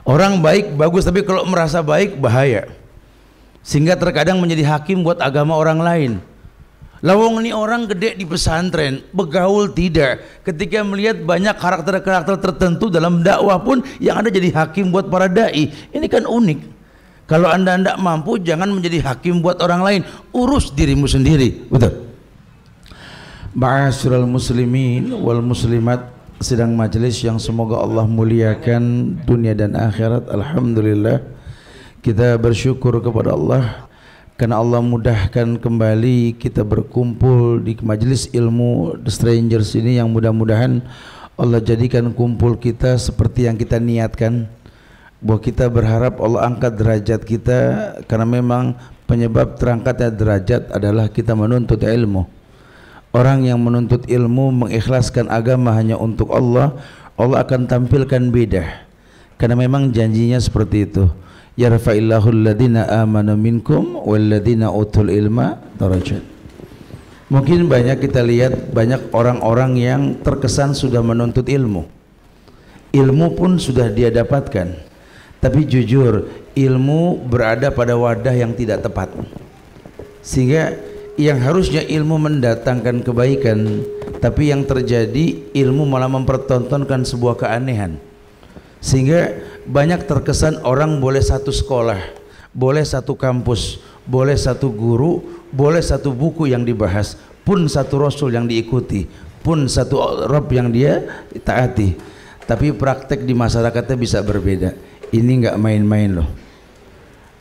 Orang baik bagus, tapi kalau merasa baik bahaya, sehingga terkadang menjadi hakim buat agama orang lain. Lawang ini orang gede di pesantren, begaul tidak, ketika melihat banyak karakter-karakter tertentu dalam dakwah pun yang ada jadi hakim buat para dai. Ini kan unik. Kalau anda tidak mampu, jangan menjadi hakim buat orang lain, urus dirimu sendiri. Betul. Ma'asyiral muslimin wal muslimat, sidang majelis yang semoga Allah muliakan dunia dan akhirat. Alhamdulillah, kita bersyukur kepada Allah karena Allah mudahkan kembali kita berkumpul di majelis ilmu The Strangers ini, yang mudah-mudahan Allah jadikan kumpul kita seperti yang kita niatkan, bahwa kita berharap Allah angkat derajat kita, karena memang penyebab terangkatnya derajat adalah kita menuntut ilmu. Orang yang menuntut ilmu mengikhlaskan agama hanya untuk Allah, Allah akan tampilkan beda, karena memang janjinya seperti itu. Yarfa'illahu alladhina amanu minkum walladhina utul ilma darajat. Mungkin banyak kita lihat banyak orang-orang yang terkesan sudah menuntut ilmu, ilmu pun sudah dia dapatkan, tapi jujur ilmu berada pada wadah yang tidak tepat, sehingga yang harusnya ilmu mendatangkan kebaikan, tapi yang terjadi ilmu malah mempertontonkan sebuah keanehan. Sehingga banyak terkesan orang boleh satu sekolah, boleh satu kampus, boleh satu guru, boleh satu buku yang dibahas, pun satu rasul yang diikuti, pun satu Rabb yang dia taati, tapi praktek di masyarakatnya bisa berbeda. Ini nggak main-main loh.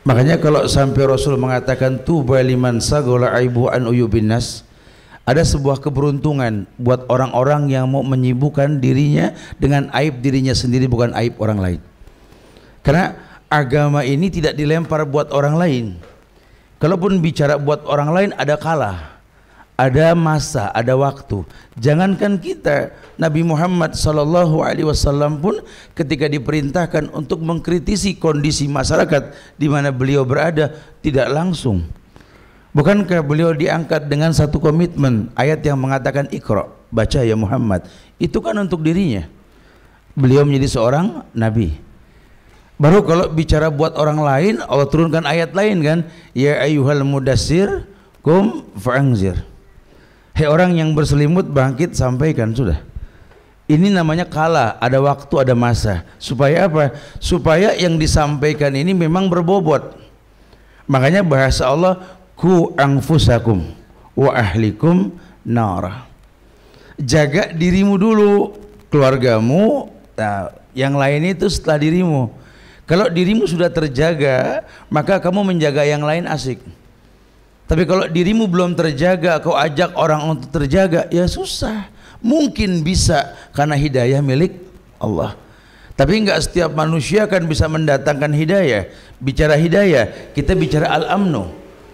Makanya kalau sampai Rasul mengatakan tuba liman sagola aibu an uyubin nas, ada sebuah keberuntungan buat orang-orang yang mau menyibukkan dirinya dengan aib dirinya sendiri, bukan aib orang lain. Karena agama ini tidak dilempar buat orang lain. Kalaupun bicara buat orang lain, ada kalah, ada masa, ada waktu. Jangankan kita, Nabi Muhammad SAW pun ketika diperintahkan untuk mengkritisi kondisi masyarakat di mana beliau berada, tidak langsung. Bukankah beliau diangkat dengan satu komitmen, ayat yang mengatakan Iqra, baca ya Muhammad, itu kan untuk dirinya. Beliau menjadi seorang nabi. Baru kalau bicara buat orang lain, Allah turunkan ayat lain kan, ya ayyuhal mudassir kum fa'anzir. Hei orang yang berselimut, bangkit sampaikan. Sudah. Ini namanya kalah, ada waktu, ada masa. Supaya apa? Supaya yang disampaikan ini memang berbobot. Makanya bahasa Allah, ku anfusakum wa ahlikum nara. Jaga dirimu dulu, keluargamu, nah, yang lain itu setelah dirimu. Kalau dirimu sudah terjaga, maka kamu menjaga yang lain asik. Tapi kalau dirimu belum terjaga, kau ajak orang untuk terjaga, ya susah. Mungkin bisa karena hidayah milik Allah. Tapi enggak setiap manusia kan bisa mendatangkan hidayah. Bicara hidayah, kita bicara al-amnu.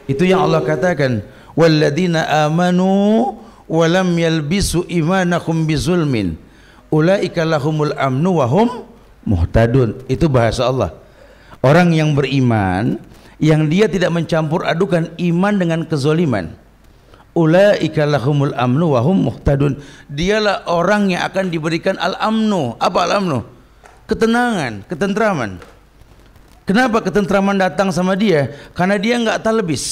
Itu yang Allah katakan, walladzina amanu wa lam yalbisu imanakum bizulmin ulaika lahumul amnu wa hum muhtadun. Itu bahasa Allah. Orang yang beriman yang dia tidak mencampur adukan iman dengan kezoliman, ulaika lahumul amnu wa hum muhtadun, dialah orang yang akan diberikan al-amnu. Apa al-amnu? Ketenangan, ketentraman. Kenapa ketentraman datang sama dia? Karena dia nggak talbis.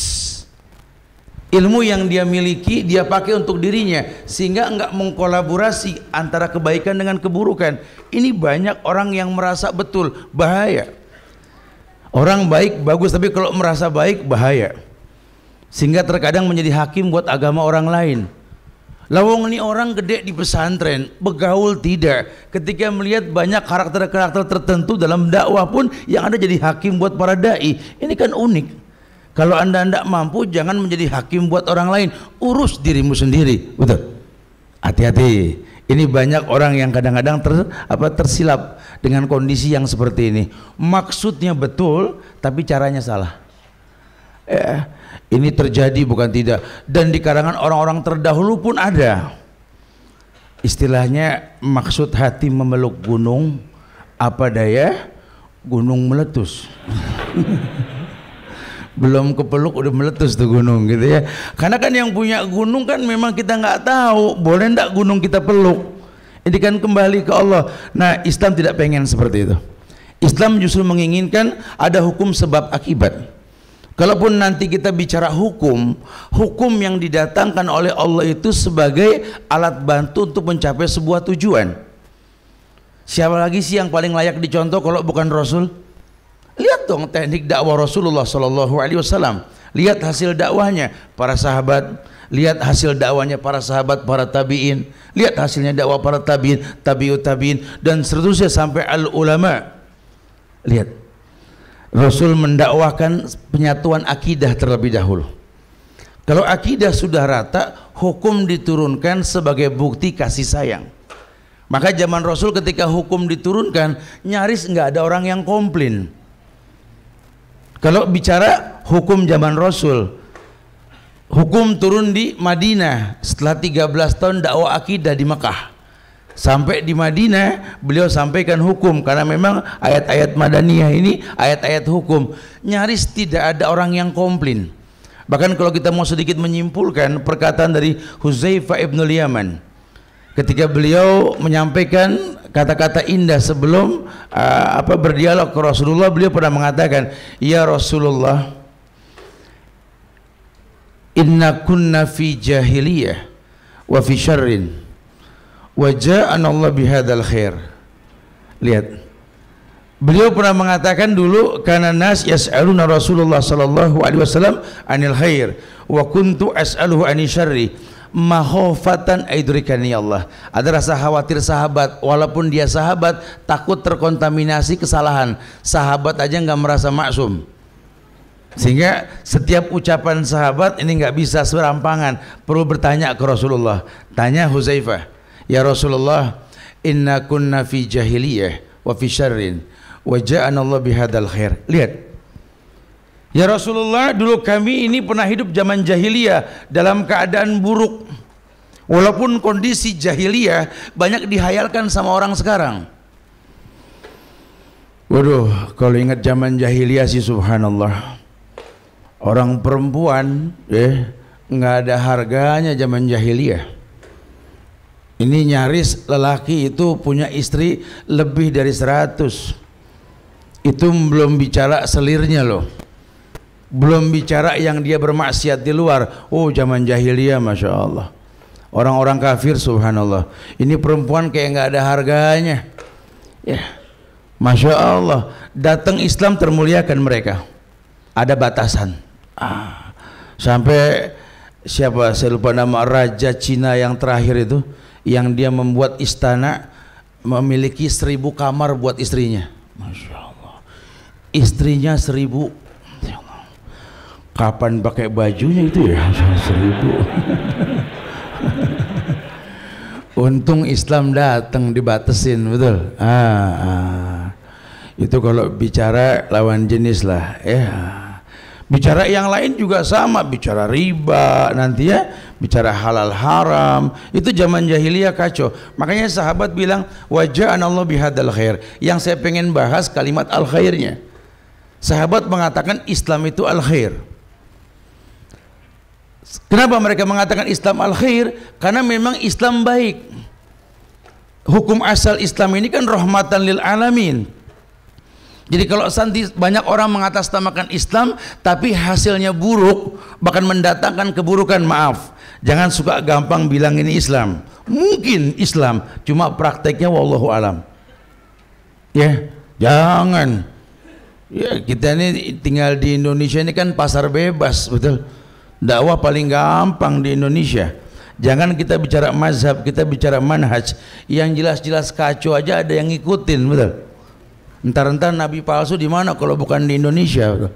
Ilmu yang dia miliki dia pakai untuk dirinya, sehingga nggak mengkolaborasi antara kebaikan dengan keburukan. Ini banyak orang yang merasa betul, bahaya. Orang baik bagus, tapi kalau merasa baik bahaya, sehingga terkadang menjadi hakim buat agama orang lain. Lawang ini orang gede di pesantren, begaul tidak, ketika melihat banyak karakter-karakter tertentu dalam dakwah pun yang ada jadi hakim buat para dai. Ini kan unik. Kalau anda tidak mampu, jangan menjadi hakim buat orang lain, urus dirimu sendiri. Betul. Hati-hati. Ini banyak orang yang kadang-kadang tersilap dengan kondisi yang seperti ini. Maksudnya betul, tapi caranya salah. Ini terjadi bukan tidak. Dan di kalangan orang-orang terdahulu pun ada. Istilahnya maksud hati memeluk gunung, apa daya gunung meletus. Belum kepeluk udah meletus tuh gunung gitu ya. Karena kan yang punya gunung kan memang kita nggak tahu boleh ndak gunung kita peluk. Ini kan kembali ke Allah. Nah, Islam tidak pengen seperti itu. Islam justru menginginkan ada hukum sebab akibat. Kalaupun nanti kita bicara hukum, hukum yang didatangkan oleh Allah itu sebagai alat bantu untuk mencapai sebuah tujuan. Siapa lagi sih yang paling layak dicontoh kalau bukan Rasul? Lihat dong teknik dakwah Rasulullah SAW. Lihat hasil dakwahnya para sahabat, lihat hasil dakwahnya para sahabat, para tabi'in, lihat hasilnya dakwah para tabi'in, tabi'ut tabi'in, dan seterusnya sampai al-ulama. Lihat, Rasul mendakwahkan penyatuan akidah terlebih dahulu. Kalau akidah sudah rata, hukum diturunkan sebagai bukti kasih sayang. Maka zaman Rasul ketika hukum diturunkan, nyaris nggak ada orang yang komplain. Kalau bicara hukum zaman Rasul, hukum turun di Madinah setelah 13 tahun dakwah akidah di Mekah. Sampai di Madinah beliau sampaikan hukum, karena memang ayat-ayat Madaniyah ini ayat-ayat hukum. Nyaris tidak ada orang yang komplain. Bahkan kalau kita mau sedikit menyimpulkan perkataan dari Hudzaifah ibnul Yaman ketika beliau menyampaikan kata-kata indah sebelum berdialog ke Rasulullah, beliau pernah mengatakan, ya Rasulullah, inna kunna fi jahiliyah wa fi syarrin wa ja'ana Allah bihadzal khair. Lihat, beliau pernah mengatakan dulu, karena nas yas'aluna Rasulullah sallallahu alaihi wasallam anil khair wa kuntu as'aluhu anil syarri mahofatan aidrikani Allah. Ada rasa khawatir sahabat, walaupun dia sahabat takut terkontaminasi kesalahan. Sahabat aja nggak merasa maksum, sehingga setiap ucapan sahabat ini nggak bisa serampangan, perlu bertanya ke Rasulullah. Tanya Hudzaifah, ya Rasulullah, inna kunna fi jahiliyah wa fi syarrin wa ja'ana Allah bihadzal khair. Lihat, ya Rasulullah, dulu kami ini pernah hidup zaman jahiliyah dalam keadaan buruk. Walaupun kondisi jahiliyah banyak dihayalkan sama orang sekarang. Waduh, kalau ingat zaman jahiliyah sih subhanallah. Orang perempuan nggak ada harganya zaman jahiliyah. Ini nyaris lelaki itu punya istri lebih dari 100. Itu belum bicara selirnya loh. Belum bicara yang dia bermaksiat di luar. Oh, zaman jahiliyah Masya Allah, orang-orang kafir subhanallah, ini perempuan kayak nggak ada harganya ya. Masya Allah, datang Islam termuliakan mereka. Ada batasan. Sampai siapa, saya lupa nama, raja Cina yang terakhir itu, yang dia membuat istana memiliki 1000 kamar buat istrinya. Masya Allah, istrinya 1000. Kapan pakai bajunya itu ya? 1000. Untung Islam datang dibatasin, betul. Itu kalau bicara lawan jenis lah ya. Bicara yang lain juga sama, bicara riba nanti ya, bicara halal haram, itu zaman jahiliyah kacau. Makanya sahabat bilang, waja'ana Allah bihadzal khair. Yang saya pengen bahas kalimat al khairnya. Sahabat mengatakan Islam itu al khair. Kenapa mereka mengatakan Islam al-khair? Karena memang Islam baik. Hukum asal Islam ini kan rahmatan lil alamin. Jadi kalau banyak orang mengatasnamakan Islam tapi hasilnya buruk, bahkan mendatangkan keburukan, maaf, jangan suka gampang bilang ini Islam. Mungkin Islam, cuma prakteknya wallahu alam. Ya, jangan. Ya, kita ini tinggal di Indonesia ini kan pasar bebas, betul. Dakwah paling gampang di Indonesia. Jangan kita bicara mazhab, kita bicara manhaj. Yang jelas-jelas kacau aja ada yang ngikutin, betul. Entar-entar nabi palsu di mana kalau bukan di Indonesia, betul.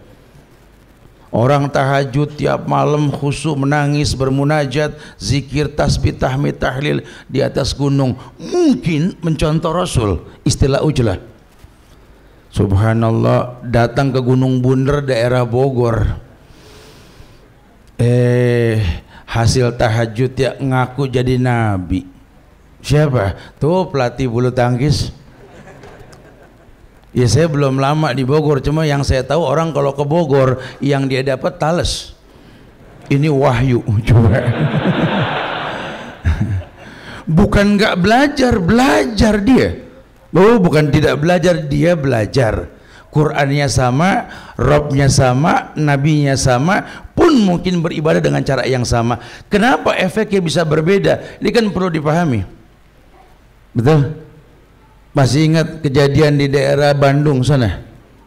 Orang tahajud tiap malam khusyuk menangis, bermunajat, zikir, tasbih, tahmid, tahlil di atas gunung. Mungkin mencontoh Rasul, istilah ujlah. Subhanallah, datang ke Gunung Bunder daerah Bogor. Hasil tahajud ya ngaku jadi nabi. Siapa? Tuh pelatih bulu tangkis. Ya saya belum lama di Bogor, cuma yang saya tahu orang kalau ke Bogor yang dia dapat tales. Ini wahyu coba. Bukan nggak belajar dia. Oh, bukan tidak belajar, dia belajar. Qurannya sama, Robnya sama, Nabinya sama, pun mungkin beribadah dengan cara yang sama. Kenapa efeknya bisa berbeda? Ini kan perlu dipahami. Betul? Masih ingat kejadian di daerah Bandung sana?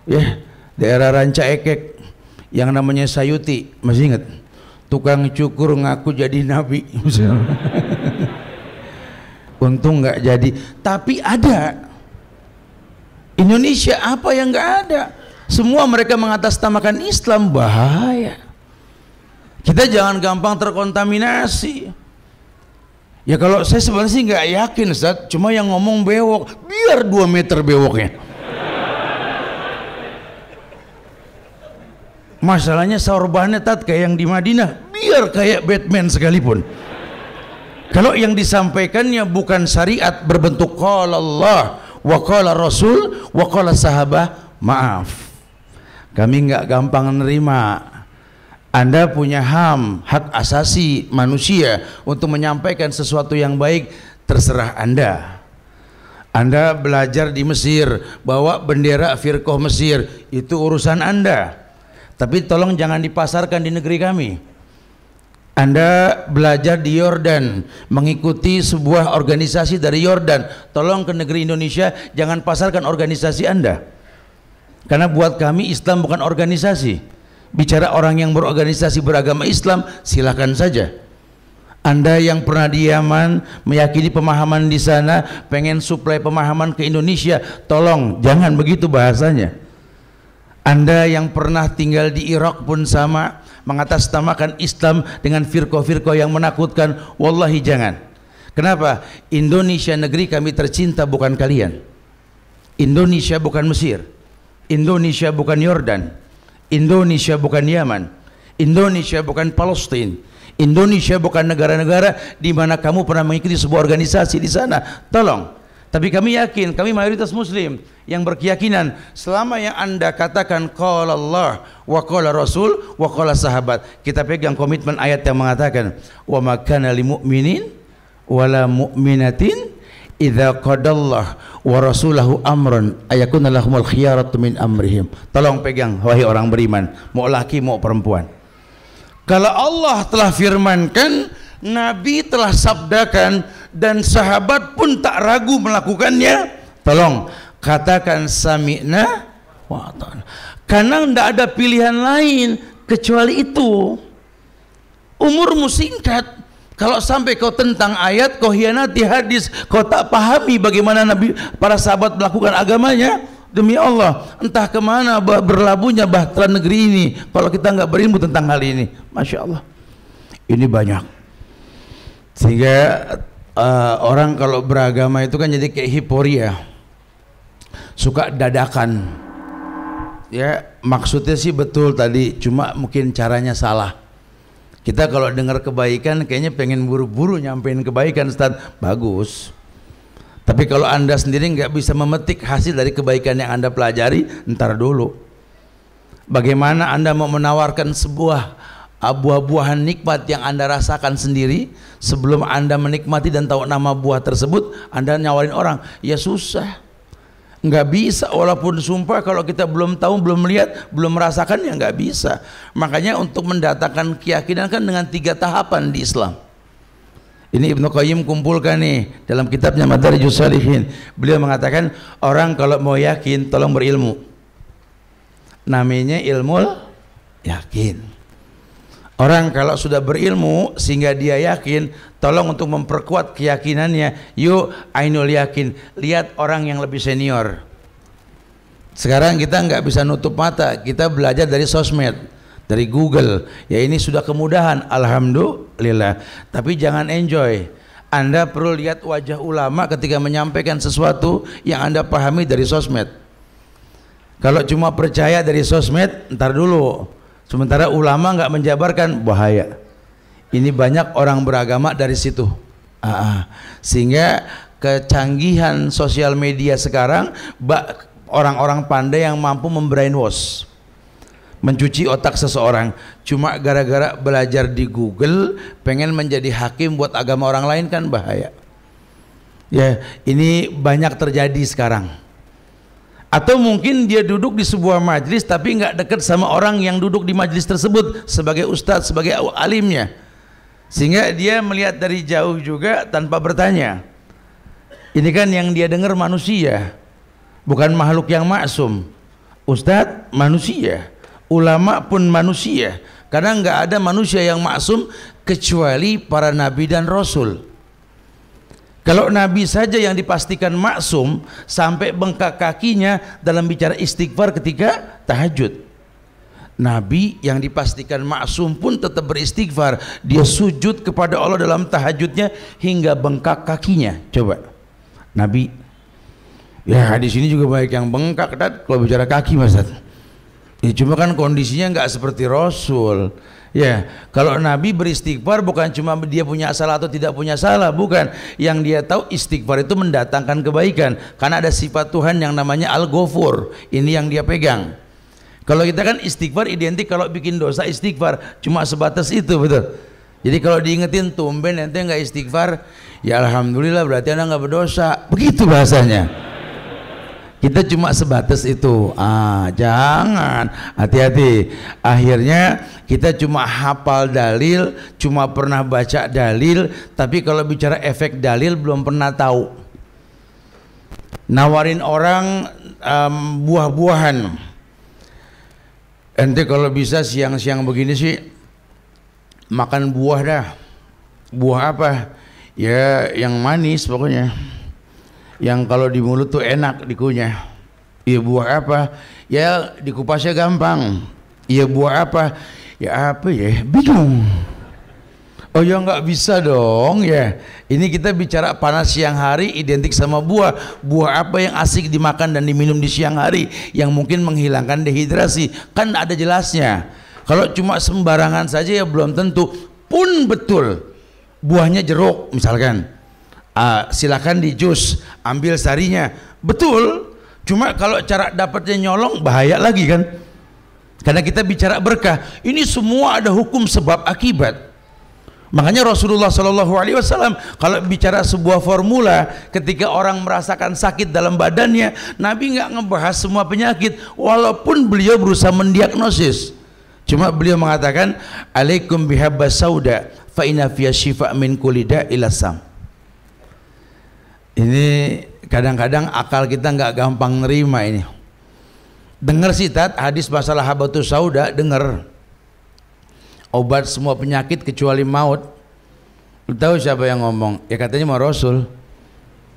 Ya, daerah Ranca Ekek yang namanya Sayuti, masih ingat? Tukang cukur ngaku jadi nabi. Untung nggak jadi, tapi ada. Indonesia apa yang nggak ada? Semua mereka mengatasnamakan Islam, bahaya. Kita jangan gampang terkontaminasi. Ya kalau saya sebenarnya sih nggak yakin, Ustaz, cuma yang ngomong bewok, biar 2 meter bewoknya. Masalahnya sorbannya kayak yang di Madinah, biar kayak Batman sekalipun. Kalau yang disampaikannya bukan syariat berbentuk qala Allah wa qala Rasul wa qala sahabah, maaf, kami nggak gampang nerima. Anda punya hak asasi manusia untuk menyampaikan sesuatu yang baik, terserah Anda. Anda belajar di Mesir, bawa bendera firqah Mesir, itu urusan Anda. Tapi tolong jangan dipasarkan di negeri kami. Anda belajar di Yordan, mengikuti sebuah organisasi dari Yordan, tolong ke negeri Indonesia jangan pasarkan organisasi Anda. Karena buat kami Islam bukan organisasi. Bicara orang yang berorganisasi beragama Islam, silakan saja. Anda yang pernah di Yaman, meyakini pemahaman di sana, pengen suplai pemahaman ke Indonesia, tolong jangan begitu bahasanya. Anda yang pernah tinggal di Irak pun sama, mengatasnamakan Islam dengan firqah-firqah yang menakutkan, wallahi jangan. Kenapa? Indonesia negeri kami tercinta, bukan kalian. Indonesia bukan Mesir, Indonesia bukan Yordan, Indonesia bukan Yaman, Indonesia bukan Palestina, Indonesia bukan negara-negara di mana kamu pernah mengikuti sebuah organisasi di sana. Tolong. Tapi kami yakin, kami mayoritas Muslim yang berkeyakinan selama yang Anda katakan qala Allah wa qala Rasul wa qala sahabat, kita pegang komitmen ayat yang mengatakan wa ma kana lil mu'minin wala mu'minatin idza qadallah wa rasulahu amran ayakuna lahumul khiyaratu min amrihim. Tolong pegang wahai orang beriman, mau laki mau perempuan. Kalau Allah telah firmankan, Nabi telah sabdakan, dan sahabat pun tak ragu melakukannya, tolong katakan sami'na wa ata'na. Karena tidak ada pilihan lain kecuali itu. Umurmu singkat. Kalau sampai kau tentang ayat, kau hianati hadis, kau tak pahami bagaimana Nabi, para sahabat melakukan agamanya, demi Allah, entah kemana berlabuhnya bahtera negeri ini kalau kita nggak berilmu tentang hal ini. Masya Allah, ini banyak. Sehingga orang kalau beragama itu kan jadi kayak hiporia, suka dadakan. Ya maksudnya sih betul tadi, cuma mungkin caranya salah. Kita kalau dengar kebaikan kayaknya pengen buru-buru nyampein kebaikan, Ustaz, bagus. Tapi kalau Anda sendiri nggak bisa memetik hasil dari kebaikan yang Anda pelajari, ntar dulu. Bagaimana Anda mau menawarkan sebuah buah-buahan nikmat yang Anda rasakan sendiri, sebelum Anda menikmati dan tahu nama buah tersebut, Anda nyawarin orang, ya susah. Nggak bisa, walaupun sumpah kalau kita belum tahu, belum melihat, belum merasakan, ya nggak bisa. Makanya untuk mendatangkan keyakinan kan dengan 3 tahapan di Islam. Ini Ibnu Qayyim kumpulkan nih dalam kitabnya Madarijus Shalihin. Beliau mengatakan, orang kalau mau yakin tolong berilmu. Namanya ilmu yakin. Orang kalau sudah berilmu sehingga dia yakin, tolong untuk memperkuat keyakinannya, yuk ainul yakin, lihat orang yang lebih senior. Sekarang kita nggak bisa nutup mata, kita belajar dari sosmed, dari Google, ya ini sudah kemudahan, alhamdulillah. Tapi jangan enjoy. Anda perlu lihat wajah ulama ketika menyampaikan sesuatu yang Anda pahami dari sosmed. Kalau cuma percaya dari sosmed, ntar dulu. Sementara ulama nggak menjabarkan, bahaya. Ini banyak orang beragama dari situ. Sehingga kecanggihan sosial media sekarang, orang-orang pandai yang mampu membrainwash, mencuci otak seseorang, cuma gara-gara belajar di Google, pengen menjadi hakim buat agama orang lain, kan bahaya. Ya, ini banyak terjadi sekarang. Atau mungkin dia duduk di sebuah majelis tapi nggak dekat sama orang yang duduk di majelis tersebut sebagai ustadz, sebagai alimnya, sehingga dia melihat dari jauh juga tanpa bertanya. Ini kan yang dia dengar manusia, bukan makhluk yang maksum. Ustadz manusia, ulama pun manusia, karena nggak ada manusia yang maksum kecuali para nabi dan rasul. Kalau Nabi saja yang dipastikan maksum sampai bengkak kakinya dalam bicara istighfar ketika tahajud. Nabi yang dipastikan maksum pun tetap beristighfar. Dia sujud kepada Allah dalam tahajudnya hingga bengkak kakinya. Coba Nabi. Ya di sini juga banyak yang bengkak kalau bicara kaki, Mas. Ya, cuma kan kondisinya nggak seperti Rasul. Ya, kalau Nabi beristighfar bukan cuma dia punya salah atau tidak punya salah, bukan. Yang dia tahu istighfar itu mendatangkan kebaikan, karena ada sifat Tuhan yang namanya Al-Ghafur. Ini yang dia pegang. Kalau kita kan istighfar identik kalau bikin dosa istighfar, cuma sebatas itu, betul. Jadi kalau diingetin tumben ente nggak istighfar, ya alhamdulillah berarti anda nggak berdosa. Begitu bahasanya. Kita cuma sebatas itu. Jangan, hati-hati. Akhirnya kita cuma hafal dalil, cuma pernah baca dalil, tapi kalau bicara efek dalil belum pernah tahu. Nawarin orang buah-buahan. Ente kalau bisa siang-siang begini sih makan buah dah. Buah apa? Ya yang manis pokoknya, yang kalau di mulut tuh enak dikunyah. Iya buah apa? Ya dikupasnya gampang. Iya buah apa? Ya apa ya? Bingung. Oh ya nggak bisa dong ya. Ini kita bicara panas siang hari identik sama buah. Buah apa yang asik dimakan dan diminum di siang hari yang mungkin menghilangkan dehidrasi? Kan ada jelasnya. Kalau cuma sembarangan saja ya belum tentu. Pun betul. Buahnya jeruk misalkan. Silakan di jus, ambil sarinya, betul. Cuma kalau cara dapatnya nyolong bahaya lagi kan, karena kita bicara berkah. Ini semua ada hukum sebab akibat. Makanya Rasulullah SAW kalau bicara sebuah formula, ketika orang merasakan sakit dalam badannya, Nabi nggak ngebahas semua penyakit, walaupun beliau berusaha mendiagnosis. Cuma beliau mengatakan, alaikum bihabba sauda fa inna fiya shifa min kulli da'il sam. Ini kadang-kadang akal kita nggak gampang nerima ini. Dengar sitat hadis masalah habatus sauda, dengar. Obat semua penyakit kecuali maut. Lu tahu siapa yang ngomong? Ya katanya mau Rasul.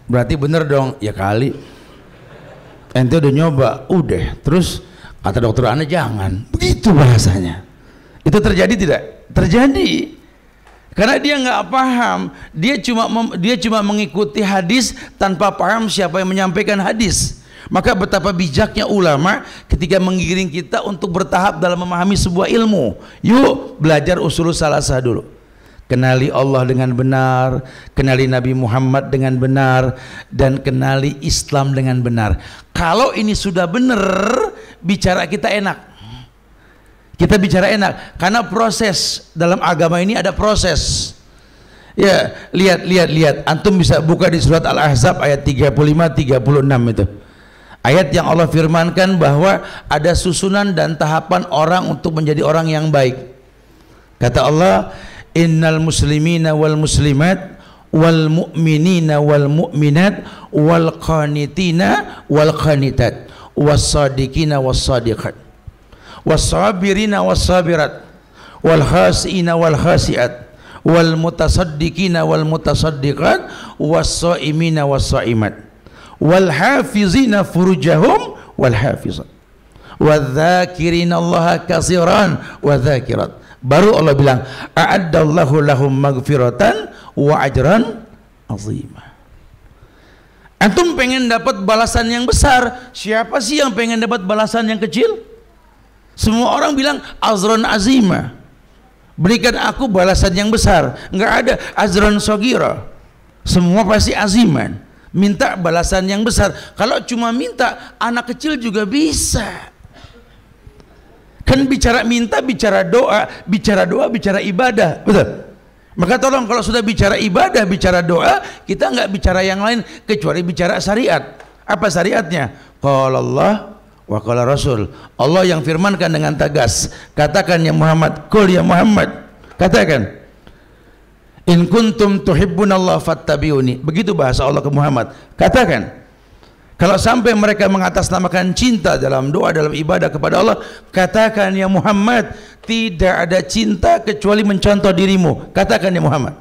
Berarti bener dong. Ya kali. Ente udah nyoba, udah. Terus kata dokter Anda jangan. Begitu bahasanya. Itu terjadi tidak? Terjadi. Karena dia nggak paham, dia cuma mengikuti hadis tanpa paham siapa yang menyampaikan hadis. Maka betapa bijaknya ulama ketika menggiring kita untuk bertahap dalam memahami sebuah ilmu. Yuk belajar usul salasah dulu. Kenali Allah dengan benar, kenali Nabi Muhammad dengan benar, dan kenali Islam dengan benar. Kalau ini sudah benar, bicara kita enak. Kita bicara enak, karena proses dalam agama ini ada proses. Ya, lihat. Antum bisa buka di surat Al-Ahzab ayat 35-36 itu. Ayat yang Allah firmankan bahwa ada susunan dan tahapan orang untuk menjadi orang yang baik. Kata Allah, innal muslimina wal muslimat wal mu'minina wal mu'minat wal qanitina wal qanitat was sadiqina was sadiqat was-sabirina was-sabirat wal khasiina wal khasiat wal mutasaddiqina wal mutasaddiqat was-shaimina was-shaimat wal hafizina furujahum wal hafizat wadz-dzakirina Allaha katsiran wadz-dzakirat. Baru Allah bilang a'addallahu lahum maghfiratan wa ajran azima. Antum pengen dapat balasan yang besar, siapa sih yang pengen dapat balasan yang kecil? Semua orang bilang azron azima, berikan aku balasan yang besar. Enggak ada azron sogira, semua pasti aziman, minta balasan yang besar. Kalau cuma minta, anak kecil juga bisa. Kan bicara minta, bicara doa bicara ibadah, betul? Maka tolong kalau sudah bicara ibadah, bicara doa, kita nggak bicara yang lain kecuali bicara syariat. Apa syariatnya? Qala Allah wa qala Rasul. Allah yang firmankan dengan tegas, katakan ya Muhammad, qul ya Muhammad, katakan, in kuntum tuhibbunallah fattabi'uni. Begitu bahasa Allah ke Muhammad. Katakan, kalau sampai mereka mengatasnamakan cinta dalam doa, dalam ibadah kepada Allah, katakan ya Muhammad, tidak ada cinta kecuali mencontoh dirimu. Katakan ya Muhammad.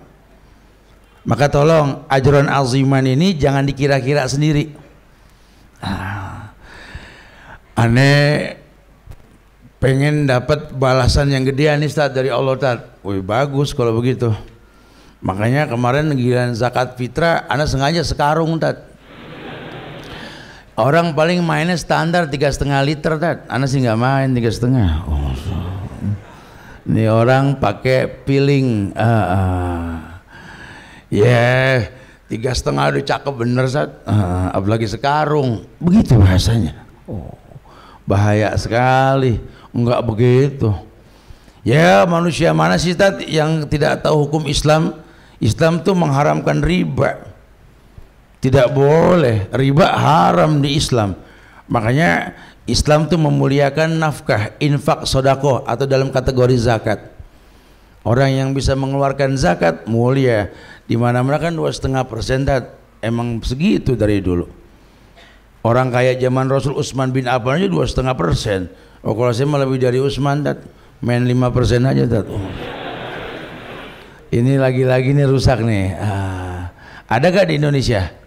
Maka tolong ajron aziman ini jangan dikira-kira sendiri. Aneh pengen dapat balasan yang gedean nih Ustaz dari Allah Ustaz. Wih bagus kalau begitu. Makanya kemarin giliran zakat fitrah Anda sengaja sekarung Ustaz. Orang paling mainnya standar 3,5 liter Tat. Anda sih nggak main 3,5. Oh, ini orang pakai piling. Ya 3,5 udah cakep bener Tat. Apalagi sekarung. Begitu bahasanya. Oh, bahaya sekali. Enggak begitu. Ya manusia mana sih Tat yang tidak tahu hukum Islam? Islam tuh mengharamkan riba. Tidak boleh, riba haram di Islam. Makanya Islam tuh memuliakan nafkah, infak, sedekah atau dalam kategori zakat. Orang yang bisa mengeluarkan zakat mulia. Di mana-mana kan 2,5% emang segitu dari dulu. Orang kaya zaman Rasul Utsman bin Affan aja 2,5%. Oh kalau saya mah lebih dari Utsman Tat. Main 5% aja Tat. Oh. Ini lagi-lagi nih rusak nih. Ada gak di Indonesia?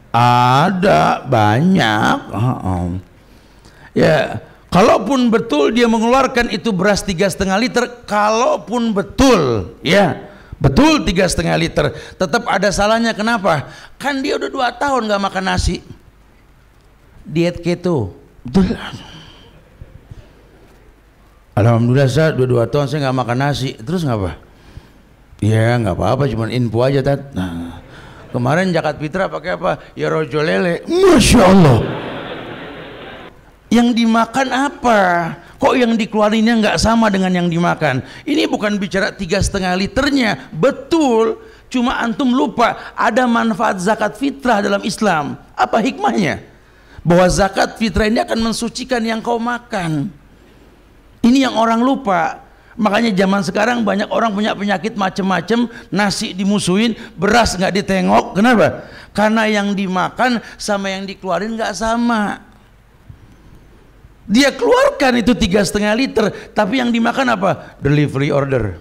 Ada banyak. Ya, kalaupun betul dia mengeluarkan itu beras 3,5 liter, kalaupun betul, ya betul 3,5 liter, tetap ada salahnya. Kenapa? Kan dia udah 2 tahun nggak makan nasi, diet keto. Betul. Alhamdulillah saya 2 tahun saya nggak makan nasi. Terus ngapa? Ya nggak apa-apa, cuman info aja Tat. Nah, kemarin zakat fitrah pakai apa? Ya rojo lele. Masya Allah. Yang dimakan apa? Kok yang dikeluarinnya nggak sama dengan yang dimakan? Ini bukan bicara 3,5 liternya. Betul. Cuma antum lupa ada manfaat zakat fitrah dalam Islam. Apa hikmahnya? Bahwa zakat fitrah ini akan mensucikan yang kau makan. Ini yang orang lupa. Makanya zaman sekarang banyak orang punya penyakit macam-macam, nasi dimusuhin, beras nggak ditengok. Kenapa? Karena yang dimakan sama yang dikeluarin nggak sama. Dia keluarkan itu 3,5 liter, tapi yang dimakan apa? Delivery order.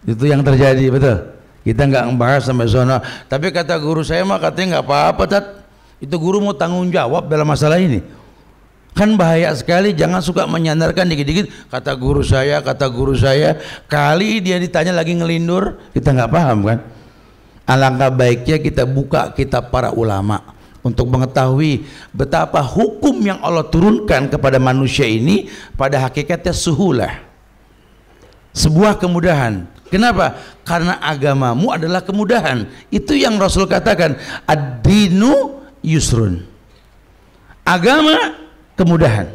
Itu yang terjadi, betul. Kita nggak membahas sampai sana. Tapi kata guru saya mah katanya nggak apa-apa Tat. Itu guru mau tanggung jawab dalam masalah ini. Kan bahaya sekali, jangan suka menyandarkan dikit-dikit kata guru saya, kali dia ditanya lagi ngelindur, kita nggak paham kan. Alangkah baiknya kita buka kitab para ulama untuk mengetahui betapa hukum yang Allah turunkan kepada manusia ini pada hakikatnya suhulah, sebuah kemudahan. Kenapa? Karena agamamu adalah kemudahan. Itu yang Rasul katakan, ad-dinu yusrun. Agama kemudahan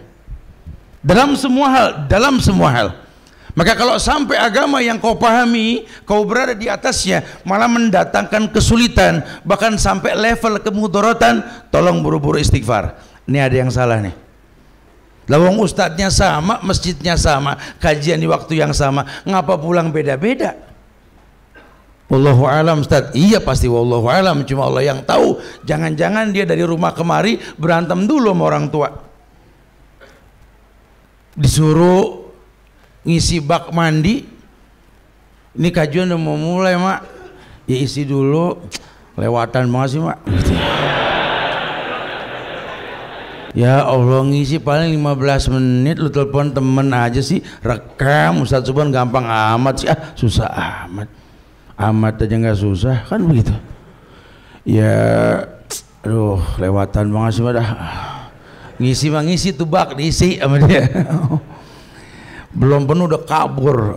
dalam semua hal, Maka kalau sampai agama yang kau pahami, kau berada di atasnya malah mendatangkan kesulitan, bahkan sampai level kemudaratan, tolong buru-buru istighfar. Ini ada yang salah nih. Lawang ustadznya sama, masjidnya sama, kajian di waktu yang sama, ngapa pulang beda-beda? Wallahu alam Ustaz. Iya pasti wallahu alam, cuma Allah yang tahu. Jangan-jangan dia dari rumah kemari berantem dulu sama orang tua, disuruh ngisi bak mandi. Ini kajian udah mau mulai mak, ya isi dulu, lewatan banget sih mak. Ya Allah, ngisi paling 15 menit, lu telepon temen aja sih, rekam. Ustaz Subhan gampang amat sih, susah amat aja nggak susah kan begitu ya. Aduh lewatan banget sih dah. Ngisi tuh bak diisi sama dia. Belum penuh udah kabur.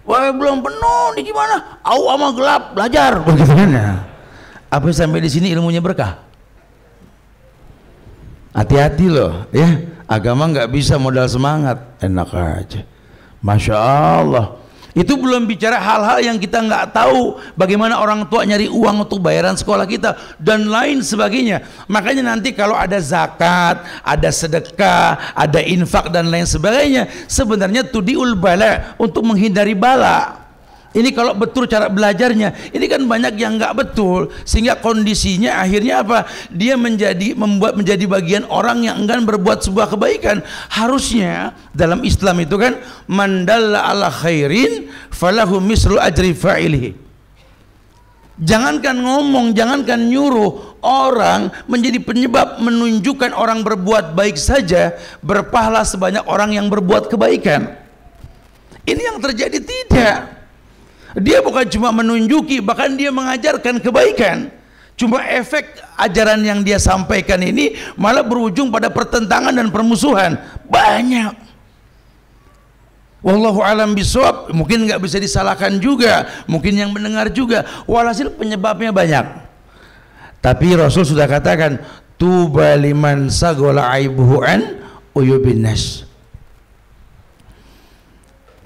Wah belum penuh nih gimana? Au ama gelap belajar begitu kan ya. Apa sampai di sini ilmunya berkah? Hati-hati loh ya. Agama nggak bisa modal semangat. Enak aja. Masya Allah. Itu belum bicara hal-hal yang kita nggak tahu, bagaimana orang tua nyari uang untuk bayaran sekolah kita dan lain sebagainya. Makanya nanti kalau ada zakat, ada sedekah, ada infak dan lain sebagainya, sebenarnya tudiul bala, untuk menghindari bala. Ini kalau betul cara belajarnya. Ini kan banyak yang nggak betul, sehingga kondisinya akhirnya apa? Dia membuat menjadi bagian orang yang enggan berbuat sebuah kebaikan. Harusnya dalam Islam itu kan, man dalla ala khairin falahu mislu ajri fa'ilihi. Jangankan ngomong, jangankan nyuruh, orang menjadi penyebab menunjukkan orang berbuat baik saja berpahala sebanyak orang yang berbuat kebaikan. Ini yang terjadi tidak. Dia bukan cuma menunjuki, bahkan dia mengajarkan kebaikan. Cuma efek ajaran yang dia sampaikan ini malah berujung pada pertentangan dan permusuhan. Banyak. Wallahu alam bisawab. Mungkin nggak bisa disalahkan juga, mungkin yang mendengar juga. Walhasil penyebabnya banyak. Tapi Rasul sudah katakan, tuba liman sagola aibuhu an uyubin nas.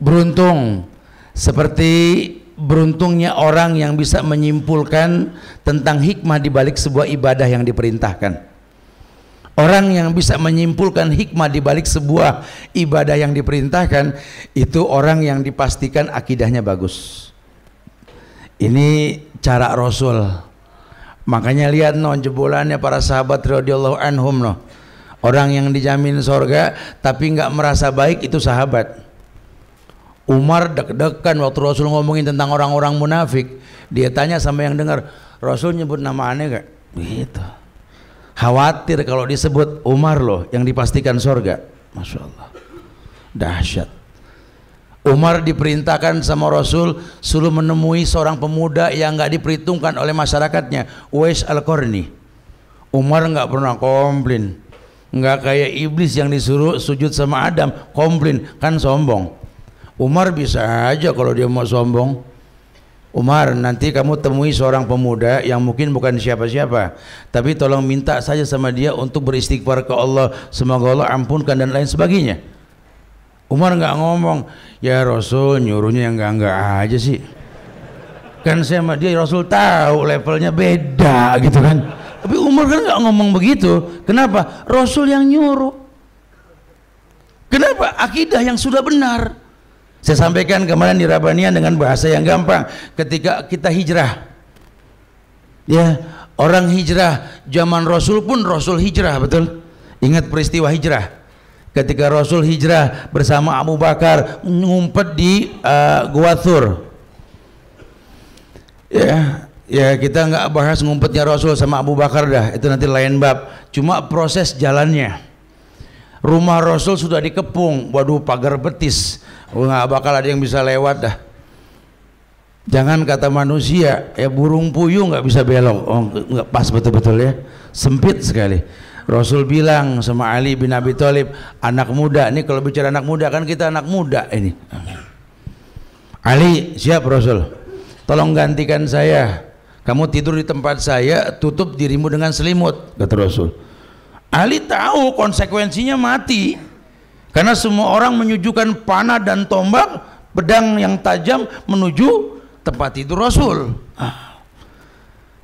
Beruntung, seperti beruntungnya orang yang bisa menyimpulkan tentang hikmah di balik sebuah ibadah yang diperintahkan. Orang yang bisa menyimpulkan hikmah di balik sebuah ibadah yang diperintahkan, itu orang yang dipastikan akidahnya bagus. Ini cara Rasul. Makanya lihat no, jebolannya para sahabat radhiyallahu anhum no. Orang yang dijamin surga tapi nggak merasa baik, itu sahabat. Umar deg-degan waktu Rasul ngomongin tentang orang-orang munafik. Dia tanya sama yang dengar, Rasul nyebut nama aneh gak? Begitu. Khawatir kalau disebut Umar loh yang dipastikan surga. Masya Allah, dahsyat. Umar diperintahkan sama Rasul suruh menemui seorang pemuda yang gak diperhitungkan oleh masyarakatnya, Uwais Al-Qarni. Umar gak pernah komplain, gak kayak iblis yang disuruh sujud sama Adam, komplain, kan sombong. Umar bisa aja kalau dia mau sombong. Umar, nanti kamu temui seorang pemuda yang mungkin bukan siapa-siapa, tapi tolong minta saja sama dia untuk beristighfar ke Allah, semoga Allah ampunkan dan lain sebagainya. Umar nggak ngomong, ya Rasul nyuruhnya yang enggak aja sih, kan saya sama dia Rasul tahu levelnya beda gitu kan. Tapi Umar kan nggak ngomong begitu. Kenapa? Rasul yang nyuruh. Kenapa? Akidah yang sudah benar. Saya sampaikan kemarin di Rabanian dengan bahasa yang gampang. Ketika kita hijrah, ya, orang hijrah zaman Rasul pun Rasul hijrah, betul? Ingat peristiwa hijrah. Ketika Rasul hijrah bersama Abu Bakar ngumpet di Gua Thur. Ya kita nggak bahas ngumpetnya Rasul sama Abu Bakar dah, itu nanti lain bab. Cuma proses jalannya. Rumah Rasul sudah dikepung, waduh pagar betis, nggak bakal ada yang bisa lewat dah. Jangan kata manusia, ya burung puyuh nggak bisa belok, nggak pas betul-betul ya, sempit sekali. Rasul bilang sama Ali bin Abi Thalib, anak muda, ini kalau bicara anak muda kan kita anak muda ini. Ali, siap Rasul, tolong gantikan saya, kamu tidur di tempat saya, tutup dirimu dengan selimut, kata Rasul. Ali tahu konsekuensinya mati, karena semua orang menyujukan panah dan tombak, pedang yang tajam menuju tempat tidur Rasul.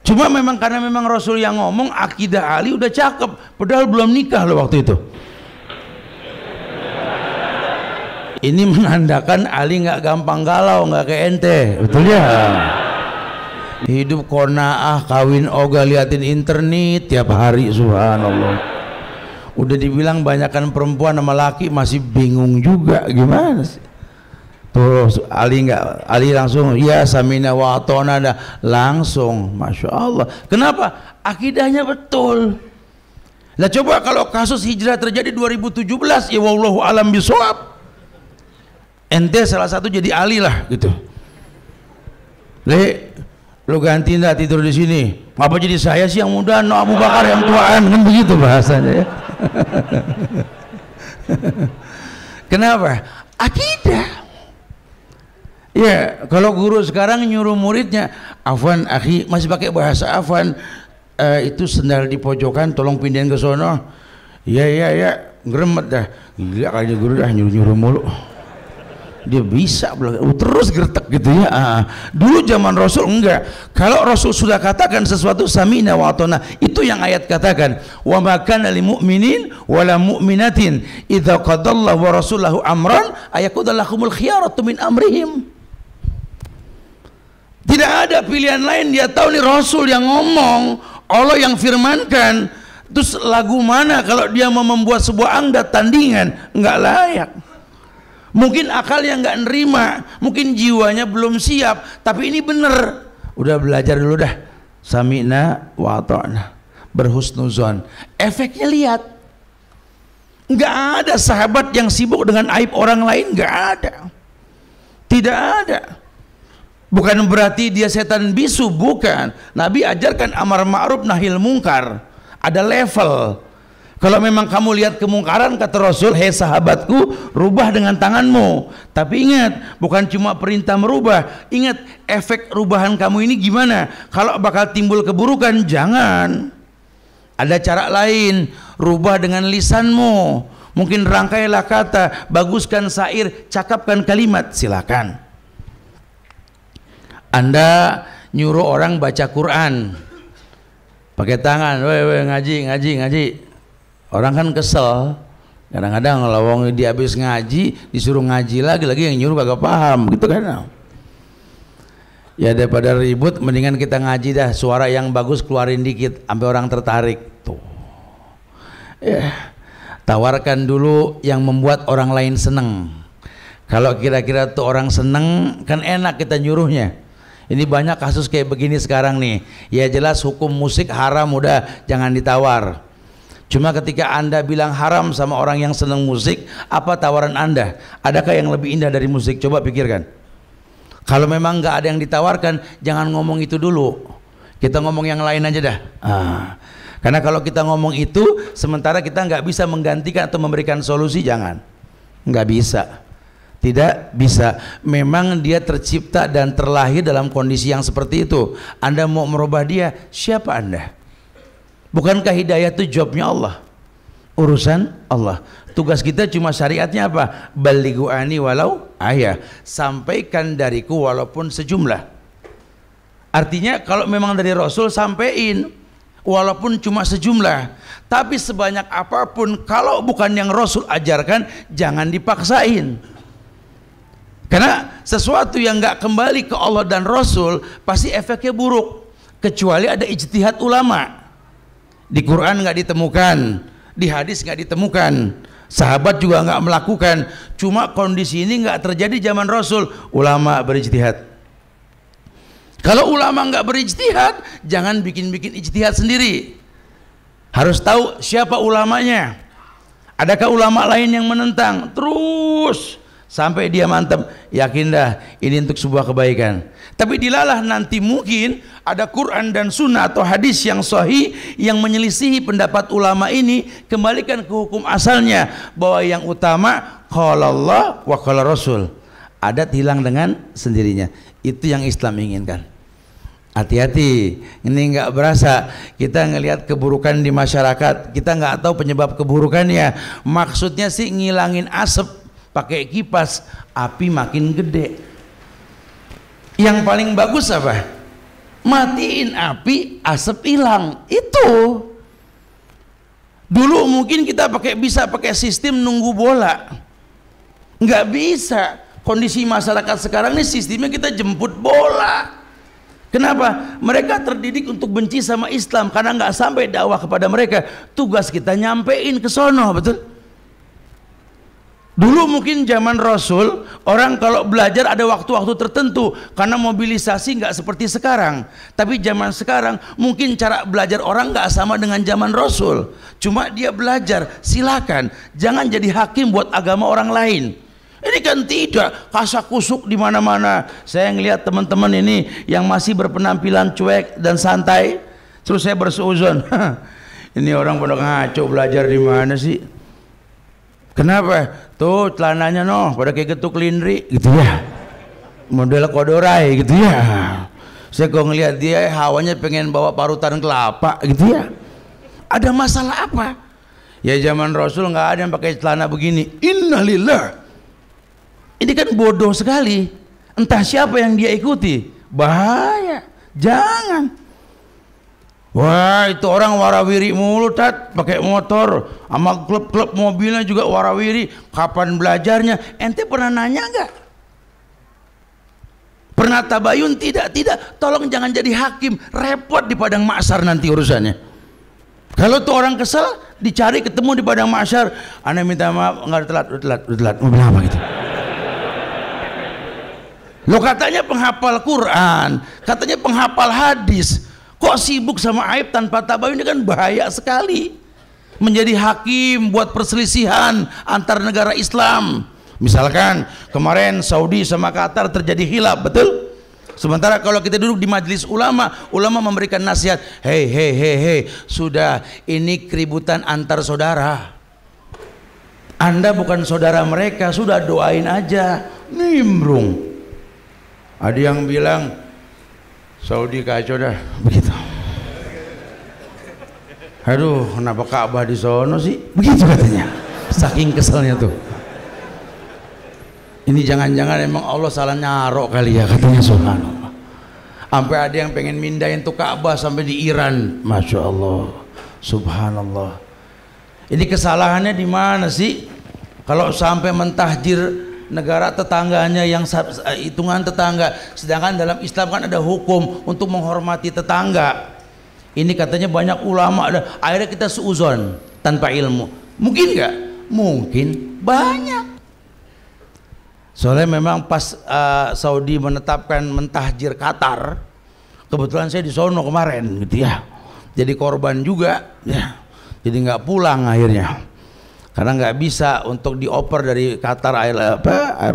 Cuma memang karena memang Rasul yang ngomong, akidah Ali udah cakep, padahal belum nikah loh waktu itu. Ini menandakan Ali nggak gampang galau, nggak kayak ente, betul ya? Hidup konaah, kawin oga, liatin internet tiap hari, subhanallah. Udah dibilang banyakkan perempuan sama laki masih bingung juga, gimana sih? Tuh Ali langsung ya samina wa atona, dah langsung, masya Allah. Kenapa? Akidahnya betul. Lah coba kalau kasus hijrah terjadi 2017, ya wallahu alam bisawab, ente salah satu jadi Ali lah gitu. Lu ganti ndak tidur di sini? Apa jadi saya sih yang muda, no Abu Bakar yang tuaan, kan begitu bahasanya ya. Kenapa? Akidah. Ya, kalau guru sekarang nyuruh muridnya, afwan akhi, masih pakai bahasa afwan, itu sendal di pojokan tolong pindahin ke sono. Ya, gremet dah. Gila kali guru dah nyuruh-nyuruh mulu. Dia bisa terus gertek gitu ya. Dulu zaman Rasul enggak. Kalau Rasul sudah katakan sesuatu sami'na wa ata'na, itu yang ayat katakan, wa ma kana lil mu'minin wala mu'minatin idza qadallahu wa rasulahu amran ayakudallahumul khiyaratu min amrihim. Tidak ada pilihan lain, dia tahu nih Rasul yang ngomong, Allah yang firmankan. Terus lagu mana kalau dia mau membuat sebuah anggat tandingan? Enggak layak. Mungkin akalnya nggak nerima, mungkin jiwanya belum siap, tapi ini bener. Udah belajar dulu dah, sami'na wa ata'na, berhusnuzon. Efeknya lihat, nggak ada sahabat yang sibuk dengan aib orang lain, nggak ada, tidak ada. Bukan berarti dia setan bisu, bukan. Nabi ajarkan amar ma'ruf nahil mungkar, ada level. Kalau memang kamu lihat kemungkaran, kata Rasul, hei sahabatku, rubah dengan tanganmu. Tapi ingat, bukan cuma perintah merubah, ingat efek rubahan kamu ini gimana. Kalau bakal timbul keburukan, jangan. Ada cara lain, rubah dengan lisanmu. Mungkin rangkailah kata, baguskan syair, cakapkan kalimat, silakan. Anda nyuruh orang baca Quran, pakai tangan, ngaji. Orang kan kesel, kadang-kadang lawang dia habis ngaji disuruh ngaji lagi yang nyuruh kagak paham gitu kan. Ya daripada ribut mendingan kita ngaji dah, suara yang bagus keluarin dikit sampai orang tertarik tuh. Ya, tawarkan dulu yang membuat orang lain seneng. Kalau kira-kira tuh orang seneng kan enak kita nyuruhnya. Ini banyak kasus kayak begini sekarang nih. Ya jelas hukum musik haram, udah jangan ditawar. Cuma ketika Anda bilang haram sama orang yang senang musik, apa tawaran Anda? Adakah yang lebih indah dari musik? Coba pikirkan. Kalau memang nggak ada yang ditawarkan, jangan ngomong itu dulu. Kita ngomong yang lain aja dah. Karena kalau kita ngomong itu, sementara kita nggak bisa menggantikan atau memberikan solusi, jangan. Nggak bisa. Tidak bisa. Memang dia tercipta dan terlahir dalam kondisi yang seperti itu. Anda mau merubah dia, siapa Anda? Bukankah hidayah itu jobnya Allah, urusan Allah. Tugas kita cuma syariatnya apa? Balighu ani walau ayah, sampaikan dariku walaupun sejumlah. Artinya kalau memang dari Rasul, sampein walaupun cuma sejumlah. Tapi sebanyak apapun, kalau bukan yang Rasul ajarkan, jangan dipaksain. Karena sesuatu yang nggak kembali ke Allah dan Rasul pasti efeknya buruk, kecuali ada ijtihad ulama. Di Quran nggak ditemukan, di hadis nggak ditemukan, sahabat juga nggak melakukan. Cuma kondisi ini nggak terjadi zaman Rasul, ulama berijtihad. Kalau ulama nggak berijtihad, jangan bikin-bikin ijtihad sendiri. Harus tahu siapa ulamanya. Adakah ulama lain yang menentang? Terus sampai dia mantap, yakin dah ini untuk sebuah kebaikan. Tapi dilalah nanti mungkin ada Quran dan Sunnah atau hadis yang sahih yang menyelisihi pendapat ulama ini, kembalikan ke hukum asalnya, bahwa yang utama qala Allah wa qala Rasul. Adat hilang dengan sendirinya. Itu yang Islam inginkan. Hati-hati, ini nggak berasa kita ngelihat keburukan di masyarakat, kita nggak tahu penyebab keburukannya. Maksudnya sih ngilangin asap pakai kipas, api makin gede. Yang paling bagus apa? Matiin api, asap hilang. Itu dulu mungkin kita bisa pakai sistem nunggu bola, nggak bisa. Kondisi masyarakat sekarang ini sistemnya kita jemput bola. Kenapa? Mereka terdidik untuk benci sama Islam karena nggak sampai dakwah kepada mereka. Tugas kita nyampein ke sono, betul? Dulu mungkin zaman Rasul, orang kalau belajar ada waktu-waktu tertentu karena mobilisasi nggak seperti sekarang. Tapi zaman sekarang mungkin cara belajar orang nggak sama dengan zaman Rasul. Cuma dia belajar, silakan. Jangan jadi hakim buat agama orang lain. Ini kan tidak, kasak-kusuk di mana-mana. Saya ngelihat teman-teman ini yang masih berpenampilan cuek dan santai, terus saya berseuzon, ini orang pada ngaco, belajar di mana sih? Kenapa? Tuh celananya pada kayak getuk lindri gitu ya, model kodorai gitu ya. Saya kok ngelihat dia hawanya pengen bawa parutan kelapa gitu ya. Ada masalah apa? Ya zaman Rasul nggak ada yang pakai celana begini. Innalillah. Ini ini kan bodoh sekali. Entah siapa yang dia ikuti, bahaya. Jangan. Wah, itu orang warawiri mulu, Tat, pakai motor, sama klub-klub mobilnya juga warawiri. Kapan belajarnya? Ente pernah nanya nggak? Pernah tabayun? Tidak. Tolong jangan jadi hakim, repot di padang mahsyar nanti urusannya. Kalau tuh orang kesel, dicari ketemu di padang mahsyar, Anda minta maaf, nggak telat, mau bilang apa gitu? Lo katanya penghafal Quran, katanya penghafal hadis. Kok sibuk sama aib tanpa tabayun? Ini kan bahaya sekali. Menjadi hakim buat perselisihan antar negara Islam. Misalkan kemarin Saudi sama Qatar terjadi khilaf, betul? Sementara kalau kita duduk di majelis ulama, ulama memberikan nasihat, hei, sudah, ini keributan antar saudara. Anda bukan saudara mereka, sudah doain aja. Nimbrung. Ada yang bilang Saudi kacau dah, begitu. Aduh, kenapa Ka'bah di sono sih? Begitu katanya. Saking keselnya tuh. Ini jangan-jangan emang Allah salah nyarok kali ya, katanya, subhanallah. Sampai ada yang pengen mindahin tuh Ka'bah sampai di Iran. Masya Allah, subhanallah. Ini kesalahannya di mana sih? Kalau sampai mentahjir negara tetangganya yang hitungan tetangga, sedangkan dalam Islam kan ada hukum untuk menghormati tetangga. Ini katanya banyak ulama, akhirnya kita suuzon tanpa ilmu. Mungkin nggak? Mungkin banyak. Soalnya memang pas Saudi menetapkan mentahjir Qatar, kebetulan saya di sono kemarin gitu ya, jadi korban juga ya, jadi nggak pulang akhirnya. Karena nggak bisa untuk dioper dari Qatar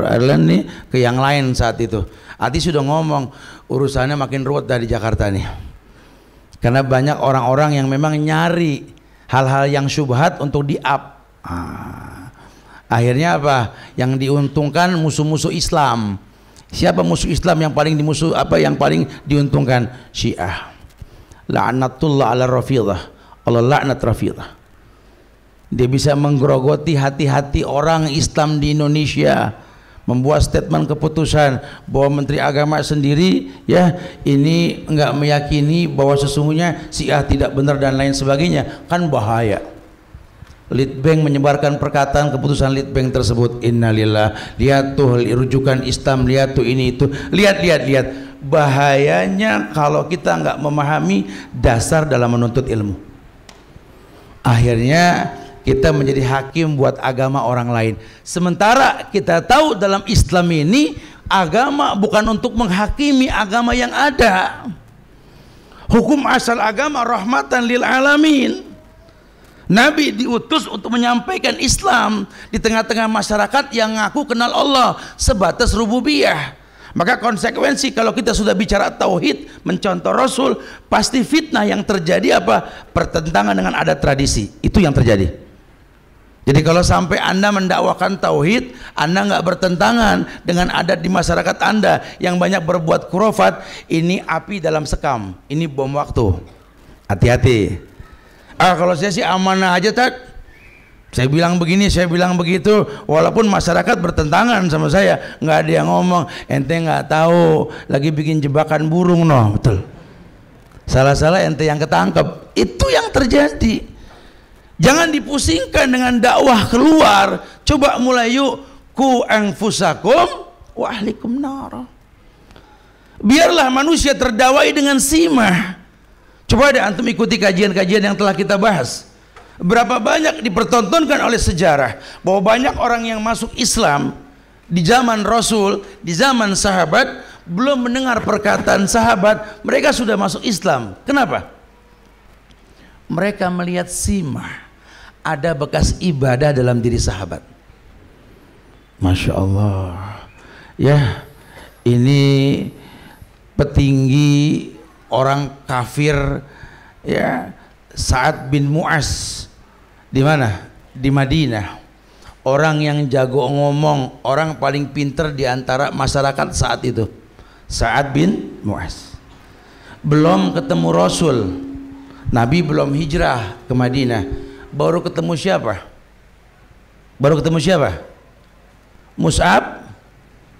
Airline nih ke yang lain saat itu. Ati sudah ngomong urusannya makin ruwet dari Jakarta nih. Karena banyak orang-orang yang memang nyari hal-hal yang syubhat untuk di-up. Akhirnya apa? Yang diuntungkan musuh-musuh Islam. Siapa musuh Islam yang paling yang paling diuntungkan? Syiah. La'natullah ala Rafidah. Allah laknat Rafidah. Dia bisa menggerogoti hati-hati orang Islam di Indonesia, membuat statement keputusan bahwa Menteri Agama sendiri ya ini enggak meyakini bahwa sesungguhnya Syiah tidak benar dan lain sebagainya. Kan bahaya. Litbang menyebarkan perkataan keputusan Litbang tersebut, innalillah, lihat tuh rujukan Islam, lihat tuh ini itu, lihat bahayanya kalau kita enggak memahami dasar dalam menuntut ilmu. Akhirnya kita menjadi hakim buat agama orang lain. Sementara kita tahu dalam Islam ini agama bukan untuk menghakimi agama yang ada. Hukum asal agama rahmatan lil alamin. Nabi diutus untuk menyampaikan Islam di tengah-tengah masyarakat yang ngaku kenal Allah sebatas rububiyah. Maka konsekuensi kalau kita sudah bicara tauhid, mencontoh Rasul, pasti fitnah yang terjadi apa? Pertentangan dengan adat tradisi. Itu yang terjadi. Jadi kalau sampai Anda mendakwakan tauhid, Anda nggak bertentangan dengan adat di masyarakat Anda yang banyak berbuat khurafat, ini api dalam sekam, ini bom waktu. Hati-hati. Kalau saya sih amanah aja, Tat. Saya bilang begini, saya bilang begitu, walaupun masyarakat bertentangan sama saya, nggak ada yang ngomong, ente nggak tahu, lagi bikin jebakan burung, no, betul. Salah-salah ente yang ketangkep, itu yang terjadi. Jangan dipusingkan dengan dakwah keluar. Coba mulai yuk, ku anfusakum wa ahlikum nar. Biarlah manusia terdakwai dengan simah. Coba deh antum ikuti kajian-kajian yang telah kita bahas. Berapa banyak dipertontonkan oleh sejarah bahwa banyak orang yang masuk Islam di zaman Rasul, di zaman sahabat, belum mendengar perkataan sahabat, mereka sudah masuk Islam. Kenapa? Mereka melihat simah, ada bekas ibadah dalam diri sahabat. Masya Allah. Ya, ini petinggi orang kafir ya, Sa'ad bin Mu'az. Di mana? Di Madinah. Orang yang jago ngomong, orang paling pinter di antara masyarakat saat itu, Sa'ad bin Mu'az. Belum ketemu Rasul, Nabi belum hijrah ke Madinah. Baru ketemu siapa? Mus'ab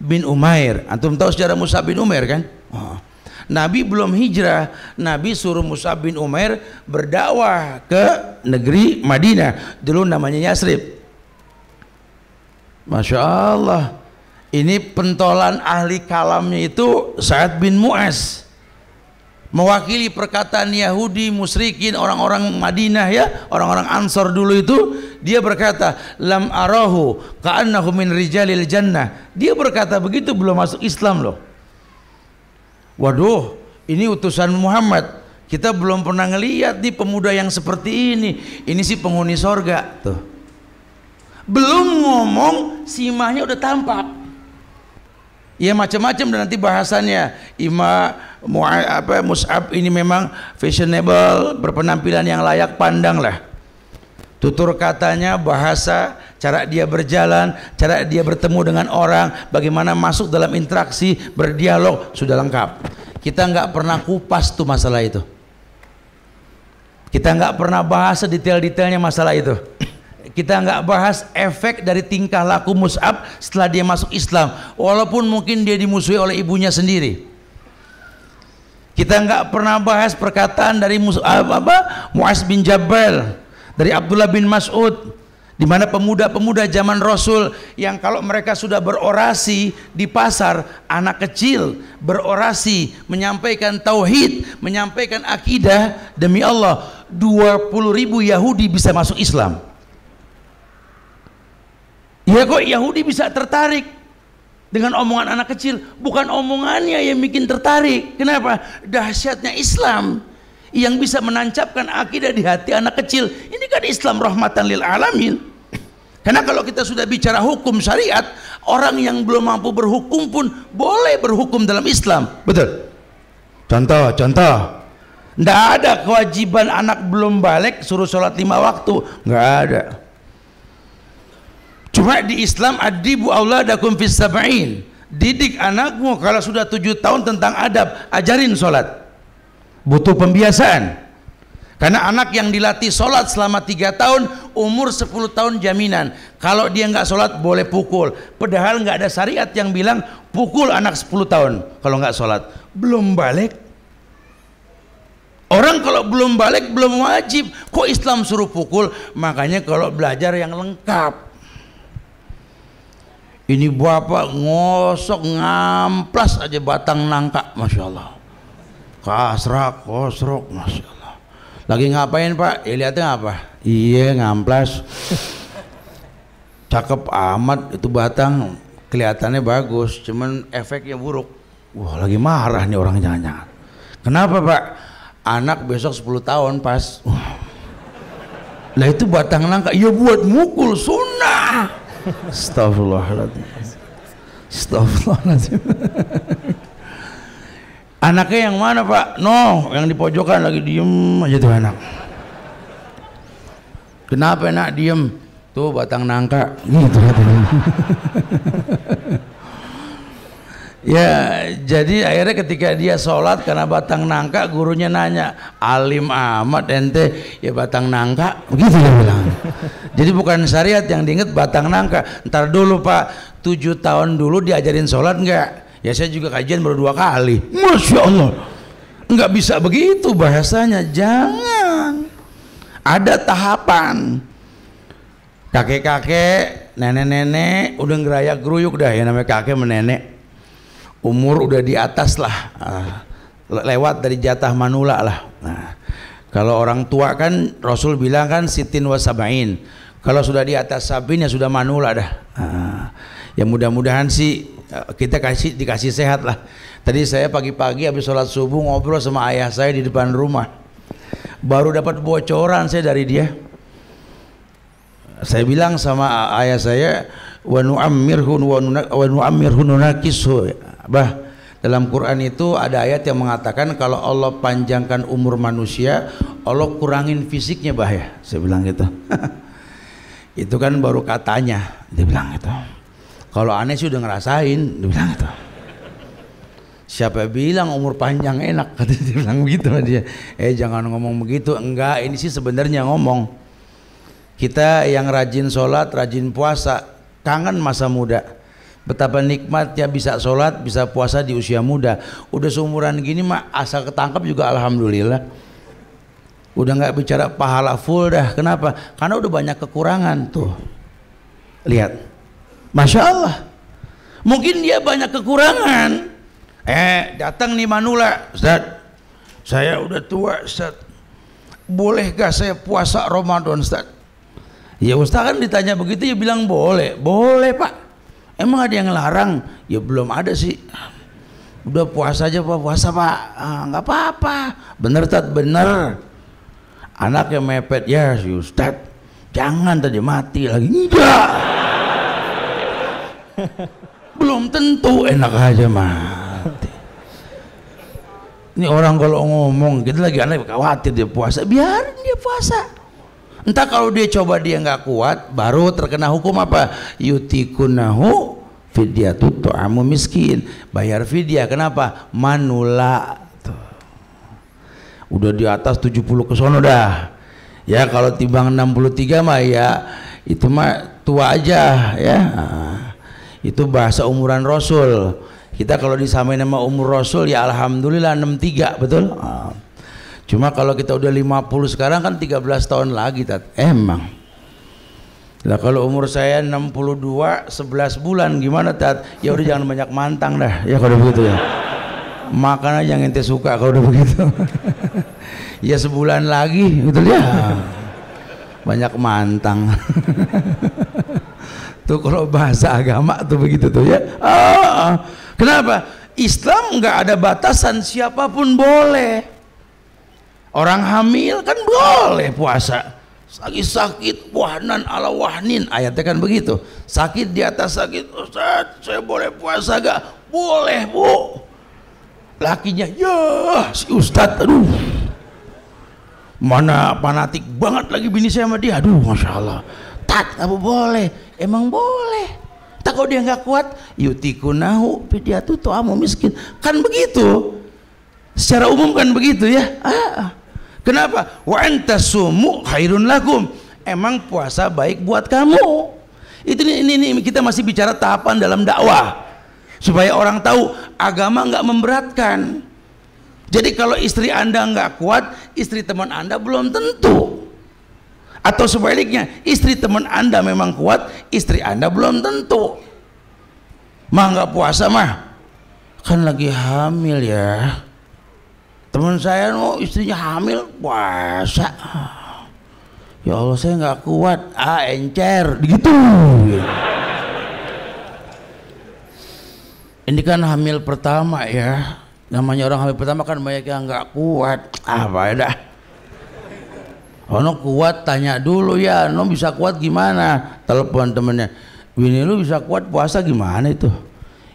bin Umair. Antum tahu sejarah Mus'ab bin Umair kan? Oh. Nabi belum hijrah, Nabi suruh Mus'ab bin Umair berdakwah ke negeri Madinah, dulu namanya Yasrib. Masya Allah, ini pentolan ahli kalamnya itu Sa'ad bin Mu'az, mewakili perkataan Yahudi musyrikin orang-orang Madinah ya, orang-orang Ansor dulu itu. Dia berkata, lam arahu ka'annahu min rijalil jannah. Dia berkata begitu belum masuk Islam loh. Waduh, ini utusan Muhammad, kita belum pernah ngelihat nih pemuda yang seperti ini sih penghuni sorga tuh. Belum ngomong simahnya udah tampak ya, macam-macam. Dan nanti bahasannya Mus'ab ini memang fashionable, berpenampilan yang layak pandang lah. Tutur katanya, bahasa, cara dia berjalan, cara dia bertemu dengan orang, bagaimana masuk dalam interaksi, berdialog, sudah lengkap. Kita nggak pernah kupas tuh masalah itu. Kita nggak pernah bahas detail-detailnya masalah itu. Kita nggak bahas efek dari tingkah laku Mus'ab setelah dia masuk Islam, walaupun mungkin dia dimusuhi oleh ibunya sendiri. Kita nggak pernah bahas perkataan dari Mu'az bin Jabal, dari Abdullah bin Mas'ud, di mana pemuda-pemuda zaman Rasul yang kalau mereka sudah berorasi di pasar, anak kecil berorasi menyampaikan tauhid, menyampaikan akidah, demi Allah 20.000 Yahudi bisa masuk Islam. Ya kok Yahudi bisa tertarik dengan omongan anak kecil, bukan omongannya yang bikin tertarik. Kenapa? Dahsyatnya Islam yang bisa menancapkan akidah di hati anak kecil. Ini kan Islam rahmatan lil alamin. Karena kalau kita sudah bicara hukum syariat, orang yang belum mampu berhukum pun boleh berhukum dalam Islam. Betul? Contoh, nggak ada kewajiban anak belum balik suruh sholat 5 waktu, nggak ada. Cuma di Islam adibu auladakum fis sab'in, didik anakmu kalau sudah 7 tahun tentang adab, ajarin sholat. Butuh pembiasaan, karena anak yang dilatih sholat selama 3 tahun, umur 10 tahun jaminan. Kalau dia nggak sholat boleh pukul, padahal nggak ada syariat yang bilang pukul anak 10 tahun kalau nggak sholat. Belum balik, orang kalau belum balik belum wajib, kok Islam suruh pukul? Makanya kalau belajar yang lengkap. Ini bapak ngosok ngamplas aja batang nangka, Masya Allah, kasrak, kosrok, Masya Allah. Lagi ngapain pak? Ya lihatnya apa? Iya ngamplas. Cakep amat itu batang, kelihatannya bagus, cuman efeknya buruk. Wah lagi marah nih orang, jangan-jangan. Kenapa pak? Anak besok 10 tahun pas. Lah itu batang nangka, ya buat mukul sunnah. Astagfirullahaladzim. Astagfirullahaladzim. Anaknya yang mana pak? No, yang di pojokan lagi diem aja tuh anak. Kenapa nak diem? Tuh batang nangka gitu katanya. Ya jadi akhirnya ketika dia sholat karena batang nangka, gurunya nanya, alim amat ente ya batang nangka, begitu dia bilang. Jadi bukan syariat yang diinget batang nangka. Ntar dulu pak, 7 tahun dulu diajarin sholat enggak? Ya saya juga kajian baru 2 kali. Masya Allah, enggak bisa begitu bahasanya. Jangan, ada tahapan. Kakek-kakek, nenek-nenek udah ngerayak geruyuk dah, ya namanya kakek menenek. Umur udah di atas lah, lewat dari jatah manula lah. Nah, kalau orang tua kan Rasul bilang kan sitin wa sab'in. Kalau sudah di atas sab'in ya sudah manula dah. Ya mudah-mudahan sih kita dikasih sehat lah. Tadi saya pagi-pagi habis sholat subuh ngobrol sama ayah saya di depan rumah. Baru dapat bocoran saya dari dia. Saya bilang sama ayah saya, wa nu'ammirhu nunakishu. Bah, dalam Quran itu ada ayat yang mengatakan kalau Allah panjangkan umur manusia, Allah kurangin fisiknya bah ya. Saya bilang gitu. Itu kan baru katanya, dia bilang gitu. Kalau aneh sih udah ngerasain, dia bilang gitu. Siapa bilang umur panjang enak? Katanya dia bilang begitu dia. Jangan ngomong begitu. Enggak, ini sih sebenarnya ngomong. Kita yang rajin sholat, rajin puasa, kangen masa muda. Betapa nikmatnya bisa sholat, bisa puasa di usia muda. Udah seumuran gini mah asal ketangkap juga alhamdulillah. Udah nggak bicara pahala full dah. Kenapa? Karena udah banyak kekurangan tuh. Lihat, masya Allah. Mungkin dia banyak kekurangan. Datang nih Manula, Ustaz, saya udah tua Ustaz, boleh gak saya puasa Ramadan Ustaz? Ya Ustaz kan ditanya begitu ya bilang boleh. Boleh Pak. Emang ada yang larang? Ya belum ada sih. Udah puasa aja Pak, puasa Pak. Nggak apa-apa. Bener Ustaz, bener. Anaknya mepet, ya si Ustaz, jangan tadi mati lagi. Enggak. Belum tentu, enak aja mati. Ini orang kalau ngomong kita lagi anak khawatir dia puasa, biarin dia puasa. Entah kalau dia coba dia nggak kuat, baru terkena hukum apa? Yutikunahu fidyatut ta'amu miskin. Bayar fidyah. Kenapa? Manula. Tuh. Udah di atas 70 ke sono dah. Ya kalau timbang 63 mah ya itu mah tua aja ya. Itu bahasa umuran Rasul. Kita kalau disamain sama umur Rasul ya alhamdulillah 63, betul? Cuma kalau kita udah 50 sekarang kan 13 tahun lagi Tat. Emang. Nah kalau umur saya 62 11 bulan gimana Tat? Ya udah jangan banyak mantang dah. Ya kalau begitu ya. Makan aja yang ente suka kalau udah begitu. Ya sebulan lagi betul ya. Banyak mantang. Tuh kalau bahasa agama tuh begitu tuh ya. Kenapa? Islam nggak ada batasan, siapapun boleh. Orang hamil kan boleh puasa. Sakit wahnan ala wahnin, ayatnya kan begitu. Sakit di atas sakit. Ustaz, saya boleh puasa gak? Boleh Bu. Lakinya, ya si Ustaz, aduh, mana fanatik banget lagi bini saya sama dia. Aduh masya Allah. Tat, apa boleh? Emang boleh. Tak kalau dia nggak kuat, yutikunahu fidyatut ta'amu miskin. Kan begitu. Secara umum kan begitu ya. Kenapa? Wa antasumu khairun lakum. Emang puasa baik buat kamu. Ini kita masih bicara tahapan dalam dakwah supaya orang tahu agama nggak memberatkan. Jadi kalau istri Anda nggak kuat, istri teman Anda belum tentu. Atau sebaliknya, istri teman Anda memang kuat, istri Anda belum tentu. Mah nggak puasa mah, kan lagi hamil ya. Teman saya istrinya hamil puasa. Ya Allah saya nggak kuat, encer, gitu. Ini kan hamil pertama ya. Namanya orang hamil pertama kan banyak yang nggak kuat. Apa ya dah? Ono kuat tanya dulu ya, no bisa kuat gimana? Telepon temennya, bini lu bisa kuat puasa gimana itu?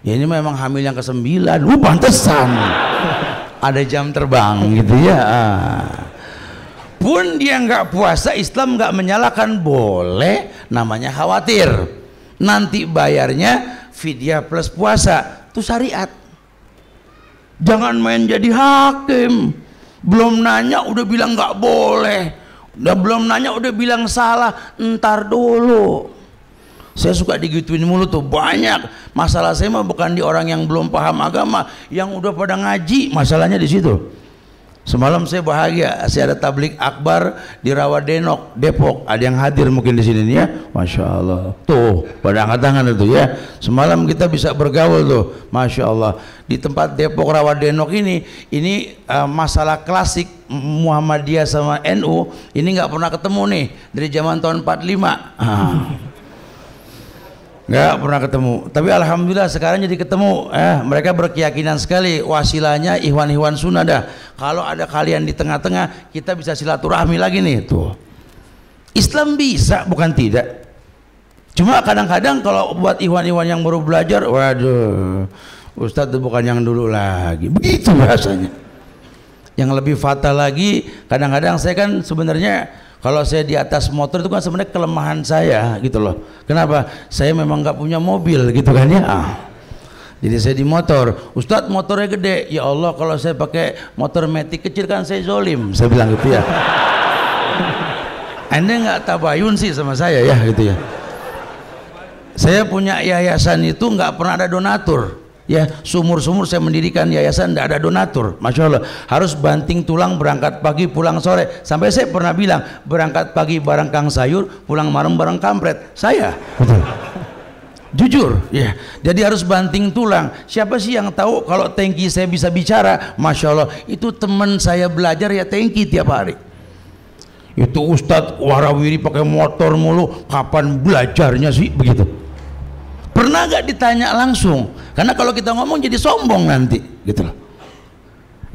Ya ini memang hamil yang ke-9. Pantesan. Ada jam terbang gitu ya. Pun dia nggak puasa, Islam nggak menyalahkan, boleh, namanya khawatir nanti bayarnya fidyah plus puasa, itu syariat. Jangan main jadi hakim, belum nanya udah bilang nggak boleh, udah belum nanya udah bilang salah. Ntar dulu. Saya suka digituin mulu tuh, banyak masalah saya mah bukan di orang yang belum paham agama, yang udah pada ngaji, masalahnya di situ. Semalam saya bahagia, saya ada tablik akbar di Rawadenok, Depok. Ada yang hadir mungkin di sini nih ya, masya Allah. Tuh pada angkat tangan itu ya. Semalam kita bisa bergaul tuh, masya Allah. Di tempat Depok Rawadenok ini masalah klasik Muhammadiyah sama NU. Ini nggak pernah ketemu nih dari zaman tahun 45. Nggak pernah ketemu, tapi alhamdulillah sekarang jadi ketemu. Mereka berkeyakinan sekali, wasilahnya ikhwan-ikhwan sunnah dah. Kalau ada kalian di tengah-tengah, kita bisa silaturahmi lagi nih. Tuh, Islam bisa, bukan tidak. Cuma kadang-kadang kalau buat ikhwan-ikhwan yang baru belajar, waduh, Ustadz itu bukan yang dulu lagi. Begitu bahasanya. Yang lebih fatal lagi, kadang-kadang saya kan sebenarnya kalau saya di atas motor itu kan sebenarnya kelemahan saya gitu loh. Kenapa? Saya memang nggak punya mobil gitu kan ya. Jadi saya di motor. Ustadz motornya gede. Ya Allah kalau saya pakai motor metik kecil kan saya zolim. Saya bilang gitu ya. Anda nggak tabayun sih sama saya ya gitu ya. Saya punya yayasan itu nggak pernah ada donatur. Ya, sumur-sumur saya mendirikan yayasan tidak ada donatur. Masya Allah, harus banting tulang, berangkat pagi pulang sore. Sampai saya pernah bilang, berangkat pagi bareng kang sayur, pulang malam bareng kampret. Saya betul, jujur ya. Jadi harus banting tulang. Siapa sih yang tahu kalau Tengki saya bisa bicara? Masya Allah, itu teman saya belajar ya Tengki tiap hari. Itu Ustadz warawiri pakai motor mulu, kapan belajarnya sih begitu? Pernah gak ditanya langsung? Karena kalau kita ngomong jadi sombong nanti gitu loh.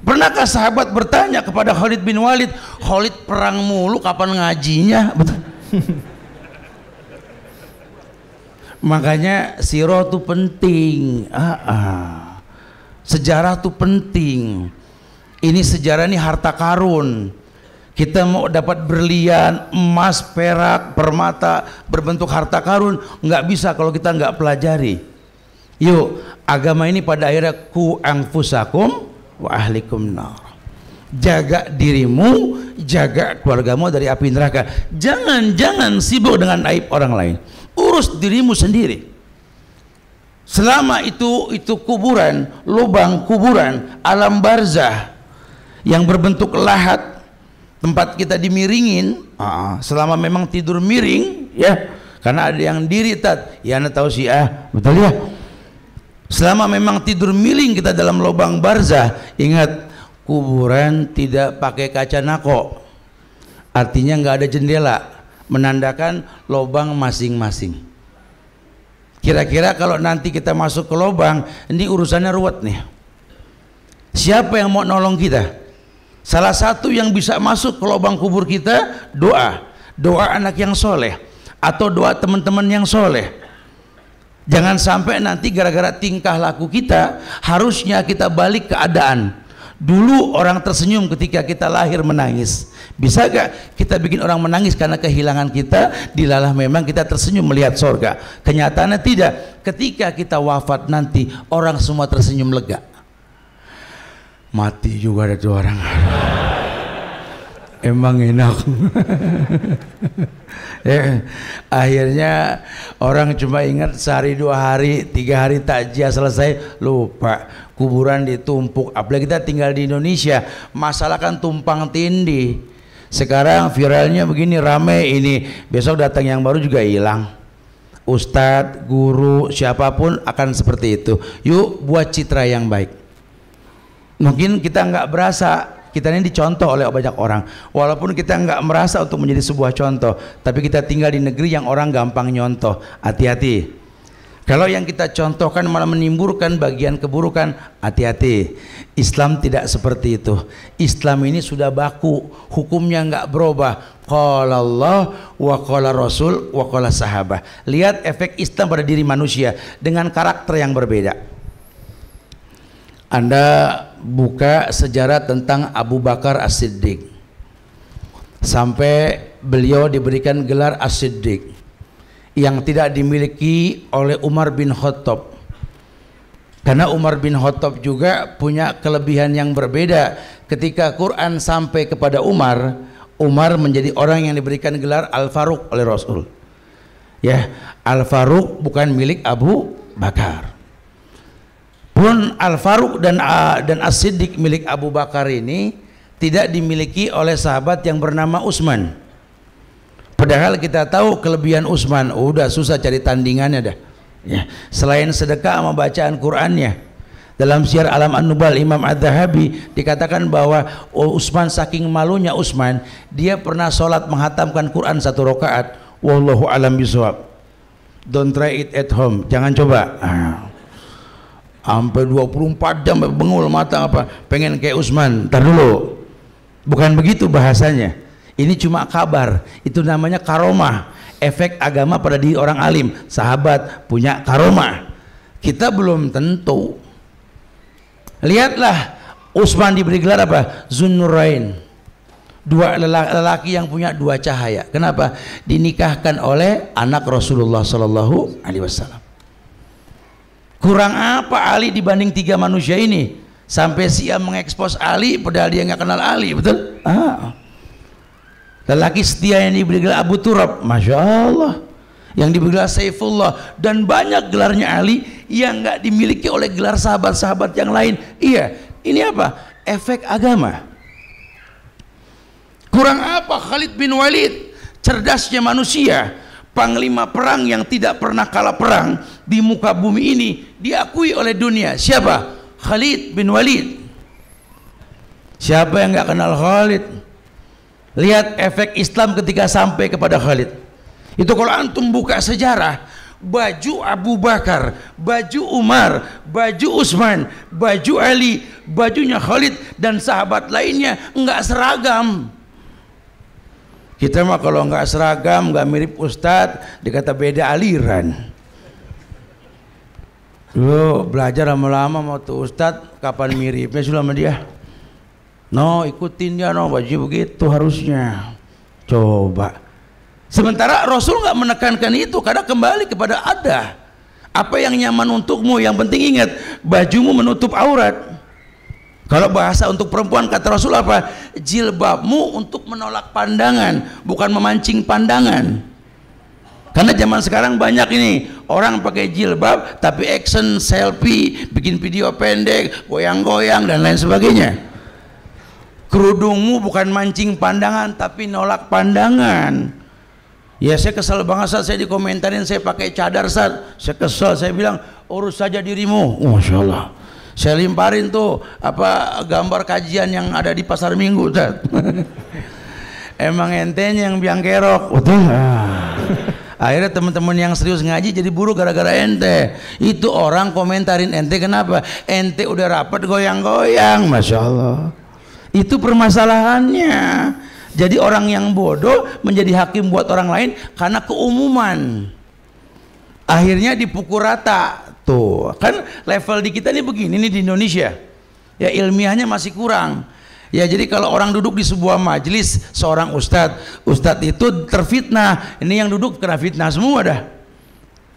Pernahkah sahabat bertanya kepada Khalid bin Walid, Khalid perang mulu kapan ngajinya? Betul. Makanya sirah tuh penting. Sejarah tuh penting. Ini sejarah ini harta karun. Kita mau dapat berlian, emas, perak, permata berbentuk harta karun, nggak bisa kalau kita nggak pelajari. Yuk, agama ini pada akhirnya ku anfusakum wa ahlikum nar. Jaga dirimu, jaga keluargamu dari api neraka. Jangan sibuk dengan aib orang lain. Urus dirimu sendiri. Selama itu kuburan, lubang kuburan, alam barzah yang berbentuk lahat, tempat kita dimiringin, selama memang tidur miring ya, karena ada yang diri tat ya, anda tahu betul ya, selama memang tidur miring kita dalam lubang barzah, ingat kuburan tidak pakai kaca nako, artinya nggak ada jendela, menandakan lubang masing-masing. Kira-kira kalau nanti kita masuk ke lubang ini urusannya ruwet nih, siapa yang mau nolong kita? Salah satu yang bisa masuk ke lubang kubur kita, doa anak yang soleh atau doa teman-teman yang soleh. Jangan sampai nanti gara-gara tingkah laku kita, harusnya kita balik keadaan dulu orang tersenyum ketika kita lahir menangis. Bisa gak kita bikin orang menangis karena kehilangan kita, dilalah memang kita tersenyum melihat sorga. Kenyataannya tidak. Ketika kita wafat nanti, orang semua tersenyum lega. Mati juga ada tuh orang. Emang enak. Ya, akhirnya orang cuma ingat sehari, 2 hari, 3 hari takjiah selesai, lupa. Kuburan ditumpuk. Apalagi kita tinggal di Indonesia, masalah kan tumpang tindih. Sekarang viralnya begini, rame ini, besok datang yang baru juga hilang. Ustadz, guru, siapapun akan seperti itu. Yuk buat citra yang baik. Mungkin kita nggak berasa kita ini dicontoh oleh banyak orang, walaupun kita nggak merasa untuk menjadi sebuah contoh, tapi kita tinggal di negeri yang orang gampang nyontoh. Hati-hati, kalau yang kita contohkan malah menimbulkan bagian keburukan, hati-hati. Islam tidak seperti itu. Islam ini sudah baku, hukumnya nggak berubah. Qala Allah wa qala Rasul wa qala sahabah. Lihat efek Islam pada diri manusia dengan karakter yang berbeda. Anda buka sejarah tentang Abu Bakar As-Siddiq sampai beliau diberikan gelar As-Siddiq yang tidak dimiliki oleh Umar bin Khattab, karena Umar bin Khattab juga punya kelebihan yang berbeda. Ketika Quran sampai kepada Umar, Umar menjadi orang yang diberikan gelar Al-Faruq oleh Rasul. Ya, Al-Faruq bukan milik Abu Bakar. Pun Al-Faruq dan As-Siddiq milik Abu Bakar ini tidak dimiliki oleh sahabat yang bernama Utsman. Padahal kita tahu kelebihan Utsman, udah susah cari tandingannya dah. Ya, selain sedekah sama bacaan Qur'annya. Dalam Syiar Alam An-Nubal Imam Adz-Dzahabi dikatakan bahwa Utsman saking malunya Utsman, dia pernah sholat menghatamkan Quran 1 rakaat. Wallahu alam bisawab. Don't try it at home. Jangan coba. Sampai 24 jam bengul mata apa pengen kayak Utsman. Ntar dulu, bukan begitu bahasanya. Ini cuma kabar. Itu namanya karomah, efek agama pada diri orang alim. Sahabat punya karomah, kita belum tentu. Lihatlah Utsman diberi gelar apa? Zunnurain, 2 lelaki yang punya 2 cahaya. Kenapa? Dinikahkan oleh anak Rasulullah Sallallahu Alaihi Wasallam. Kurang apa Ali dibanding 3 manusia ini? Sampai Syiah mengekspos Ali padahal dia nggak kenal Ali, betul? Lelaki setia yang diberi gelar Abu Turab, masya Allah. yang digelar Saifullah, dan banyak gelarnya Ali yang nggak dimiliki oleh gelar sahabat-sahabat yang lain. Iya, ini apa? Efek agama. Kurang apa Khalid bin Walid? Cerdasnya manusia, panglima perang yang tidak pernah kalah perang di muka bumi ini, diakui oleh dunia. Siapa? Khalid bin Walid. Siapa yang nggak kenal Khalid? Lihat efek Islam ketika sampai kepada Khalid. Itu kalau antum buka sejarah, baju Abu Bakar, baju Umar, baju Utsman, baju Ali, bajunya Khalid dan sahabat lainnya nggak seragam. Kita mah kalau nggak seragam, nggak mirip Ustadz, dikata beda aliran. Lo belajar lama-lama mau tuh Ustadz, kapan miripnya sudah sama dia? No, ikutin dia, no, baju begitu harusnya. Coba. Sementara Rasul nggak menekankan itu, karena kembali kepada ada apa yang nyaman untukmu. Yang penting ingat, bajumu menutup aurat. Kalau bahasa untuk perempuan kata Rasul apa? Jilbabmu untuk menolak pandangan, bukan memancing pandangan. Karena zaman sekarang banyak ini orang pakai jilbab tapi action, selfie, bikin video pendek, goyang-goyang dan lain sebagainya. Kerudungmu bukan mancing pandangan tapi nolak pandangan. Ya saya kesal banget saat saya dikomentarin saya pakai cadar saat saya kesal, saya bilang urus saja dirimu. Masya Allah, saya limparin tuh apa gambar kajian yang ada di pasar Minggu. Emang entenya yang biang kerok, betul. Akhirnya teman-teman yang serius ngaji jadi buruk gara-gara ente. Itu orang komentarin ente, kenapa? Ente udah rapat goyang-goyang, masya Allah. Itu permasalahannya. Jadi orang yang bodoh menjadi hakim buat orang lain karena keumuman. Akhirnya dipukul rata. Tuh, kan level di kita ini begini nih di Indonesia. Ya ilmiahnya masih kurang. Ya jadi kalau orang duduk di sebuah majelis, seorang ustadz itu terfitnah. Ini yang duduk kena fitnah semua dah.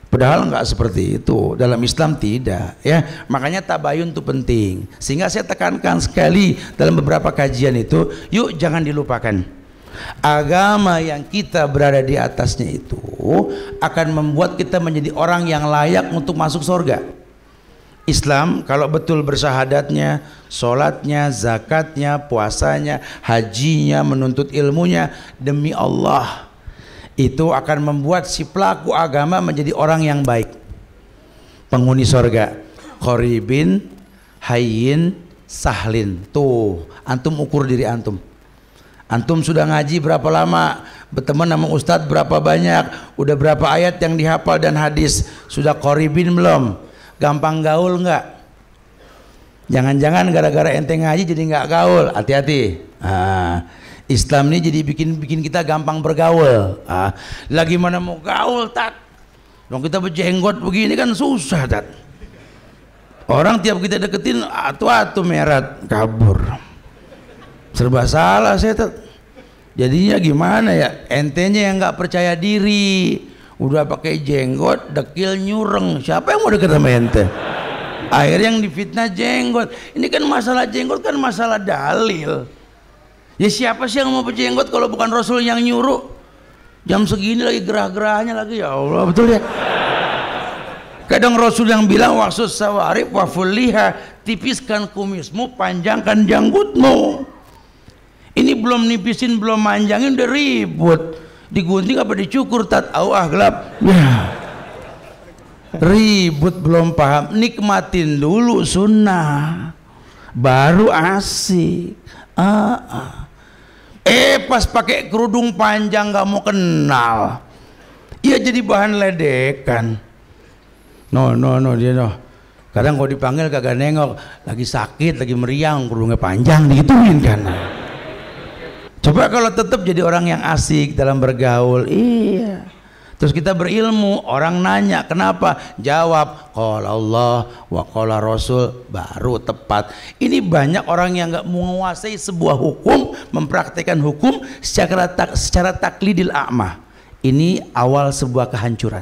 Padahal nggak seperti itu, dalam Islam tidak, ya. Makanya tabayun itu penting. Sehingga saya tekankan sekali dalam beberapa kajian itu, yuk jangan dilupakan. Agama yang kita berada di atasnya itu akan membuat kita menjadi orang yang layak untuk masuk surga. Islam kalau betul bersahadatnya, sholatnya, zakatnya, puasanya, hajinya, menuntut ilmunya demi Allah, itu akan membuat si pelaku agama menjadi orang yang baik, penghuni sorga. Qoribin, hayyin, sahlin. Tuh antum ukur diri antum. Antum sudah ngaji berapa lama, berteman sama ustadz berapa banyak, udah berapa ayat yang dihafal dan hadis, sudah qoribin belum, gampang gaul nggak? Jangan-jangan gara-gara ente ngaji jadi nggak gaul, hati-hati. Islam ini jadi bikin kita gampang bergaul. Lagi mana mau gaul tat? Dong kita berjenggot begini kan susah tat. Orang tiap kita deketin atu-atu merat kabur. Serba salah saya tat. Jadinya gimana ya? Entenya yang nggak percaya diri, udah pakai jenggot, dekil nyureng. Siapa yang mau deket sama ente? Akhirnya yang difitnah jenggot. Ini kan masalah jenggot kan masalah dalil. Ya siapa sih yang mau berjenggot kalau bukan Rasul yang nyuruh? Jam segini lagi gerah-gerahnya lagi, ya Allah, betul ya? Kadang Rasul yang bilang waqsus sawarib wa fulliha, tipiskan kumismu, panjangkan janggutmu. Ini belum nipisin, belum manjangin udah ribut. Digunting apa dicukur tat gelap. Ya. Ribut belum paham, nikmatin dulu sunnah baru asik. Pas pakai kerudung panjang gak mau kenal, ya jadi bahan ledekan. No dia no. Kadang kalau dipanggil kagak nengok, lagi sakit, lagi meriang, kerudungnya panjang digituin kan. Coba kalau tetap jadi orang yang asik dalam bergaul, iya. Terus kita berilmu, orang nanya kenapa, jawab qala Allah wa qala Rasul, baru tepat. Ini banyak orang yang nggak menguasai sebuah hukum, mempraktikkan hukum secara taklidil a'ma. Ini awal sebuah kehancuran.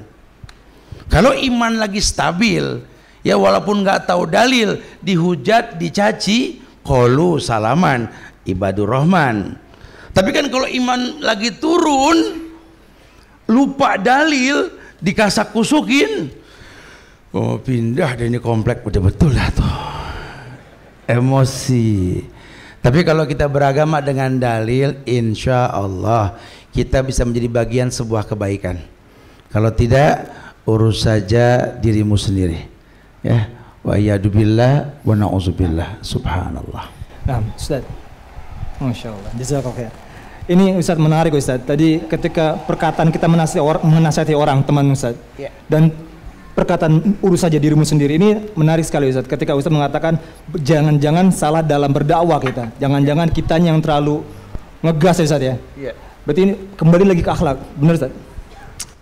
Kalau iman lagi stabil, ya walaupun nggak tahu dalil, dihujat, dicaci, qalu salaman, ibadur rahman. Tapi kan kalau iman lagi turun, lupa dalil, dikasak kusukin. Oh pindah deh, ini komplek betul-betul lah tuh. Emosi. Tapi kalau kita beragama dengan dalil, insya Allah kita bisa menjadi bagian sebuah kebaikan. Kalau tidak, urus saja dirimu sendiri. Ya, wa iyyadubillah wa na'udzubillah. Subhanallah. Nah, Ustaz. Masya Allah. Jazakallahu khair. Ini Ustaz menarik Ustaz. Tadi ketika perkataan kita menasihati orang teman Ustaz. Yeah. Dan perkataan urus saja dirimu sendiri ini menarik sekali Ustaz. Ketika Ustaz mengatakan jangan-jangan salah dalam berdakwah kita. Jangan-jangan kitanya yang terlalu ngegas ya Ustaz ya. Yeah. Berarti ini kembali lagi ke akhlak. Benar Ustaz?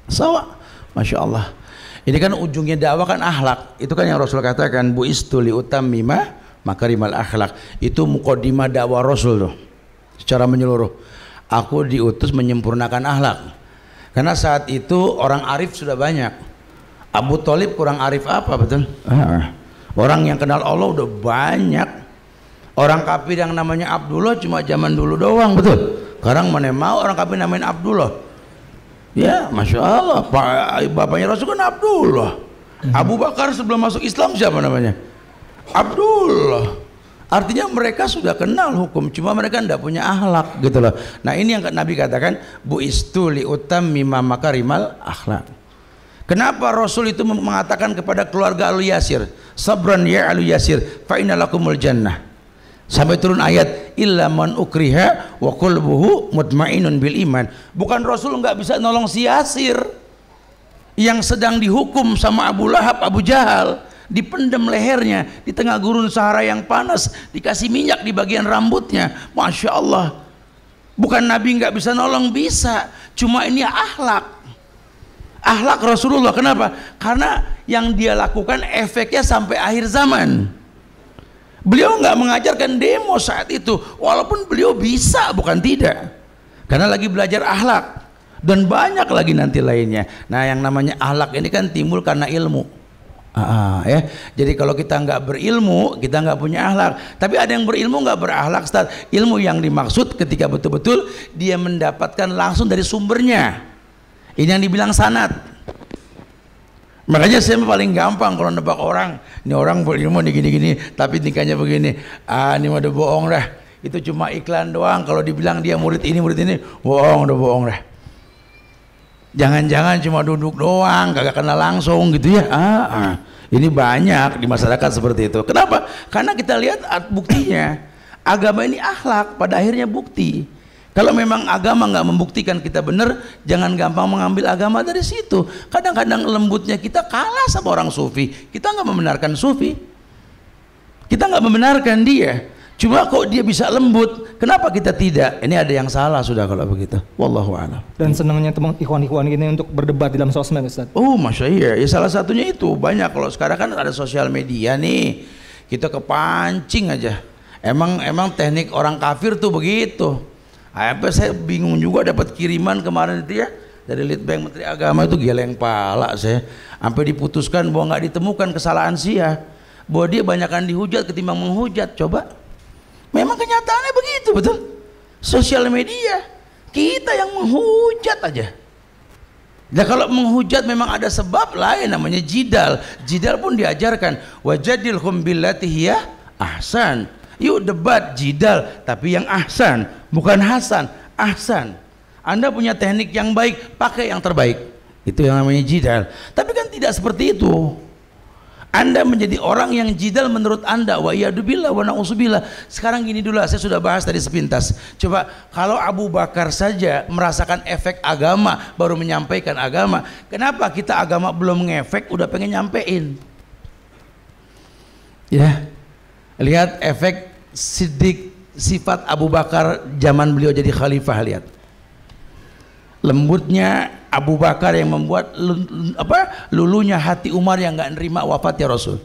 Sawa. Masya Allah. Ini kan ujungnya dakwah kan akhlak. Itu kan yang Rasul katakan, bu'istu li utammima makarimal akhlak. Itu muqaddimah dakwah Rasul tuh. Secara menyeluruh. Aku diutus menyempurnakan akhlak. Karena saat itu orang arif sudah banyak. Abu Thalib kurang arif apa betul? Orang yang kenal Allah udah banyak. Orang kafir yang namanya Abdullah cuma zaman dulu doang, betul? Sekarang mana mau orang kafir namain Abdullah? Ya, Masya Allah, bapaknya Rasul kan Abdullah. Abu Bakar sebelum masuk Islam siapa namanya? Abdullah. Artinya mereka sudah kenal hukum, cuma mereka tidak punya akhlak gitu loh. Nah ini yang Nabi katakan, bu'istu li utammima makarimal akhlak. Kenapa Rasul itu mengatakan kepada keluarga Alu Yasir, sabran ya Alu Yasir, fa inna lakumul jannah. Sampai turun ayat, illa man ukriha wa qalbuhu mutmainun bil iman. Bukan Rasul nggak bisa nolong si Yasir yang sedang dihukum sama Abu Lahab, Abu Jahal, dipendam lehernya di tengah gurun Sahara yang panas, dikasih minyak di bagian rambutnya. Masya Allah. Bukan Nabi nggak bisa nolong, bisa. Cuma ini akhlak. Akhlak Rasulullah. Kenapa? Karena yang dia lakukan efeknya sampai akhir zaman. Beliau nggak mengajarkan demo saat itu, walaupun beliau bisa, bukan tidak. Karena lagi belajar akhlak dan banyak lagi nanti lainnya. Nah, yang namanya akhlak ini kan timbul karena ilmu. Ya. Jadi kalau kita nggak berilmu, kita nggak punya akhlak. Tapi ada yang berilmu nggak berakhlak, Ustaz. Ilmu yang dimaksud ketika betul-betul dia mendapatkan langsung dari sumbernya. Ini yang dibilang sanad. Makanya saya paling gampang kalau nebak orang. Ini orang berilmu nih gini-gini, tapi tingkahnya begini. Ini mah udah bohong dah. Itu cuma iklan doang. Kalau dibilang dia murid ini, bohong, udah bohong dah. Jangan-jangan cuma duduk doang, kagak kenal langsung gitu ya. Ini banyak di masyarakat seperti itu. Kenapa? Karena kita lihat buktinya. Agama ini akhlak, pada akhirnya bukti. Kalau memang agama nggak membuktikan kita benar, jangan gampang mengambil agama dari situ. Kadang-kadang lembutnya kita kalah sama orang sufi. Kita nggak membenarkan sufi, kita nggak membenarkan dia. Cuma kok dia bisa lembut, kenapa kita tidak? Ini ada yang salah sudah kalau begitu. Wallahu a'lam. Dan senangnya teman ikhwan-ikhwan ini untuk berdebat di dalam sosmed, Ustaz. Oh, masya Allah. Ya salah satunya itu banyak. Kalau sekarang kan ada sosial media nih, kita kepancing aja. Emang teknik orang kafir tuh begitu. Apa saya bingung juga, dapat kiriman kemarin itu ya dari Litbang Menteri Agama itu geleng pala saya. Sampai diputuskan bahwa nggak ditemukan kesalahan Syiah, bahwa dia banyakkan dihujat ketimbang menghujat. Coba, memang kenyataannya begitu, betul. Sosial media kita yang menghujat aja. Nah kalau menghujat memang ada sebab lain, namanya jidal. Jidal pun diajarkan, wajadilhum billati hiya ahsan. Yuk debat jidal, tapi yang ahsan, bukan hasan, ahsan. Anda punya teknik yang baik, pakai yang terbaik. Itu yang namanya jidal. Tapi kan tidak seperti itu. Anda menjadi orang yang jidal menurut Anda, wa iyyadubillah wa na'udzubillah. Sekarang gini dulu, saya sudah bahas tadi sepintas. Coba kalau Abu Bakar saja merasakan efek agama baru menyampaikan agama, kenapa kita agama belum ngefek udah pengen nyampein? Ya. Lihat efek Siddiq, sifat Abu Bakar zaman beliau jadi khalifah. Lihat lembutnya Abu Bakar yang membuat lulunya hati Umar yang nggak nerima wafatnya Rasul.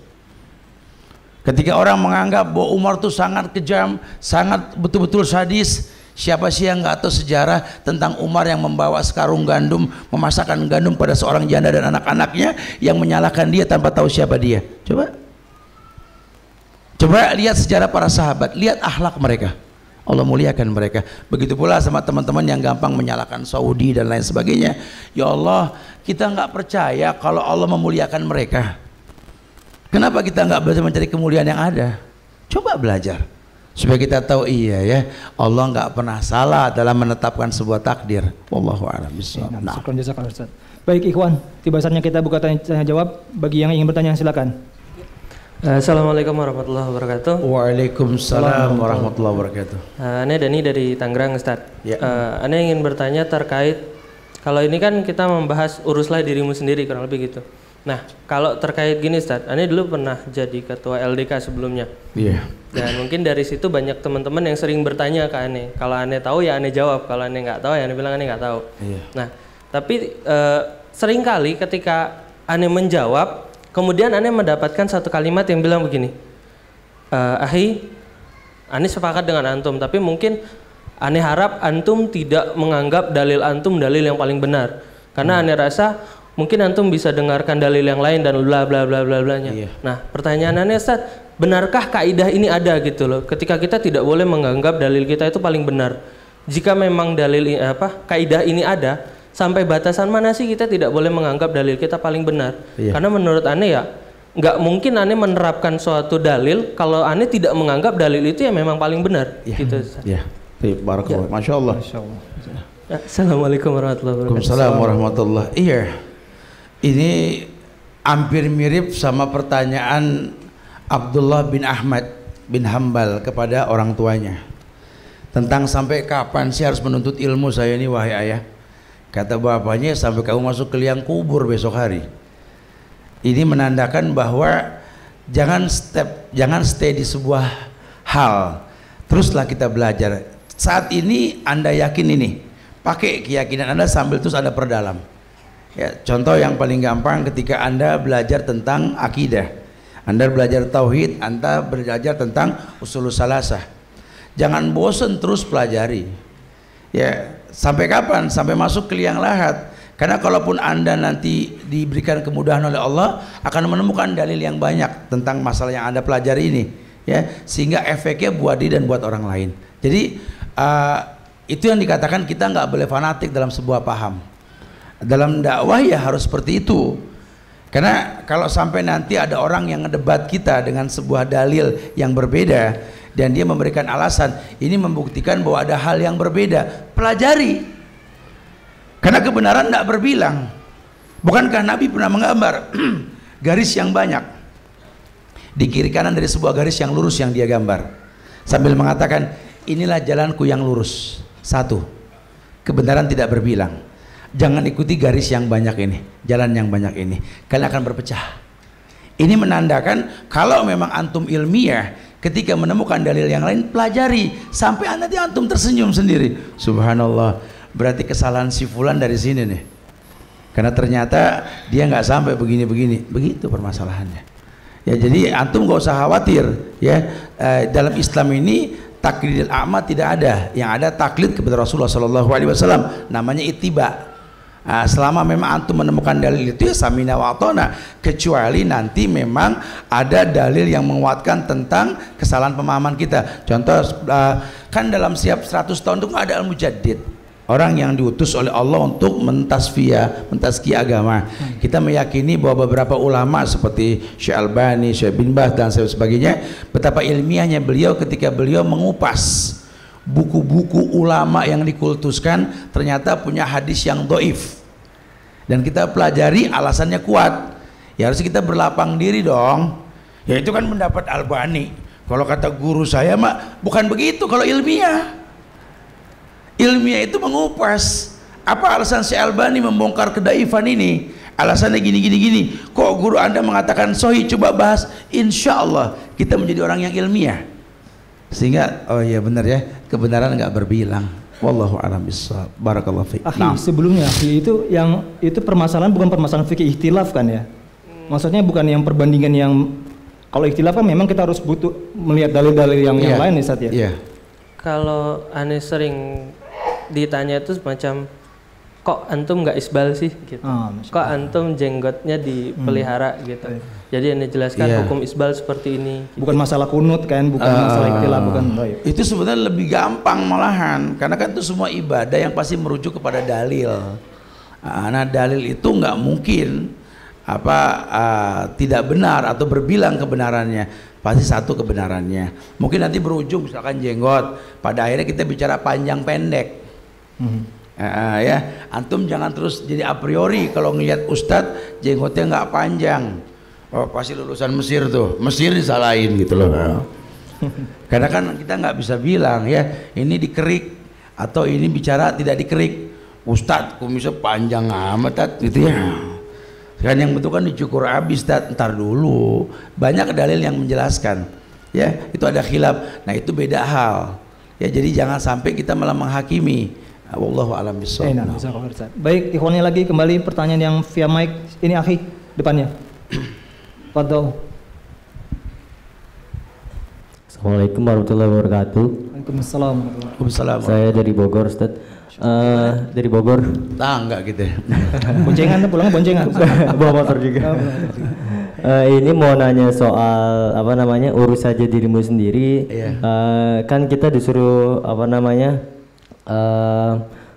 Ketika orang menganggap bahwa Umar itu sangat kejam, sangat betul-betul sadis, siapa sih yang nggak tahu sejarah tentang Umar yang membawa sekarung gandum, memasakkan gandum pada seorang janda dan anak-anaknya yang menyalahkan dia tanpa tahu siapa dia. Coba lihat sejarah para sahabat, lihat akhlak mereka. Allah muliakan mereka. Begitu pula sama teman-teman yang gampang menyalahkan Saudi dan lain sebagainya. Ya Allah, kita nggak percaya kalau Allah memuliakan mereka. Kenapa kita nggak belajar mencari kemuliaan yang ada? Coba belajar supaya kita tahu iya ya, Allah nggak pernah salah dalam menetapkan sebuah takdir. Wallahu a'lam bishawab. Nah. Baik ikhwan, tiba saatnya kita buka tanya jawab. Bagi yang ingin bertanya silakan. Assalamualaikum warahmatullahi wabarakatuh. Waalaikumsalam warahmatullahi wabarakatuh. Ane Dani dari Tangerang, Ustaz. Ya. Ane ingin bertanya terkait, kalau ini kan kita membahas uruslah dirimu sendiri kurang lebih gitu. Nah, kalau terkait gini Ustaz, Ane dulu pernah jadi ketua LDK sebelumnya. Iya. Dan mungkin dari situ banyak teman-teman yang sering bertanya ke Ane. Kalau Ane tahu ya Ane jawab, kalau Ane nggak tahu ya Ane bilang Ane nggak tahu. Iya. Nah, tapi seringkali ketika Ane menjawab, kemudian Ane mendapatkan satu kalimat yang bilang begini, Ahi, Ane sepakat dengan antum, tapi mungkin Ane harap antum tidak menganggap dalil antum dalil yang paling benar, karena Ane rasa mungkin antum bisa dengarkan dalil yang lain dan bla bla bla bla blanya. Iya. Nah, pertanyaan Ane, Ustaz, benarkah kaidah ini ada gitu loh? Ketika kita tidak boleh menganggap dalil kita itu paling benar. Jika memang dalil kaidah ini ada, sampai batasan mana sih kita tidak boleh menganggap dalil kita paling benar? Iya. Karena menurut Ane ya nggak mungkin Ane menerapkan suatu dalil kalau Ane tidak menganggap dalil itu yang memang paling benar. Iya. Gitu. Iya. Barakallah. Masya Allah. Assalamualaikum warahmatullahi wabarakatuh. Waalaikumsalam warahmatullahi. Iya. Ini hampir mirip sama pertanyaan Abdullah bin Ahmad bin Hambal kepada orang tuanya tentang sampai kapan sih harus menuntut ilmu saya ini wahai ayah. Kata bapaknya, sampai kamu masuk ke liang kubur besok hari. Ini menandakan bahwa jangan stay di sebuah hal, teruslah kita belajar. Saat ini Anda yakin ini, pakai keyakinan Anda sambil terus Anda perdalam. Ya, contoh yang paling gampang ketika Anda belajar tentang akidah, Anda belajar tauhid, Anda belajar tentang usulul salasah. Jangan bosan terus pelajari. Ya, sampai kapan? Sampai masuk ke liang lahat. Karena kalaupun Anda nanti diberikan kemudahan oleh Allah, akan menemukan dalil yang banyak tentang masalah yang Anda pelajari ini, ya, sehingga efeknya buat diri dan buat orang lain. Jadi itu yang dikatakan kita nggak boleh fanatik dalam sebuah paham. Dalam dakwah ya harus seperti itu. Karena kalau sampai nanti ada orang yang ngedebat kita dengan sebuah dalil yang berbeda dan dia memberikan alasan, ini membuktikan bahwa ada hal yang berbeda, pelajari. Karena kebenaran tidak berbilang. Bukankah Nabi pernah menggambar garis yang banyak di kiri kanan dari sebuah garis yang lurus yang dia gambar, sambil mengatakan, inilah jalanku yang lurus. Satu, kebenaran tidak berbilang. Jangan ikuti garis yang banyak ini, jalan yang banyak ini, kalian akan berpecah. Ini menandakan kalau memang antum ilmiah, ketika menemukan dalil yang lain, pelajari sampai nanti antum tersenyum sendiri. Subhanallah, berarti kesalahan si fulan dari sini nih, karena ternyata dia nggak sampai begini-begini. Begitu permasalahannya. Ya, jadi antum nggak usah khawatir ya. Dalam Islam ini taklidil a'ma tidak ada, yang ada taklid kepada Rasulullah SAW, namanya ittiba. Selama memang antum menemukan dalil itu ya samina wa atona, kecuali nanti memang ada dalil yang menguatkan tentang kesalahan pemahaman kita. Contoh, kan dalam setiap 100 tahun itu ada al-mujaddid, orang yang diutus oleh Allah untuk mentazkiyah agama. Kita meyakini bahwa beberapa ulama seperti Syekh Albani, Syekh bin Baz dan sebagainya, betapa ilmiahnya beliau ketika beliau mengupas buku-buku ulama yang dikultuskan, ternyata punya hadis yang doif, dan kita pelajari alasannya kuat. Ya harus kita berlapang diri dong. Ya itu kan pendapat Albani. Kalau kata guru saya mah bukan begitu. Kalau ilmiah itu mengupas apa alasan si Albani membongkar kedaifan ini, alasannya gini. Kok guru Anda mengatakan sahih, coba bahas. Insya Allah kita menjadi orang yang ilmiah, sehingga oh iya benar ya, kebenaran nggak berbilang. Wallahu a'lam bishawab. Barakallahu fiik. Nah, sebelumnya itu permasalahan bukan permasalahan fikih ikhtilaf kan ya? Maksudnya bukan yang perbandingan yang, kalau ikhtilaf kan memang kita harus butuh melihat dalil-dalil yang lain nih Ustaz ya. Kalau Ane sering ditanya itu semacam kok antum nggak isbal sih gitu. Kok antum jenggotnya dipelihara gitu. Jadi yang dijelaskan hukum isbal seperti ini. Bukan masalah kunut kan, bukan masalah ikhtilaf, bukan. Itu sebenarnya lebih gampang malahan, karena kan itu semua ibadah yang pasti merujuk kepada dalil. Nah dalil itu nggak mungkin tidak benar atau berbilang kebenarannya, pasti satu kebenarannya. Mungkin nanti berujung misalkan jenggot, pada akhirnya kita bicara panjang pendek. Ya, antum jangan terus jadi a priori kalau ngelihat ustadz jenggotnya nggak panjang, oh pasti lulusan Mesir tuh, Mesir disalahin gitu loh. Karena kan kita nggak bisa bilang ya ini dikerik atau ini bicara tidak dikerik. Ustadz kumisnya panjang amat gitu ya. Kan yang betul kan dicukur habis, ntar dulu. Banyak dalil yang menjelaskan. Ya, itu ada khilaf. Nah, itu beda hal. Ya, jadi jangan sampai kita malah menghakimi. Wallahu a'lam bishawab. Baik, ikhwannya lagi kembali pertanyaan yang via mic. Ini akhi depannya. Fadhol. Assalamualaikum warahmatullahi wabarakatuh. Waalaikumsalam. Waalaikumsalam. Saya dari Bogor, Ustaz. Dari Bogor. Enggak gitu. Boncengan tuh, pulangnya boncengan. Bawa motor juga. Ini mau nanya soal urus saja dirimu sendiri. Kan kita disuruh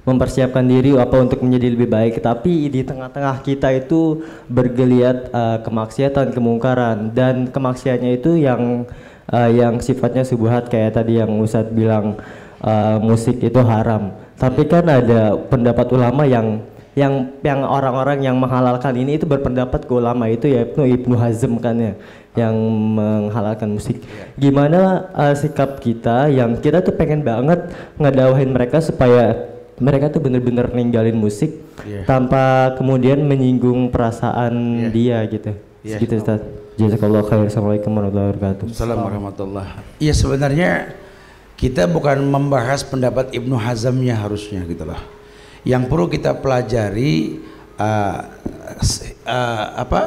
mempersiapkan diri untuk menjadi lebih baik, tapi di tengah-tengah kita itu bergeliat kemaksiatan, kemungkaran, dan kemaksiatannya itu yang sifatnya subuhat kayak tadi yang Ustadz bilang musik itu haram. Tapi kan ada pendapat ulama yang orang-orang yang menghalalkan ini itu berpendapat ke ulama itu ya Ibnu Hazm kan ya, yang menghalalkan musik. Gimana sikap kita yang kita tuh pengen banget ngedakwahin mereka supaya mereka tuh bener-bener ninggalin musik tanpa kemudian menyinggung perasaan dia gitu. Segitu Ustaz. Jazakallahu khair. Assalamualaikum warahmatullahi wabarakatuh. Assalamualaikum warahmatullahi wabarakatuh. Iya, sebenarnya kita bukan membahas pendapat Ibnu Hazmnya harusnya gitu loh. Yang perlu kita pelajari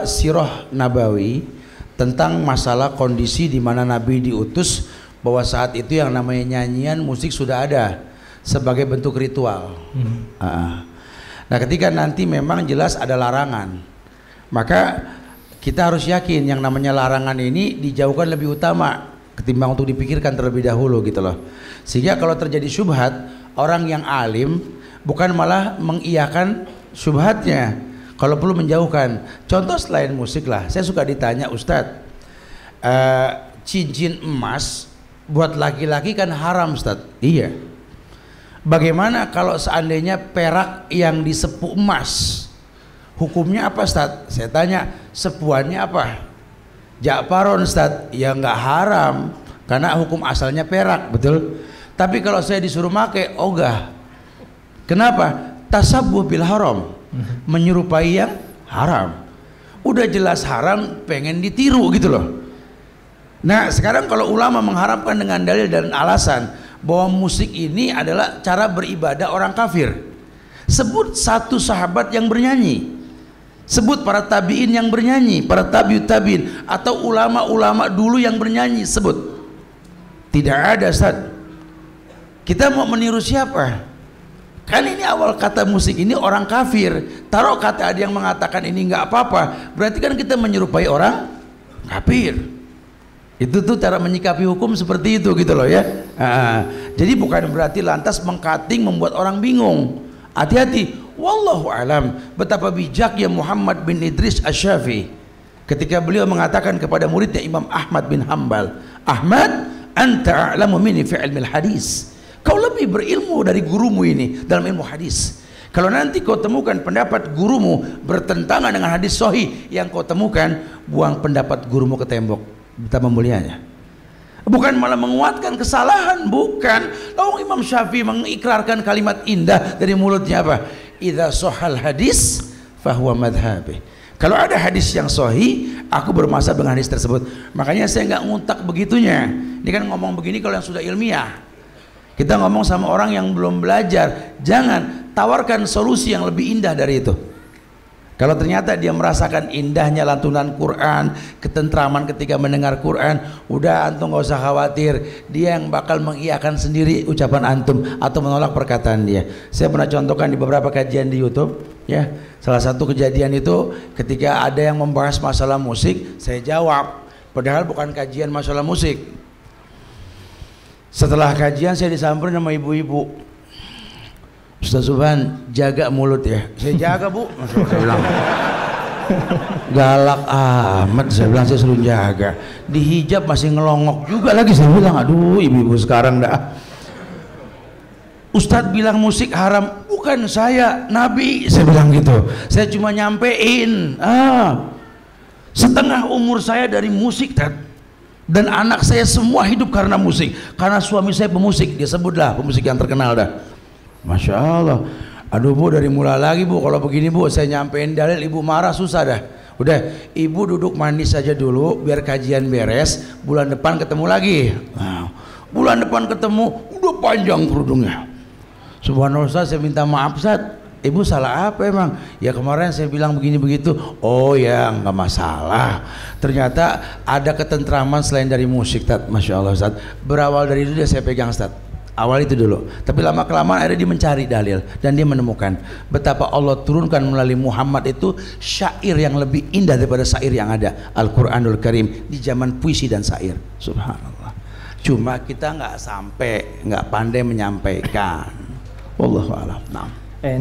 sirah Nabawi tentang masalah kondisi di mana Nabi diutus, bahwa saat itu yang namanya nyanyian musik sudah ada sebagai bentuk ritual. Nah, ketika nanti memang jelas ada larangan, maka kita harus yakin yang namanya larangan ini dijauhkan lebih utama ketimbang untuk dipikirkan terlebih dahulu gitu loh. Sehingga kalau terjadi syubhat, orang yang alim bukan malah mengiyakan syubhatnya, kalau perlu menjauhkan. Contoh selain musik lah, saya suka ditanya, Ustadz, cincin emas buat laki-laki kan haram, Ustadz. Iya. Bagaimana kalau seandainya perak yang disepuh emas, hukumnya apa, Ustadz? Saya tanya, sepuannya apa? Ja'faron, Ustadz. Ya nggak haram karena hukum asalnya perak, betul. Tapi kalau saya disuruh make ogah. Kenapa? Tasabbuh bil haram, menyerupai yang haram. Udah jelas haram, pengen ditiru gitu loh. Nah, sekarang kalau ulama mengharapkan dengan dalil dan alasan bahwa musik ini adalah cara beribadah orang kafir, sebut satu sahabat yang bernyanyi, sebut para tabiin yang bernyanyi, para tabiut tabiin, atau ulama-ulama dulu yang bernyanyi, sebut. Tidak ada, Ustaz. Kita mau meniru siapa? Kan ini awal kata musik ini orang kafir. Taruh kata ada yang mengatakan ini nggak apa-apa, berarti kan kita menyerupai orang kafir. Itu tuh cara menyikapi hukum seperti itu gitu loh ya. Jadi bukan berarti lantas mengkating membuat orang bingung. Hati-hati. Wallahu alam. Betapa bijaknya Muhammad bin Idris Asy-Syafi'i ketika beliau mengatakan kepada muridnya Imam Ahmad bin Hambal, Ahmad, anta a'lamu minni fi ilmil hadis. Kau lebih berilmu dari gurumu ini dalam ilmu hadis. Kalau nanti kau temukan pendapat gurumu bertentangan dengan hadis sahih yang kau temukan, buang pendapat gurumu ke tembok. Betapa mulianya. Bukan malah menguatkan kesalahan, bukan. Lalu Imam Syafi'i mengikrarkan kalimat indah dari mulutnya apa? Idza sahal hadis fahuwa madhhabi. Kalau ada hadis yang sahih, aku bermazhab dengan hadis tersebut. Makanya saya nggak nguntak begitunya. Ini kan ngomong begini kalau yang sudah ilmiah. Kita ngomong sama orang yang belum belajar, jangan tawarkan solusi yang lebih indah dari itu. Kalau ternyata dia merasakan indahnya lantunan Quran, ketentraman ketika mendengar Quran, udah antum gak usah khawatir, dia yang bakal mengiyakan sendiri ucapan antum atau menolak perkataan dia. Saya pernah contohkan di beberapa kajian di YouTube, ya. Salah satu kejadian itu ketika ada yang membahas masalah musik, saya jawab, padahal bukan kajian masalah musik. Setelah kajian saya disamperin sama ibu-ibu, Ustaz Subhan, jaga mulut ya. Saya jaga bu, saya bilang. Galak amat, saya bilang saya suruh jaga. Dihijab masih ngelongok juga lagi, saya bilang aduh ibu-ibu sekarang dah. Ustadz bilang musik haram, bukan saya, Nabi, saya bilang gitu. Saya cuma nyampein. Setengah umur saya dari musik, dan anak saya semua hidup karena musik. Karena suami saya pemusik, dia sebutlah pemusik yang terkenal dah. Masya Allah. Aduh bu, dari mula lagi bu, kalau begini bu, saya nyampein dalil ibu marah susah dah. Udah, ibu duduk manis saja dulu, biar kajian beres, bulan depan ketemu lagi. Nah, bulan depan ketemu, udah panjang kerudungnya. Subhanallah Ustaz, saya minta maaf Ustaz, ibu salah apa emang? Ya kemarin saya bilang begini begitu. Oh ya, nggak masalah. Ternyata ada ketentraman selain dari musik, Ustaz. Masya Allah Ustaz. Berawal dari itu dia saya pegang Ustaz. Awal itu dulu, tapi lama kelamaan akhirnya dia mencari dalil dan dia menemukan betapa Allah turunkan melalui Muhammad itu syair yang lebih indah daripada syair yang ada, Al-Quranul Karim, di zaman puisi dan syair. Subhanallah. Cuma kita nggak pandai menyampaikan. Wallahu a'lam.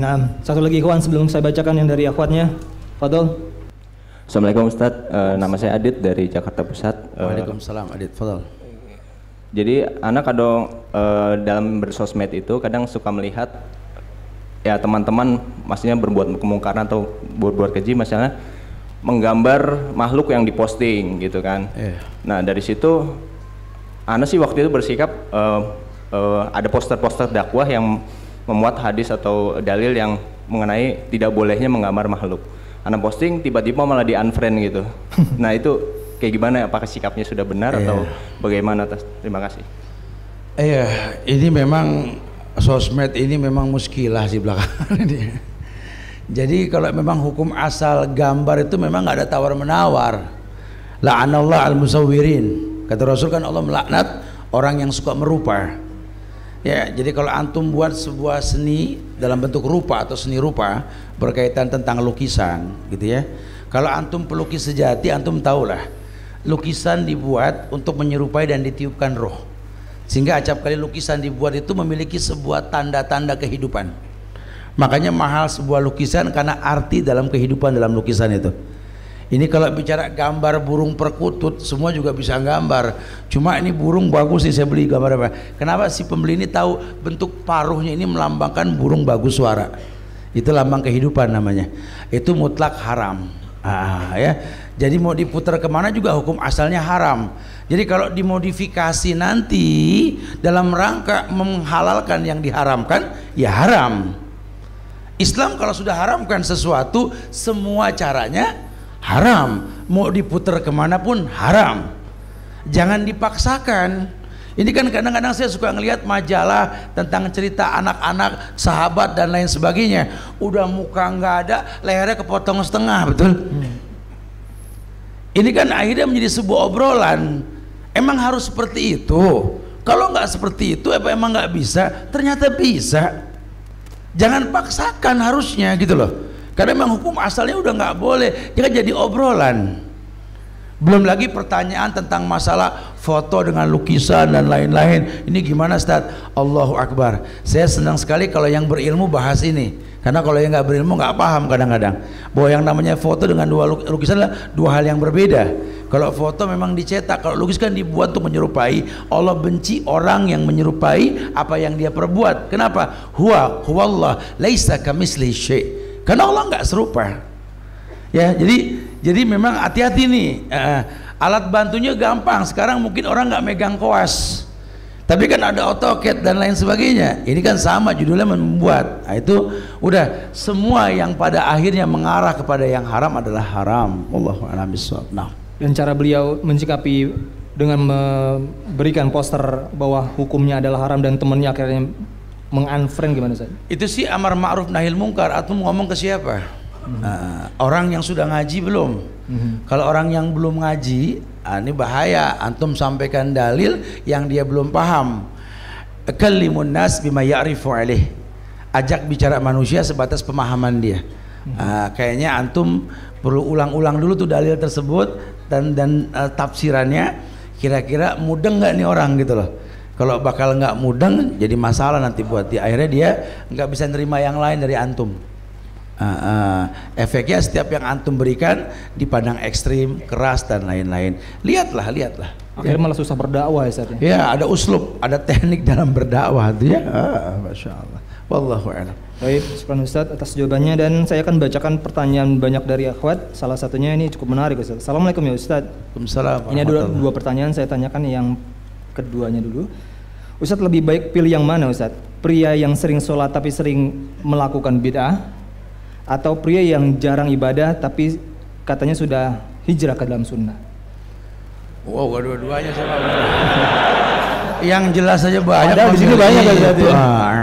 Nah, satu lagi ikhwan sebelum saya bacakan yang dari akhwatnya. Fadol. Assalamualaikum Ustaz, nama saya Adit dari Jakarta Pusat. Waalaikumsalam Adit, fadol. Jadi anak kadang dalam bersosmed itu kadang suka melihat ya teman-teman maksudnya berbuat kemungkaran atau berbuat keji, misalnya menggambar makhluk yang diposting gitu kan. Nah dari situ anak sih waktu itu bersikap ada poster-poster dakwah yang memuat hadis atau dalil yang mengenai tidak bolehnya menggambar makhluk. Anak posting tiba-tiba malah di unfriend gitu. Nah itu kayak gimana, apakah sikapnya sudah benar atau bagaimana? Terima kasih. Ini memang sosmed ini memang muskilah di belakang ini. Jadi kalau memang hukum asal gambar itu memang nggak ada tawar menawar. La'anallah al-musawwirin. Kata Rasul kan Allah melaknat orang yang suka merupa. Ya, jadi kalau antum buat sebuah seni dalam bentuk rupa atau seni rupa berkaitan tentang lukisan, gitu ya. Kalau antum pelukis sejati, antum tahulah lukisan dibuat untuk menyerupai dan ditiupkan roh, sehingga acap kali lukisan dibuat itu memiliki sebuah tanda-tanda kehidupan. Makanya mahal sebuah lukisan karena arti dalam kehidupan dalam lukisan itu. Ini kalau bicara gambar burung perkutut, semua juga bisa gambar. Cuma ini burung bagus nih, saya beli gambar apa? Kenapa si pembeli ini tahu bentuk paruhnya ini melambangkan burung bagus suara? Itu lambang kehidupan namanya. Itu mutlak haram. Ya. Jadi mau diputar kemana juga hukum asalnya haram. Jadi kalau dimodifikasi nanti dalam rangka menghalalkan yang diharamkan, ya haram. Islam kalau sudah haramkan sesuatu, semua caranya haram. Mau diputar kemana pun haram. Jangan dipaksakan. Ini kan kadang-kadang saya suka ngelihat majalah tentang cerita anak-anak, sahabat dan lain sebagainya. Udah muka nggak ada, lehernya kepotong setengah, betul? Ini kan akhirnya menjadi sebuah obrolan. Emang harus seperti itu? Kalau nggak seperti itu, apa emang nggak bisa? Ternyata bisa. Jangan paksakan harusnya gitu loh. Karena memang hukum asalnya udah nggak boleh. Jangan jadi obrolan. Belum lagi pertanyaan tentang masalah foto dengan lukisan dan lain-lain. Ini gimana Ustaz? Allahu Akbar. Saya senang sekali kalau yang berilmu bahas ini. Karena kalau yang nggak berilmu nggak paham kadang-kadang bahwa yang namanya foto dengan dua lukisan adalah dua hal yang berbeda. Kalau foto memang dicetak, kalau lukis kan dibuat untuk menyerupai. Allah benci orang yang menyerupai apa yang dia perbuat. Kenapa? Huwallah laisa kamitslihi syai'. Karena Allah nggak serupa. Ya, jadi memang hati-hati nih. Alat bantunya gampang. Sekarang mungkin orang nggak megang koas. Tapi kan ada AutoCAD dan lain sebagainya. Ini kan sama judulnya membuat. Nah, itu udah semua yang pada akhirnya mengarah kepada yang haram adalah haram. Wallahu a'lam bishawab. Nah. Dan cara beliau mensikapi dengan memberikan poster bahwa hukumnya adalah haram dan temannya akhirnya mengunfriend gimana Ustaz? Itu sih amar ma'ruf nahil mungkar. Atau ngomong ke siapa? Orang yang sudah ngaji belum. Kalau orang yang belum ngaji, ini bahaya. Antum sampaikan dalil yang dia belum paham. Kallimun nas bima ya'rifu alaih. Ajak bicara manusia sebatas pemahaman dia. Kayaknya antum perlu ulang-ulang dulu tuh dalil tersebut dan tafsirannya. Kira-kira mudeng nggak nih orang gitu loh. Kalau bakal nggak mudeng, jadi masalah nanti buat dia. Akhirnya dia nggak bisa nerima yang lain dari antum. Efeknya setiap yang antum berikan dipandang ekstrim, keras dan lain-lain. Lihatlah. Akhirnya malah susah berdakwah ya Ustaz. Ya, ada uslub, ada teknik dalam berdakwah itu ya. Masya Allah. Wallahu a'lam. Baik, syukran Ustaz atas jawabannya, dan saya akan bacakan pertanyaan banyak dari akhwat. Salah satunya ini cukup menarik Ustaz. Assalamualaikum ya Ustaz. Waalaikumsalam. Ini ada dua pertanyaan, saya tanyakan yang keduanya dulu. Ustaz, lebih baik pilih yang mana Ustaz? Pria yang sering sholat tapi sering melakukan bid'ah, atau pria yang jarang ibadah tapi katanya sudah hijrah ke dalam sunnah? Wow, dua-duanya sama. Yang jelas saja banyak. Ada di sini banyak Ustaz.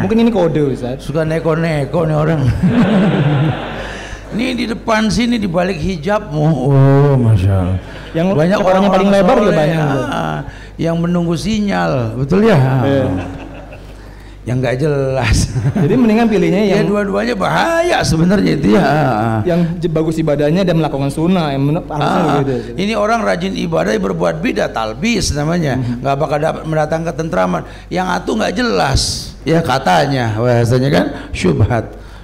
Mungkin ini kode Ustaz. Suka neko-neko nih orang. Ini di depan sini di balik hijabmu. Oh, masya Allah. Yang banyak orang paling lebar juga banyak. Yang menunggu sinyal, betul ya? Yang nggak jelas. Jadi mendingan pilihnya yang dua-duanya bahaya sebenarnya itu ya. Yang bagus ibadahnya dan melakukan sunnah, yang harusnya ini orang rajin ibadah berbuat bidah, talbis namanya, nggak bakal dapat mendatangkan ketentraman. Yang atuh nggak jelas, ya katanya, bahasanya kan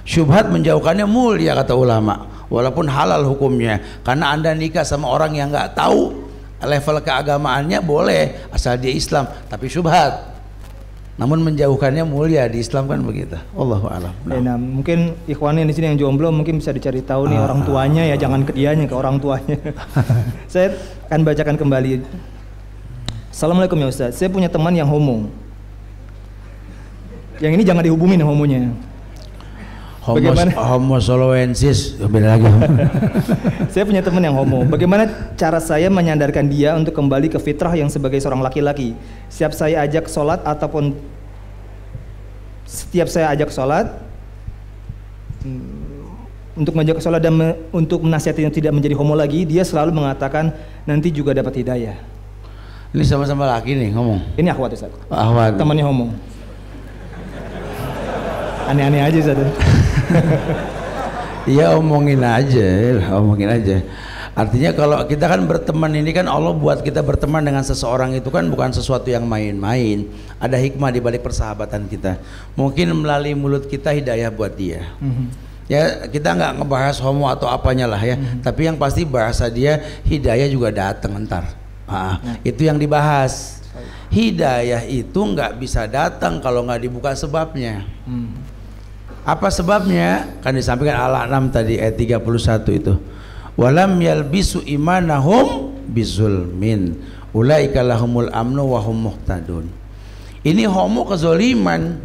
syubhat menjauhkannya mulia kata ulama, walaupun halal hukumnya, karena anda nikah sama orang yang nggak tahu level keagamaannya boleh asal dia Islam, tapi syubhat. Namun menjauhkannya mulia di Islam kan begitu. Allahu a'lam. Nah, mungkin ikhwan di sini yang jomblo mungkin bisa dicari tahu nih orang tuanya ya, jangan ke dianya, ke orang tuanya. Saya akan bacakan kembali. Assalamualaikum ya Ustaz. Saya punya teman yang homo. Yang ini jangan dihubungin homonya. Homo soloensis, beda lagi. Saya punya teman yang homo. Bagaimana cara saya menyadarkan dia untuk kembali ke fitrah yang sebagai seorang laki-laki? Setiap saya ajak sholat untuk mengajak sholat dan untuk menasihatinya tidak menjadi homo lagi, dia selalu mengatakan nanti juga dapat hidayah. Ini sama-sama laki nih ngomong. Ini akhwat Ustaz. Akhwat. Temannya homo. Aneh-aneh aja Ustaz. Iya, omongin aja. Artinya kalau kita kan berteman ini kan Allah buat kita berteman dengan seseorang itu kan bukan sesuatu yang main-main. Ada hikmah di balik persahabatan kita. Mungkin melalui mulut kita hidayah buat dia. Ya, kita nggak ngebahas homo atau apanya lah ya. Tapi yang pasti bahasa dia hidayah juga datang ntar. Itu yang dibahas. Hidayah itu nggak bisa datang kalau nggak dibuka sebabnya. Apa sebabnya? Kan disampaikan Al-An'am tadi ayat 31 itu. Walam yalbisu imanahum bizulmin ulaika lahumul amnu wa hum muhtadun. Ini homo kezoliman.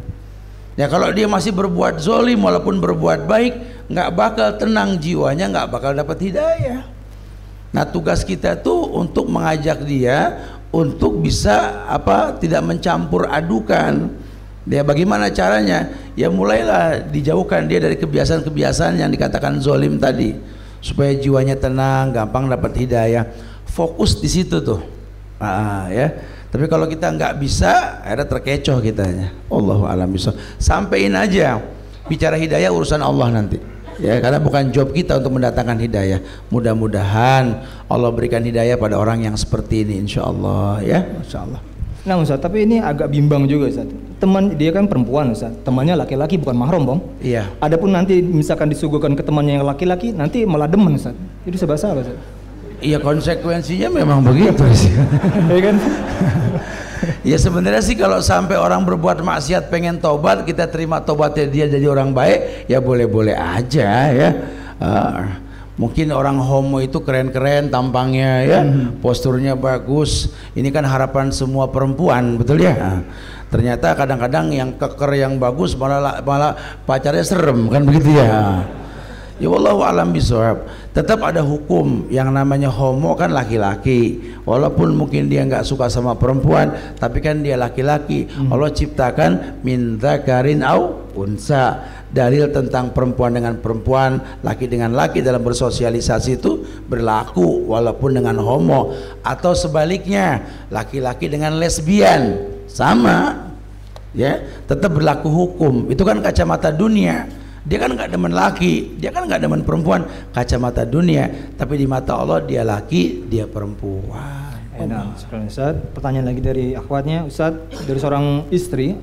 Ya kalau dia masih berbuat zolim walaupun berbuat baik, nggak bakal tenang jiwanya, nggak bakal dapat hidayah. Nah tugas kita tuh untuk mengajak dia untuk bisa tidak mencampur adukan. Dia bagaimana caranya? Ya mulailah dijauhkan dia dari kebiasaan-kebiasaan yang dikatakan zolim tadi, supaya jiwanya tenang, gampang dapat hidayah. Fokus di situ tuh. Ya. Tapi kalau kita nggak bisa, akhirnya terkecoh kitanya. Allahu a'lam bishawab. Sampein aja. Bicara hidayah urusan Allah nanti. Ya, karena bukan job kita untuk mendatangkan hidayah. Mudah-mudahan Allah berikan hidayah pada orang yang seperti ini, insyaallah ya. Insyaallah. Nah Ustaz, tapi ini agak bimbang juga Ustaz. Teman dia kan perempuan Ustaz, temannya laki-laki bukan mahram bang. Iya. Adapun nanti misalkan disuguhkan ke temannya yang laki-laki, nanti malah demen Ustaz. Itu sebahasa apa Ustaz? Iya, konsekuensinya memang begitu sih. Ya kan? Ya sebenarnya sih kalau sampai orang berbuat maksiat pengen tobat, kita terima tobatnya dia jadi orang baik, ya boleh-boleh aja ya. Mungkin orang homo itu keren-keren tampangnya ya, posturnya bagus. Ini kan harapan semua perempuan, betul ya? Ternyata kadang-kadang yang keker yang bagus malah pacarnya serem kan begitu ya. Ya wallahu alam bisawab. Tetap ada hukum yang namanya homo kan laki-laki. Walaupun mungkin dia nggak suka sama perempuan, tapi kan dia laki-laki. Allah ciptakan min dzakarin au unsa. Dalil tentang perempuan dengan perempuan, laki dengan laki dalam bersosialisasi itu berlaku walaupun dengan homo, atau sebaliknya laki-laki dengan lesbian sama, ya tetap berlaku hukum. Itu kan kacamata dunia. Dia kan nggak demen laki, dia kan nggak demen perempuan, kacamata dunia. Tapi di mata Allah dia laki, dia perempuan. Nah, sekarang Ustaz, pertanyaan lagi dari akhwatnya, Ustaz, dari seorang istri.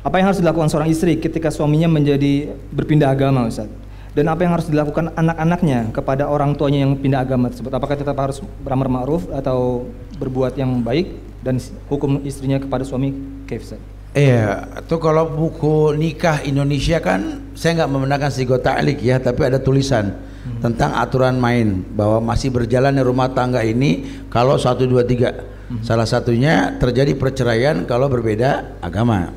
Apa yang harus dilakukan seorang istri ketika suaminya menjadi berpindah agama, Ustaz? Dan apa yang harus dilakukan anak-anaknya kepada orang tuanya yang pindah agama tersebut? Apakah tetap harus beramar ma'ruf atau berbuat yang baik? Dan hukum istrinya kepada suami, kaif, Ustaz? Iya, itu kalau buku nikah Indonesia kan saya nggak membenarkan sigo ta'lik ya, tapi ada tulisan tentang aturan main bahwa masih berjalan rumah tangga ini kalau 1, 2, 3. Salah satunya terjadi perceraian kalau berbeda agama.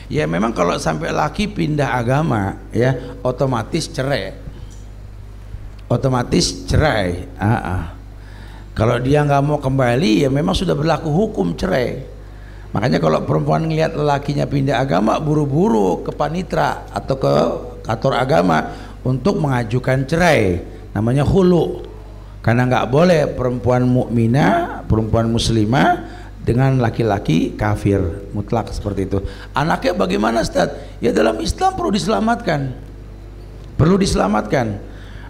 Ya memang kalau sampai laki pindah agama ya otomatis cerai. Otomatis cerai. Kalau dia nggak mau kembali ya memang sudah berlaku hukum cerai. Makanya kalau perempuan ngelihat lelakinya pindah agama, buru-buru ke panitra atau ke kantor agama untuk mengajukan cerai, namanya khulu. Karena nggak boleh perempuan mukminah, perempuan muslimah dengan laki-laki kafir mutlak seperti itu. Anaknya bagaimana, Ustaz? Ya dalam Islam perlu diselamatkan, perlu diselamatkan.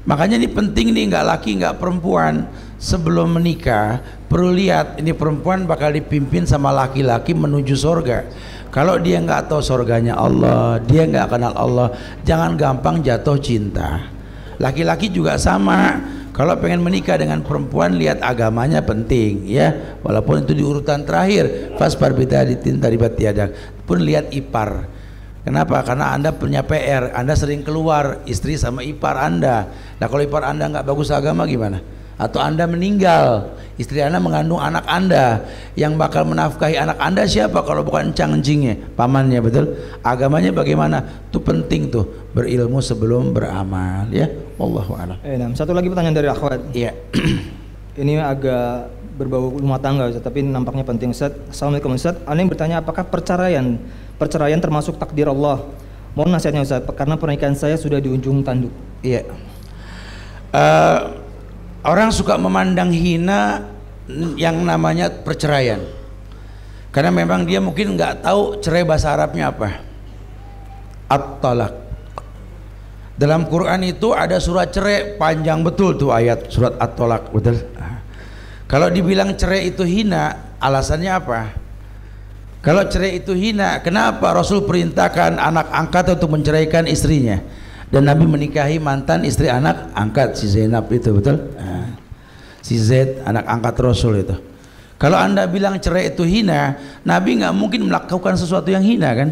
Makanya ini penting nih, nggak laki nggak perempuan sebelum menikah perlu lihat ini perempuan bakal dipimpin sama laki-laki menuju surga. Kalau dia nggak tahu surganya Allah, dia nggak kenal Allah, jangan gampang jatuh cinta. Laki-laki juga sama. Kalau pengen menikah dengan perempuan, lihat agamanya penting ya, walaupun itu di urutan terakhir. Fasbar bid'atin taribat yadak. Pun lihat ipar. Kenapa? Karena Anda punya PR, Anda sering keluar istri sama ipar Anda. Nah kalau ipar Anda nggak bagus agama gimana? Atau Anda meninggal, istri Anda mengandung anak Anda, yang bakal menafkahi anak Anda siapa kalau bukan encang-encingnya, pamannya, betul? Agamanya bagaimana? Itu penting tuh, berilmu sebelum beramal ya. Wallahu a'lam. Nah, satu lagi pertanyaan dari akhwat. Iya. Ini agak berbau rumah tangga, Ustaz, tapi nampaknya penting, Ustaz. Assalamualaikum, Ustaz. Ana yang bertanya, apakah perceraian termasuk takdir Allah? Mohon nasihatnya, Ustaz, karena pernikahan saya sudah di ujung tanduk. Iya. Orang suka memandang hina yang namanya perceraian, karena memang dia mungkin nggak tahu cerai bahasa Arabnya apa. At-talaq. Dalam Quran itu ada surat cerai panjang betul tuh ayat surat At-talaq, betul. Kalau dibilang cerai itu hina, alasannya apa? Kalau cerai itu hina, kenapa Rasul perintahkan anak angkat untuk menceraikan istrinya? Dan Nabi menikahi mantan istri anak angkat si Zainab itu, betul? Si Zaid anak angkat Rasul itu. Kalau Anda bilang cerai itu hina, Nabi nggak mungkin melakukan sesuatu yang hina kan?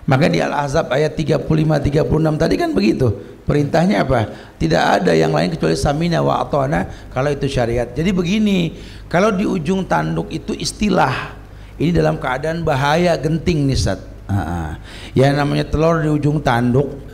Maka di Al-Ahzab ayat 35-36 tadi kan begitu. Perintahnya apa? Tidak ada yang lain kecuali samina wa ata'na kalau itu syariat. Jadi begini, kalau di ujung tanduk itu istilah. Ini dalam keadaan bahaya genting nih, Ustaz. Ya namanya telur di ujung tanduk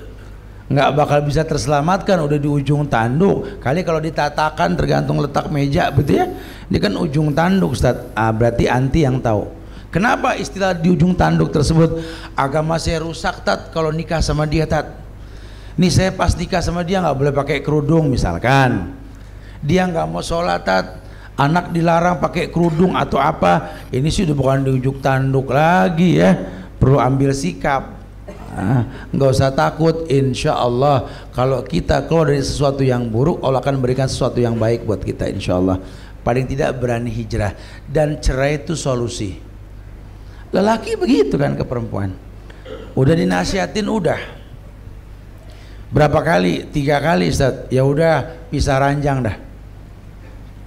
nggak bakal bisa terselamatkan, udah di ujung tanduk. Kali kalau ditatakan tergantung letak meja, betul ya? Ini kan ujung tanduk, Ustaz. Berarti anti yang tahu. Kenapa istilah di ujung tanduk tersebut? Agama saya rusak, Tat, kalau nikah sama dia, Tat. Nih saya pas nikah sama dia nggak boleh pakai kerudung misalkan. Dia nggak mau sholat, Tat. Anak dilarang pakai kerudung atau apa. Ini sih udah bukan di ujung tanduk lagi ya. Perlu ambil sikap. Nggak usah takut, insya Allah kalau kita keluar dari sesuatu yang buruk, Allah akan berikan sesuatu yang baik buat kita, insya Allah. Paling tidak berani hijrah. Dan cerai itu solusi. Lelaki begitu kan ke perempuan, udah dinasihatin, udah berapa kali? 3 kali, Ustaz. Ya udah pisah ranjang dah.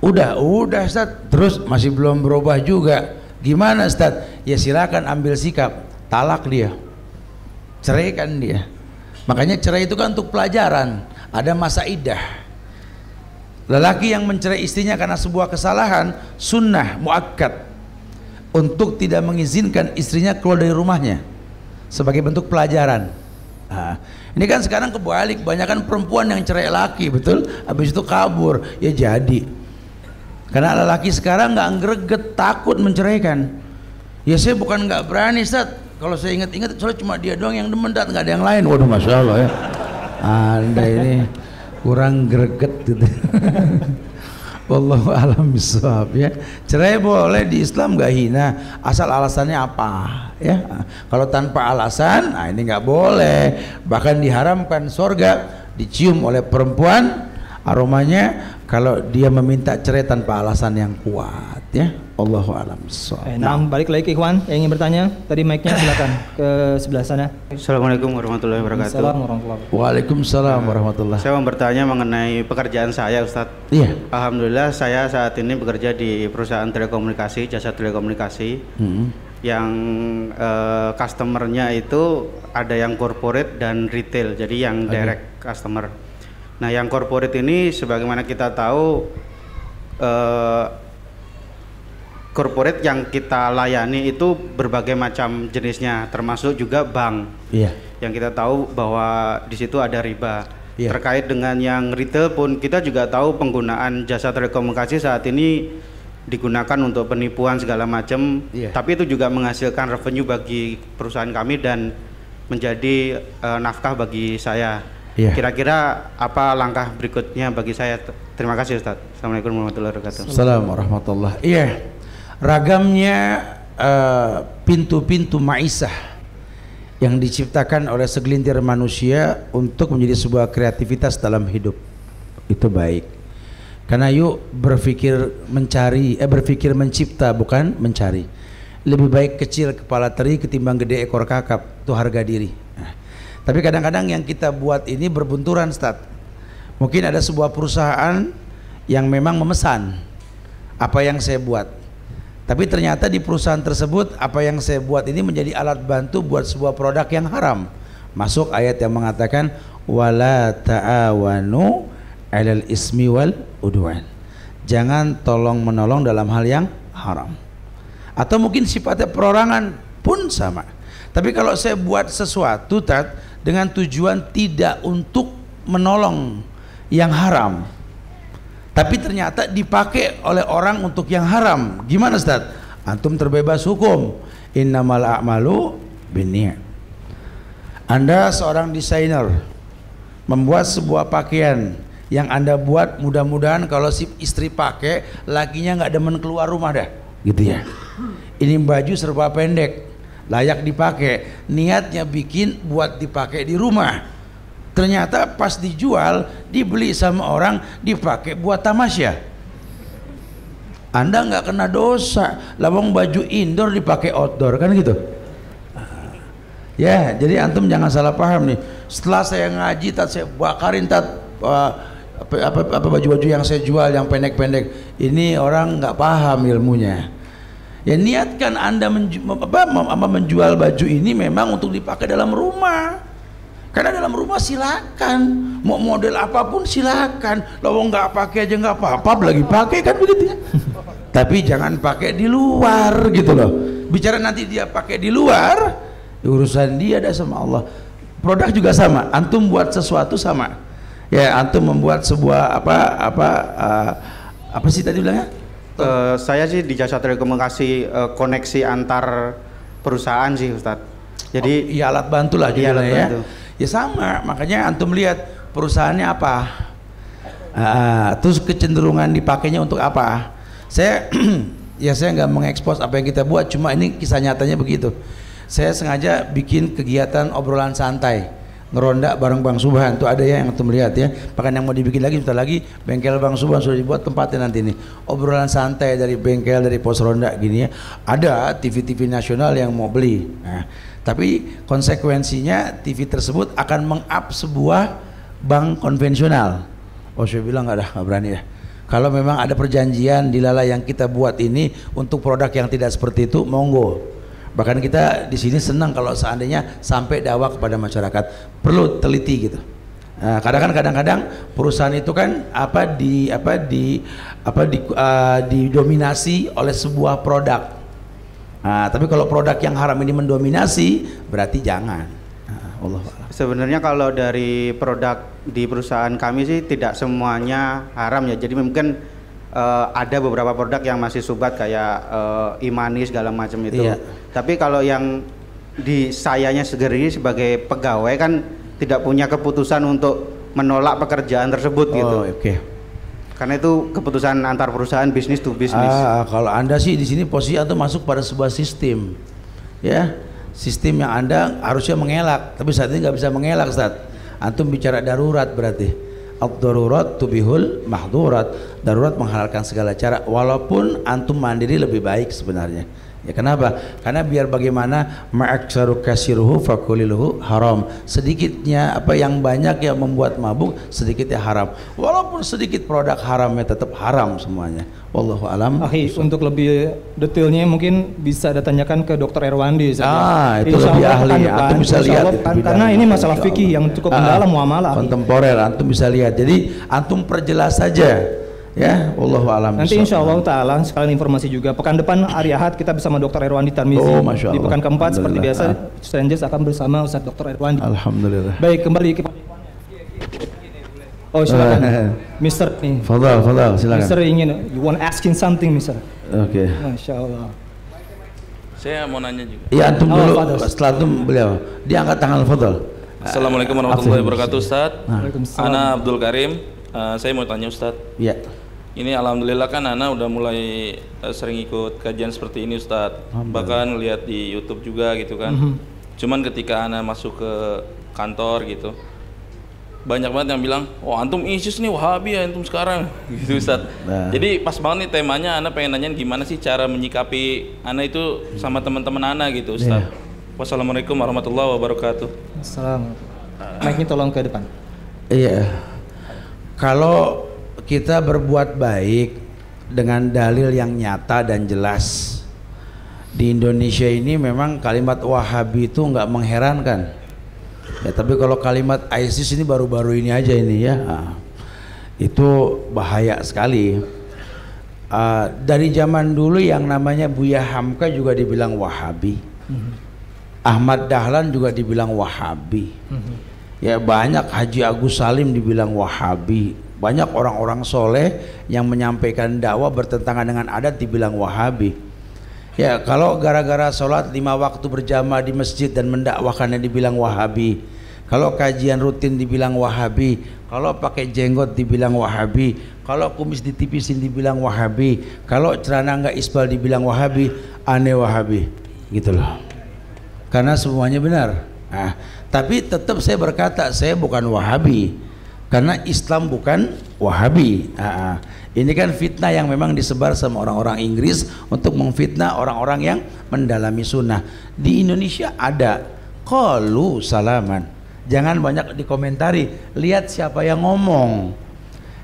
Udah Ustaz. Terus masih belum berubah juga. Gimana, Ustaz? Ya silakan ambil sikap, talak dia, ceraikan dia. Makanya cerai itu kan untuk pelajaran, ada masa iddah. Lelaki yang mencerai istrinya karena sebuah kesalahan, sunnah muakkad untuk tidak mengizinkan istrinya keluar dari rumahnya sebagai bentuk pelajaran. Nah, ini kan sekarang kebalik, banyak perempuan yang cerai laki, betul? Habis itu kabur, ya jadi. Karena lelaki sekarang nggak greget, takut menceraikan. Ya saya bukan nggak berani, Ustaz. Kalau saya ingat-ingat, soalnya cuma dia doang yang demen, nggak ada yang lain. Waduh, masya Allah ya. Anda ini kurang greget gitu. Wallahu a'lam bishawab ya. Cerai boleh di Islam nggak hina, asal alasannya apa ya. Kalau tanpa alasan, nah ini nggak boleh. Bahkan diharamkan surga dicium oleh perempuan aromanya kalau dia meminta cerai tanpa alasan yang kuat ya. Allahu a'lam bishawab. Nah, balik lagi ke Ikhwan yang ingin bertanya. Tadi mic-nya silakan ke sebelah sana. Assalamualaikum warahmatullahi wabarakatuh. Assalamualaikum warahmatullahi wabarakatuh. Waalaikumsalam warahmatullahi. Saya mau bertanya mengenai pekerjaan saya, Ustadz. Iya. Alhamdulillah saya saat ini bekerja di perusahaan telekomunikasi, jasa telekomunikasi, yang customernya itu ada yang corporate dan retail, jadi yang direct customer. Nah, yang corporate ini sebagaimana kita tahu, corporate yang kita layani itu berbagai macam jenisnya, termasuk juga bank. Iya. Yang kita tahu bahwa di situ ada riba. Iya. Terkait dengan yang retail pun kita juga tahu penggunaan jasa telekomunikasi saat ini digunakan untuk penipuan segala macam. Iya. Tapi itu juga menghasilkan revenue bagi perusahaan kami dan menjadi nafkah bagi saya. Iya. Kira-kira apa langkah berikutnya bagi saya? Terima kasih, Ustaz. Assalamualaikum warahmatullahi wabarakatuh. Assalamualaikum warahmatullahi. Iya. Ragamnya pintu-pintu maisah yang diciptakan oleh segelintir manusia untuk menjadi sebuah kreativitas dalam hidup, itu baik. Karena yuk berpikir mencipta bukan mencari. Lebih baik kecil kepala teri ketimbang gede ekor kakap, itu harga diri. Nah, tapi kadang-kadang yang kita buat ini berbunturan, Ustaz. Mungkin ada sebuah perusahaan yang memang memesan apa yang saya buat. Tapi ternyata di perusahaan tersebut apa yang saya buat ini menjadi alat bantu buat sebuah produk yang haram. Masuk ayat yang mengatakan wala ta'awanu 'alal ismi wal udwan. Jangan tolong menolong dalam hal yang haram. Atau mungkin sifatnya perorangan pun sama. Tapi kalau saya buat sesuatu dengan tujuan tidak untuk menolong yang haram, tapi ternyata dipakai oleh orang untuk yang haram, gimana Ustaz? Antum terbebas hukum. Innamal a'malu binniyat. Anda seorang desainer membuat sebuah pakaian yang Anda buat, mudah-mudahan kalau si istri pakai, lakinya nggak demen keluar rumah dah, gitu ya. Ini baju serba pendek, layak dipakai, niatnya bikin buat dipakai di rumah. Ternyata pas dijual, dibeli sama orang, dipakai buat tamasya. Anda nggak kena dosa, lawang baju indoor dipakai outdoor, kan gitu. Ya, jadi antum jangan salah paham nih. Setelah saya ngaji, saya bakarin apa baju-baju yang saya jual yang pendek-pendek. Ini orang nggak paham ilmunya. Ya niatkan Anda menjual baju ini memang untuk dipakai dalam rumah. Karena dalam rumah silakan, mau model apapun silakan. Kalau nggak pakai aja nggak apa-apa, lagi pakai kan begitu ya. Tapi jangan pakai di luar gitu loh. Bicara nanti dia pakai di luar, urusan dia ada sama Allah. Produk juga sama. Antum buat sesuatu sama. Ya antum membuat sebuah apa sih tadi bilangnya? Saya sih di jasa telekomunikasi koneksi antar perusahaan sih, Ustadz. Jadi ya alat bantu lah ya, alat bantu. Ya sama, makanya antum lihat perusahaannya apa, terus kecenderungan dipakainya untuk apa. Saya nggak mengekspos apa yang kita buat, cuma ini kisah nyatanya begitu. Saya sengaja bikin kegiatan obrolan santai, ngeronda bareng Bang Subhan, tuh ada ya yang antum lihat ya. Bahkan yang mau dibikin lagi sebentar lagi, bengkel Bang Subhan sudah dibuat tempatnya nanti nih. Obrolan santai dari bengkel, dari pos ronda gini ya. Ada TV-TV nasional yang mau beli. Nah, tapi konsekuensinya TV tersebut akan meng-up sebuah bank konvensional. Oh saya bilang nggak berani ya. Kalau memang ada perjanjian dilala yang kita buat ini untuk produk yang tidak seperti itu, monggo. Bahkan kita di sini senang kalau seandainya sampai dakwah kepada masyarakat. Perlu teliti gitu. Nah, kadang-kadang perusahaan itu kan didominasi oleh sebuah produk. Nah, tapi kalau produk yang haram ini mendominasi, berarti jangan. Sebenarnya kalau dari produk di perusahaan kami sih tidak semuanya haram ya. Jadi mungkin ada beberapa produk yang masih subhat kayak imani segala macam itu. Iya. Tapi kalau yang di sayanya sendiri sebagai pegawai kan tidak punya keputusan untuk menolak pekerjaan tersebut gitu. Karena itu keputusan antar perusahaan, bisnis to bisnis. Kalau Anda sih di sini posisi atau masuk pada sebuah sistem, ya, sistem yang Anda harusnya mengelak, tapi saat ini nggak bisa mengelak, Ustaz. Antum bicara darurat berarti. Ad-darurat tubihul mahdurat. Darurat menghalalkan segala cara, walaupun antum mandiri lebih baik sebenarnya. Ya kenapa? Karena biar bagaimana ma'aksaru kasiruhu fakuliluhu haram. Sedikitnya apa yang banyak yang membuat mabuk, sedikitnya haram. Walaupun sedikit produk haramnya tetap haram semuanya. Wallahu alam. Untuk lebih detailnya mungkin bisa ditanyakan ke Dr. Erwandi. Itu lebih ahli. Antum bisa lihat itu karena ini masalah fikih yang cukup mendalam muamalah. Kontemporer, antum bisa lihat. Jadi antum perjelas saja. Ya, wallahu alam. Nanti insya Allah Ta'ala sekalian informasi juga. Pekan depan hari Ahad kita bersama Dr. Erwandi Tarmizi. Di pekan keempat seperti biasa Strangers akan bersama Ustaz Dr. Erwandi. Alhamdulillah. Baik, kembali ke silakan. Mister nih. Fadal, silakan. Mister ingin, you want asking something, Mister? Oke. Masya Allah. Saya mau nanya juga. Iya, antum dulu. Setelah itu beliau. Dia angkat tangan, Fadal. Assalamualaikum warahmatullahi wabarakatuh, Ustaz. Waalaikumsalam. Ana Abdul Karim. Saya mau tanya Ustaz. Iya. Ini alhamdulillah kan Ana udah mulai sering ikut kajian seperti ini, Ustadz. Bahkan lihat di YouTube juga gitu kan. Cuman ketika Ana masuk ke kantor gitu, banyak banget yang bilang, "Oh, antum ISIS nih, Wahabi ya antum sekarang." Gitu, Ustadz. Jadi pas banget nih temanya, Ana pengen nanyain gimana sih cara menyikapi Ana itu sama teman-teman Ana gitu, Ustadz. Wassalamualaikum warahmatullahi wabarakatuh. Assalamualaikum. Mic-nya tolong ke depan. Iya. Kalau kita berbuat baik dengan dalil yang nyata dan jelas, di Indonesia ini memang kalimat Wahabi itu nggak mengherankan ya, tapi kalau kalimat ISIS ini baru-baru ini aja ini ya, itu bahaya sekali. Dari zaman dulu yang namanya Buya Hamka juga dibilang Wahabi, Ahmad Dahlan juga dibilang Wahabi, ya banyak, Haji Agus Salim dibilang Wahabi. Banyak orang-orang soleh yang menyampaikan dakwah bertentangan dengan adat dibilang Wahabi. Ya kalau gara-gara sholat 5 waktu berjamaah di masjid dan mendakwahkannya dibilang Wahabi. Kalau kajian rutin dibilang Wahabi. Kalau pakai jenggot dibilang Wahabi. Kalau kumis ditipisin dibilang Wahabi. Kalau celana nggak isbal dibilang Wahabi. Aneh Wahabi, gitu loh. Karena semuanya benar. Tapi tetap saya berkata saya bukan Wahabi. Karena Islam bukan Wahabi. Ini kan fitnah yang memang disebar sama orang-orang Inggris untuk memfitnah orang-orang yang mendalami sunnah. Di Indonesia ada qalu salaman. Jangan banyak dikomentari, lihat siapa yang ngomong.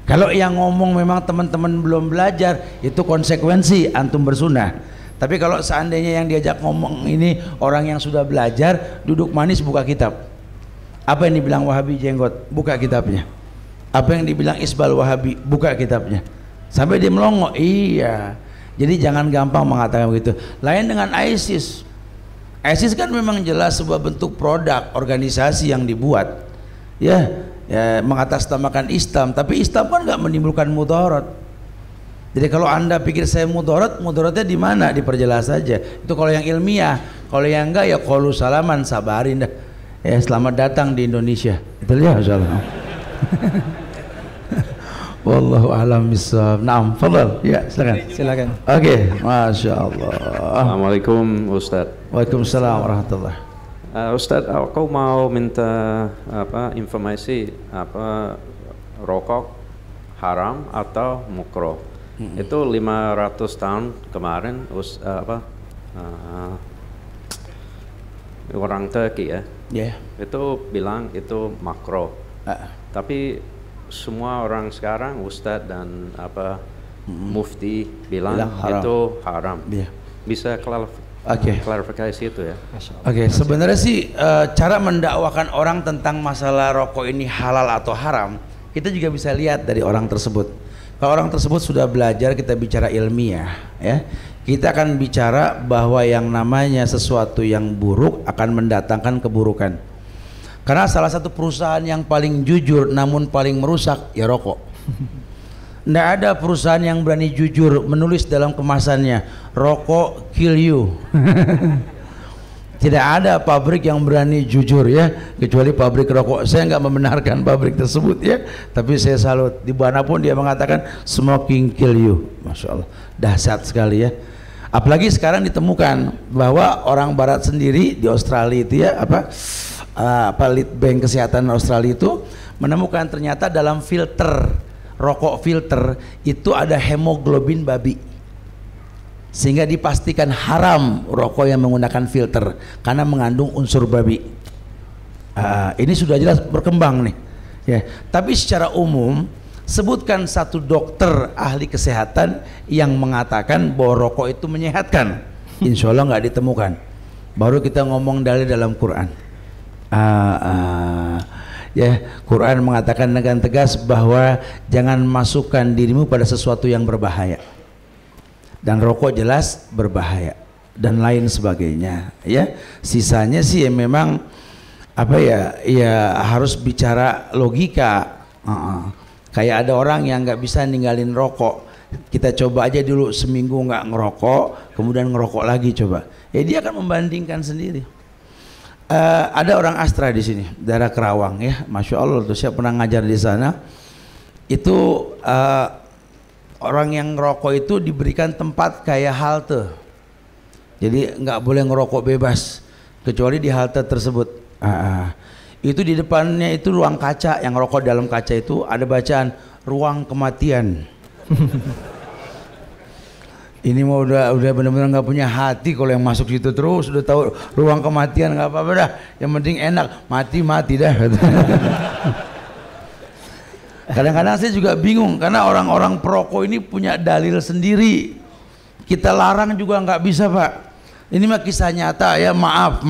Kalau yang ngomong memang teman-teman belum belajar, itu konsekuensi antum bersunnah. Tapi kalau seandainya yang diajak ngomong ini orang yang sudah belajar, duduk manis buka kitab. Apa yang dibilang Wahabi jenggot, buka kitabnya. Apa yang dibilang isbal Wahabi, buka kitabnya. Sampai dia melongo. Iya. Jadi jangan gampang mengatakan begitu. Lain dengan ISIS. ISIS kan memang jelas sebuah bentuk produk organisasi yang dibuat, ya mengatasnamakan Islam. Tapi Islam kan nggak menimbulkan mudarat. Jadi kalau anda pikir saya mudaratnya di mana? Diperjelas saja. Itu kalau yang ilmiah. Kalau yang enggak ya qalu salaman, sabarin dah. Ya, selamat datang di Indonesia. Itu ya, insyaallah. Wallahu a'lam bishawab. Naam, fadhal. Ya, silakan. Oke, Masya Allah. Assalamualaikum Ustaz. Waalaikumsalam warahmatullahi. Ustaz, aku mau minta informasi rokok haram atau mukroh. Itu 500 tahun kemarin orang Turki ya. Itu bilang itu makro. Tapi semua orang sekarang Ustadz dan mufti bilang itu haram. Bisa klarifikasi itu ya. Sebenarnya sih cara mendakwakan orang tentang masalah rokok ini halal atau haram, kita juga bisa lihat dari orang tersebut. Kalau orang tersebut sudah belajar, kita bicara ilmiah ya. Kita akan bicara bahwa yang namanya sesuatu yang buruk akan mendatangkan keburukan. Karena salah satu perusahaan yang paling jujur namun paling merusak ya rokok. Nggak ada perusahaan yang berani jujur menulis dalam kemasannya rokok kill you. Tidak ada pabrik yang berani jujur ya, kecuali pabrik rokok. Saya nggak membenarkan pabrik tersebut ya, tapi saya salut. Di mana pun dia mengatakan smoking kill you. Masya Allah, dahsyat sekali ya. Apalagi sekarang ditemukan bahwa orang Barat sendiri di Australia itu ya apa lead bank kesehatan Australia itu menemukan ternyata dalam filter rokok filter itu ada hemoglobin babi, sehingga dipastikan haram rokok yang menggunakan filter karena mengandung unsur babi. Ini sudah jelas berkembang nih ya. Tapi secara umum sebutkan satu dokter ahli kesehatan yang mengatakan bahwa rokok itu menyehatkan, insya Allah nggak ditemukan. Baru kita ngomong dalil dalam Quran. Ya, Quran mengatakan dengan tegas bahwa jangan masukkan dirimu pada sesuatu yang berbahaya, dan rokok jelas berbahaya dan lain sebagainya ya. Sisanya sih ya memang apa ya harus bicara logika. Kayak ada orang yang nggak bisa ninggalin rokok, kita coba aja dulu seminggu nggak ngerokok, kemudian ngerokok lagi coba, ya dia akan membandingkan sendiri. Ada orang Astra di sini, daerah Kerawang ya, masya Allah tuh saya pernah ngajar di sana. Itu orang yang ngerokok itu diberikan tempat kayak halte, jadi nggak boleh ngerokok bebas kecuali di halte tersebut. Itu di depannya itu ruang kaca, yang ngerokok dalam kaca itu ada bacaan ruang kematian. Ini mau udah benar-benar nggak punya hati kalau yang masuk situ terus udah tahu ruang kematian, nggak apa-apa dah, yang penting enak, mati dah. Kadang-kadang saya juga bingung karena orang-orang perokok ini punya dalil sendiri, kita larang juga nggak bisa Pak. Ini mah kisah nyata ya, maaf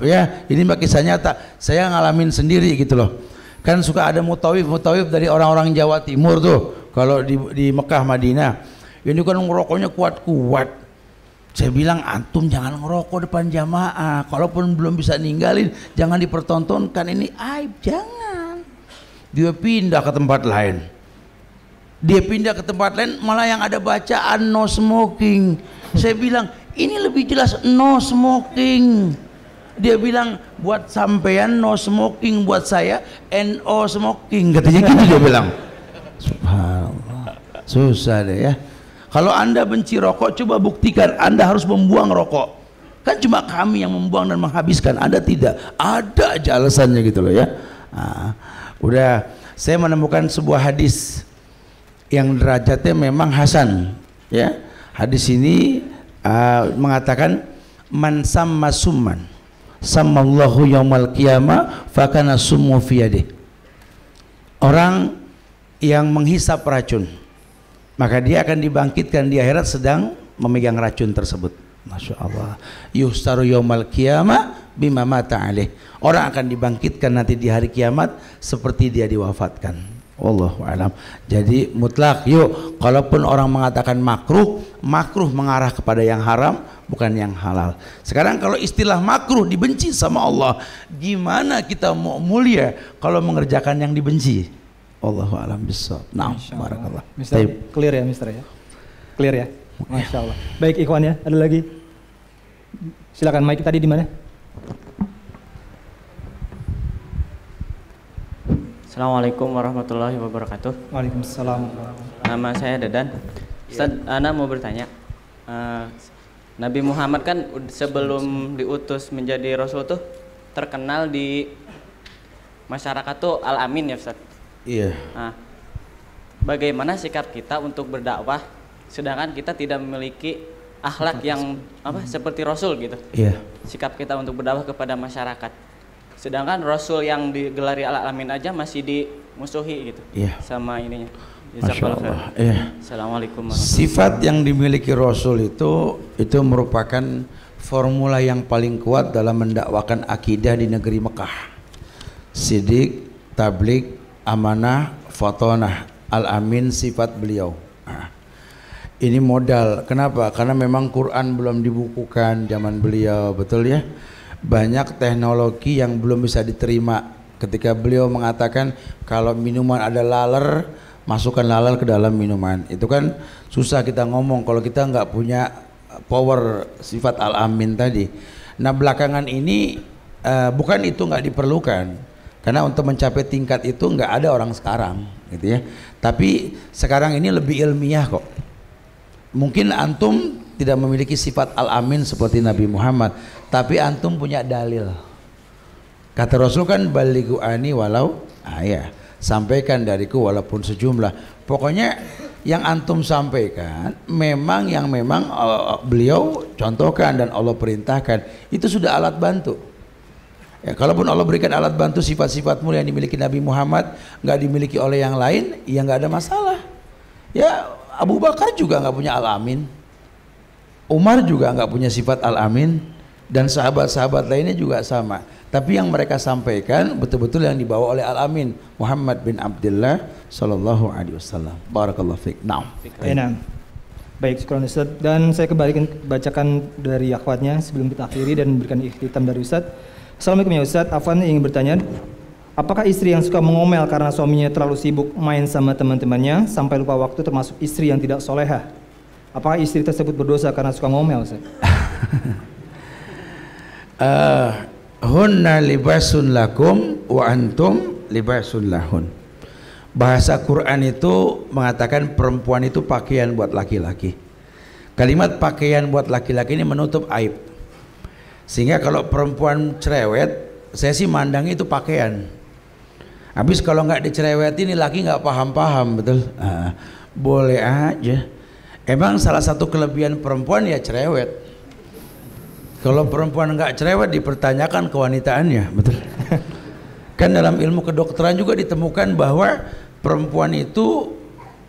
ya, ini mah kisah nyata, saya ngalamin sendiri gitu loh. Kan suka ada mutawif dari orang-orang Jawa Timur tuh kalau di Mekah Madinah. Ini kan ngerokoknya kuat-kuat. Saya bilang antum jangan ngerokok depan jamaah. Kalaupun belum bisa ninggalin, jangan dipertontonkan, ini aib, jangan. Dia pindah ke tempat lain. Malah yang ada bacaan no smoking. Saya bilang ini lebih jelas no smoking. Dia bilang buat sampean no smoking, buat saya NO smoking. Katanya gitu dia bilang. Subhanallah. Susah deh ya. Kalau Anda benci rokok, coba buktikan Anda harus membuang rokok. Kan cuma kami yang membuang dan menghabiskan, Anda tidak. Ada aja alasannya gitu loh ya. Udah, saya menemukan sebuah hadis yang derajatnya memang hasan ya. Hadis ini mengatakan man samma summan sammallahu yaumal qiyamah fakana summu fi yadihi. Orang yang menghisap racun, maka dia akan dibangkitkan di akhirat sedang memegang racun tersebut. Masya Allah. Yuhsaru yaumal qiyamah bima mata alaih. Orang akan dibangkitkan nanti di hari kiamat seperti dia diwafatkan. Wallahu alam. Jadi mutlak, yuk, kalaupun orang mengatakan makruh mengarah kepada yang haram, bukan yang halal. Sekarang kalau istilah makruh dibenci sama Allah, gimana kita mau mulia kalau mengerjakan yang dibenci? Allahu a'lam bissawab. Nah, barakallah. Mister, clear ya, Mister ya. Clear ya. Masya Allah. Baik ikhwan ya, ada lagi. Silakan, mic tadi di mana? Assalamualaikum warahmatullahi wabarakatuh. Waalaikumsalam. Nama saya Dadan. Ustaz, Ana mau bertanya. Nabi Muhammad kan sebelum diutus menjadi Rasul tuh terkenal di masyarakat tuh Al-Amin ya Ustaz. Iya. Nah, bagaimana sikap kita untuk berdakwah sedangkan kita tidak memiliki akhlak yang seperti Rasul gitu? Iya. Sikap kita untuk berdakwah kepada masyarakat. Sedangkan Rasul yang digelari Al-Amin aja masih dimusuhi gitu. Iya. Sama ininya. Masya Allah. Iya. Assalamualaikum warahmatullahi wabarakatuh. Sifat yang dimiliki Rasul itu merupakan formula yang paling kuat dalam mendakwakan akidah di negeri Mekah. Sidik, tablik, amanah, fatonah, al-amin, sifat beliau. Ini modal. Kenapa? Karena memang Quran belum dibukukan zaman beliau, betul ya. banyak teknologi yang belum bisa diterima ketika beliau mengatakan kalau minuman ada laler, masukkan laler ke dalam minuman. Itu kan susah kita ngomong kalau kita nggak punya power sifat al-amin tadi. Nah belakangan ini bukan itu nggak diperlukan, karena untuk mencapai tingkat itu nggak ada orang sekarang gitu ya. Tapi sekarang ini lebih ilmiah kok. Mungkin antum tidak memiliki sifat al-amin seperti Nabi Muhammad, tapi antum punya dalil. Kata Rasul kan balighu ani walau ayah, sampaikan dariku walaupun sejumlah. Pokoknya yang antum sampaikan memang beliau contohkan dan Allah perintahkan, itu sudah alat bantu. Ya, kalaupun Allah berikan alat bantu sifat-sifat mulia yang dimiliki Nabi Muhammad nggak dimiliki oleh yang lain, ya nggak ada masalah. Ya Abu Bakar juga nggak punya al-amin, Umar juga nggak punya sifat al-amin, dan sahabat-sahabat lainnya juga sama. Tapi yang mereka sampaikan betul-betul yang dibawa oleh al-amin Muhammad bin Abdullah sallallahu alaihi wasallam. Barakallahu fiik. Naam. Baik, syukran Ustaz. Dan saya kembalikan bacakan dari akhwatnya sebelum kita akhiri dan memberikan ikhtitam dari Ustaz. Assalamualaikum ya Ustaz. Afwan ingin bertanya, apakah istri yang suka mengomel karena suaminya terlalu sibuk main sama teman-temannya sampai lupa waktu, termasuk istri yang tidak solehah? Apakah istri tersebut berdosa karena suka ngomel, Ustaz? Hunna libasun lakum wa antum libasun lahun. Bahasa Quran itu mengatakan perempuan itu pakaian buat laki-laki. Kalimat pakaian buat laki-laki ini menutup aib. Sehingga kalau perempuan cerewet, saya sih mandang itu pakaian. Habis kalau nggak dicerewet ini laki nggak paham-paham, betul? Boleh aja. Emang salah satu kelebihan perempuan ya cerewet. Kalau perempuan nggak cerewet dipertanyakan kewanitaannya, betul? Kan dalam ilmu kedokteran juga ditemukan bahwa perempuan itu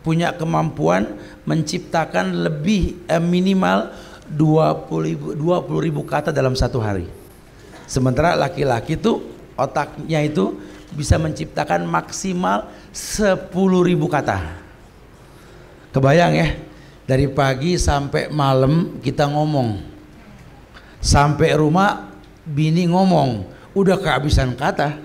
punya kemampuan menciptakan lebih minimal 20.000 kata dalam satu hari. Sementara laki-laki itu otaknya itu bisa menciptakan maksimal 10.000 kata. Kebayang ya, dari pagi sampai malam kita ngomong. Sampai rumah bini ngomong, udah kehabisan kata.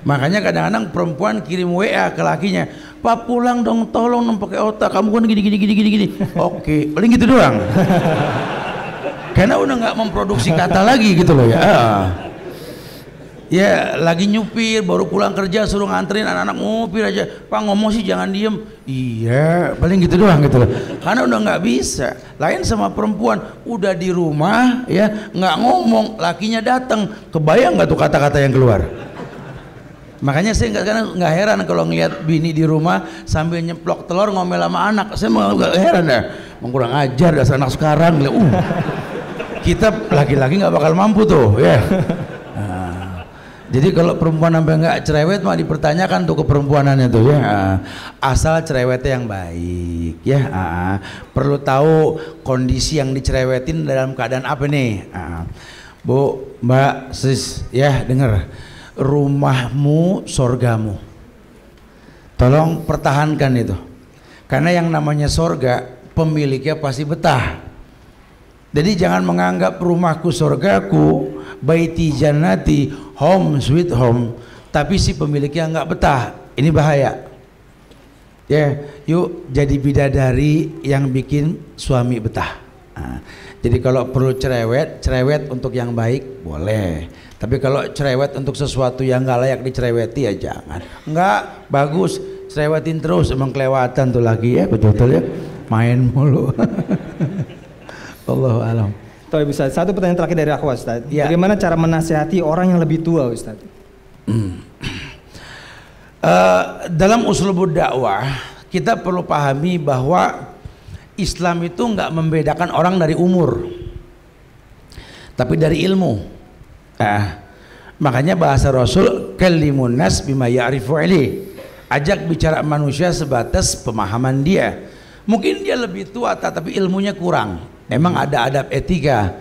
Makanya kadang-kadang perempuan kirim WA ke lakinya, "Pak pulang dong, tolong dong pakai otak, kamu kan gini." Oke, paling gitu doang. Karena udah nggak memproduksi kata lagi gitu loh ya. Ya lagi nyupir, baru pulang kerja suruh nganterin anak-anak ngupir aja, "Pak ngomong sih jangan diem." Iya, paling gitu doang gitu loh. Karena udah nggak bisa. Lain sama perempuan, udah di rumah ya nggak ngomong, lakinya datang, kebayang nggak tuh kata-kata yang keluar? Makanya saya nggak heran kalau ngeliat bini di rumah sambil nyeplok telur ngomel sama anak. Saya nggak heran ya, kurang ajar dasar anak sekarang. Kita laki-laki nggak bakal mampu tuh ya. Jadi kalau perempuan sampai nggak cerewet mah dipertanyakan tuh keperempuanannya tuh ya. Asal cerewetnya yang baik ya. Perlu tahu kondisi yang dicerewetin dalam keadaan apa nih. Bu, Mbak, Sis ya dengar. Rumahmu sorgamu. Tolong pertahankan itu. Karena yang namanya sorga pemiliknya pasti betah. Jadi jangan menganggap rumahku sorgaku, baiti jannati, home sweet home, tapi si pemiliknya nggak betah. Ini bahaya. Ya, yuk jadi bidadari yang bikin suami betah. Jadi kalau perlu cerewet untuk yang baik boleh. Tapi kalau cerewet untuk sesuatu yang nggak layak dicereweti ya jangan. Nggak bagus, cerewetin terus, emang kelewatan tuh lagi ya, betul-betul ya, main mulu. Allahu a'lam. Tahu Ustaz, satu pertanyaan terakhir dari aku Ustaz. Ya. Bagaimana cara menasihati orang yang lebih tua Ustaz? Dalam uslubud dakwah kita perlu pahami bahwa Islam itu nggak membedakan orang dari umur, tapi dari ilmu. Makanya bahasa Rasul, kallimun nas bima ya'rifu ilih. Ajak bicara manusia sebatas pemahaman dia. Mungkin dia lebih tua tapi ilmunya kurang. Memang ada adab etika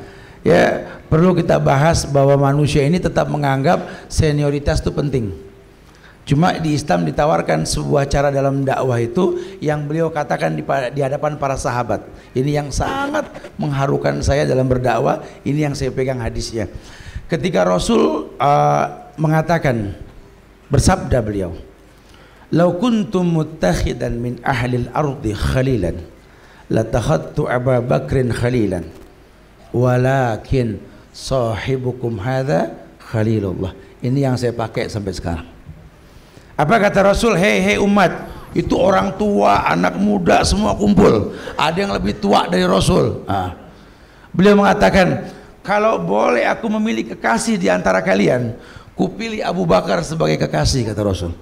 ya, perlu kita bahas bahwa manusia ini tetap menganggap senioritas itu penting. Cuma di Islam ditawarkan sebuah cara dalam dakwah itu yang beliau katakan di hadapan para sahabat. Ini yang sangat mengharukan saya dalam berdakwah, ini yang saya pegang hadisnya. ketika Rasul mengatakan, bersabda beliau, "Lau kuntum muttakhidan min ahlil ardi khalilan latakhadtu Abu Bakrin khalilan walakin sahibukum hadza khalilullah." Ini yang saya pakai sampai sekarang. Apa kata Rasul? Hei umat, itu orang tua, anak muda semua kumpul. Ada yang lebih tua dari Rasul. Beliau mengatakan, kalau boleh aku memilih kekasih di antara kalian, kupilih Abu Bakar sebagai kekasih, kata Rasul.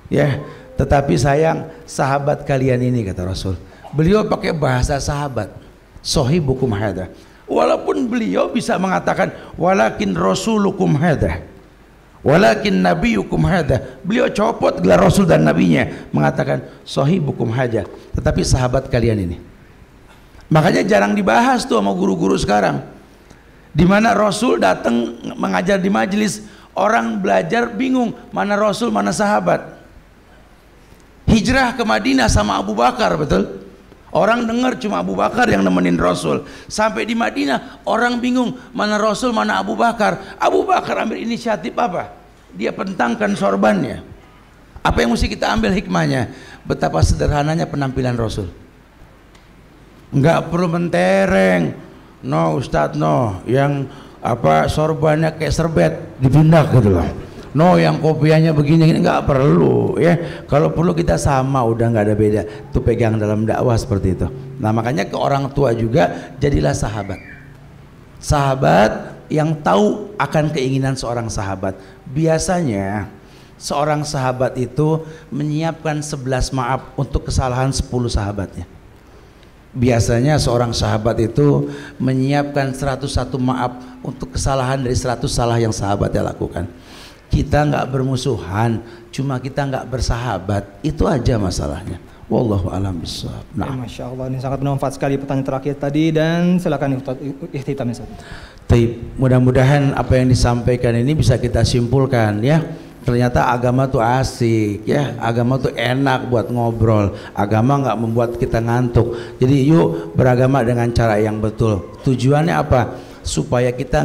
Ya, tetapi sayang sahabat kalian ini, kata Rasul. Beliau pakai bahasa sahabat, sahibukum hadza. Walaupun beliau bisa mengatakan walakin rasulukum hadza, walakin nabiyukum hadza. Beliau copot gelar Rasul dan nabinya, mengatakan sahibukum hadza, tetapi sahabat kalian ini. Makanya jarang dibahas tuh sama guru-guru sekarang. Di mana Rasul datang mengajar di majelis, orang belajar bingung mana Rasul mana sahabat. Hijrah ke Madinah sama Abu Bakar, betul? Orang dengar cuma Abu Bakar yang nemenin Rasul. Sampai di Madinah orang bingung mana Rasul mana Abu Bakar. Abu Bakar ambil inisiatif apa? Dia pentangkan sorbannya. Apa yang mesti kita ambil hikmahnya? Betapa sederhananya penampilan Rasul. Enggak perlu mentereng. No Ustadz, no. Yang apa sorbannya kayak serbet dipindah gitu loh. No, yang kopiannya begini nggak perlu ya. Kalau perlu kita sama, udah nggak ada beda. Itu pegang dalam dakwah seperti itu. Nah makanya ke orang tua juga jadilah sahabat. Sahabat yang tahu akan keinginan seorang sahabat. Biasanya seorang sahabat itu menyiapkan 11 maaf untuk kesalahan 10 sahabatnya. Biasanya seorang sahabat itu menyiapkan 101 maaf untuk kesalahan dari 100 salah yang sahabatnya lakukan. Kita nggak bermusuhan, cuma kita nggak bersahabat, itu aja masalahnya. Wallahu a'lam bishawab. Nah, Masya Allah, ini sangat bermanfaat sekali pertanyaan terakhir tadi, dan silakan ikhtitam. Mudah-mudahan apa yang disampaikan ini bisa kita simpulkan ya. Ternyata agama tuh asik ya, agama tuh enak buat ngobrol, agama nggak membuat kita ngantuk. Jadi yuk beragama dengan cara yang betul. Tujuannya apa? Supaya kita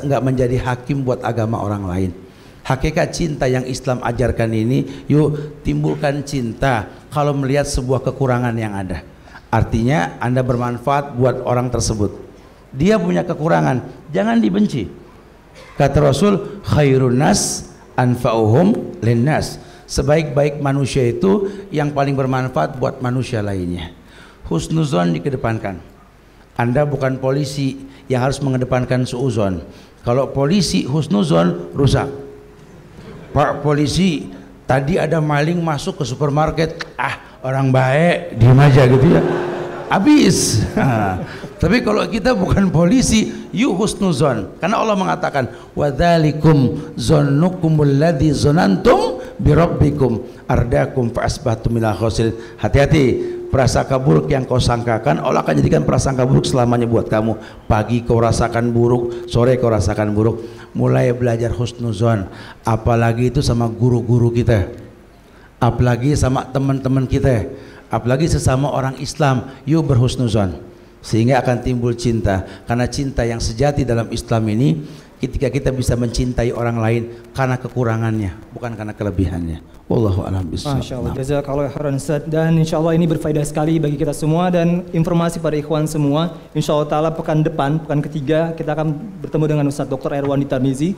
nggak menjadi hakim buat agama orang lain. Hakikat cinta yang Islam ajarkan ini, yuk timbulkan cinta kalau melihat sebuah kekurangan yang ada. Artinya Anda bermanfaat buat orang tersebut. Dia punya kekurangan, jangan dibenci. Kata Rasul, khairun nas anfa'uhum linnas. Sebaik-baik manusia itu yang paling bermanfaat buat manusia lainnya. Husnuzon dikedepankan. Anda bukan polisi yang harus mengedepankan suuzon. Kalau polisi husnuzon rusak. Pak polisi, tadi ada maling masuk ke supermarket, orang baik, diam aja gitu ya, habis. Tapi kalau kita bukan polisi, yuk husnuzon, karena Allah mengatakan wadzalikum zonnukumul ladzi zonantum birabbikum ardakum fa asbahtum minal khasirin. Hati-hati, prasangka buruk yang kau sangkakan, Allah akan jadikan prasangka buruk selamanya buat kamu. Pagi kau rasakan buruk, sore kau rasakan buruk. Mulai belajar husnuzon, apalagi itu sama guru-guru kita, apalagi sama teman-teman kita, apalagi sesama orang Islam. Yuk berhusnuzon, sehingga akan timbul cinta. Karena cinta yang sejati dalam Islam ini ketika kita bisa mencintai orang lain karena kekurangannya, bukan karena kelebihannya. Wallahu a'lam bishawab. Masya Allah, jazakallahu khairan Ustaz. Dan insya Allah ini berfaedah sekali bagi kita semua, dan informasi pada ikhwan semua. Insya Allah ta'ala pekan depan, pekan ketiga, kita akan bertemu dengan Ustaz Dr. Erwandi Tarmizi.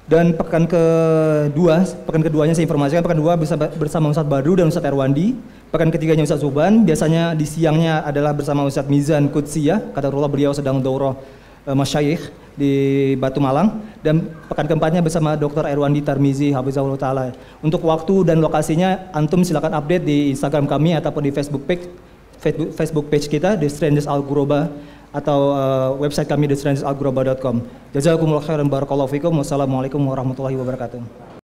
Dan pekan keduanya saya informasikan, pekan kedua bersama Ustaz Badru dan Ustaz Erwandi. Pekan ketiganya Ustaz Zuban. Biasanya di siangnya adalah bersama Ustaz Mizan Qudsiyah. Qadarullah beliau sedang daurah masyayikh di Batu Malang. Dan pekan keempatnya bersama Dr. Erwandi Tarmizi hafizahullah taala. Untuk waktu dan lokasinya antum silakan update di Instagram kami ataupun di Facebook page kita The Strangers Al Ghuraba, atau website kami thestrangersalghuraba.com. Jazakumullah khairan barakallahu fikum. Wassalamualaikum warahmatullahi wabarakatuh.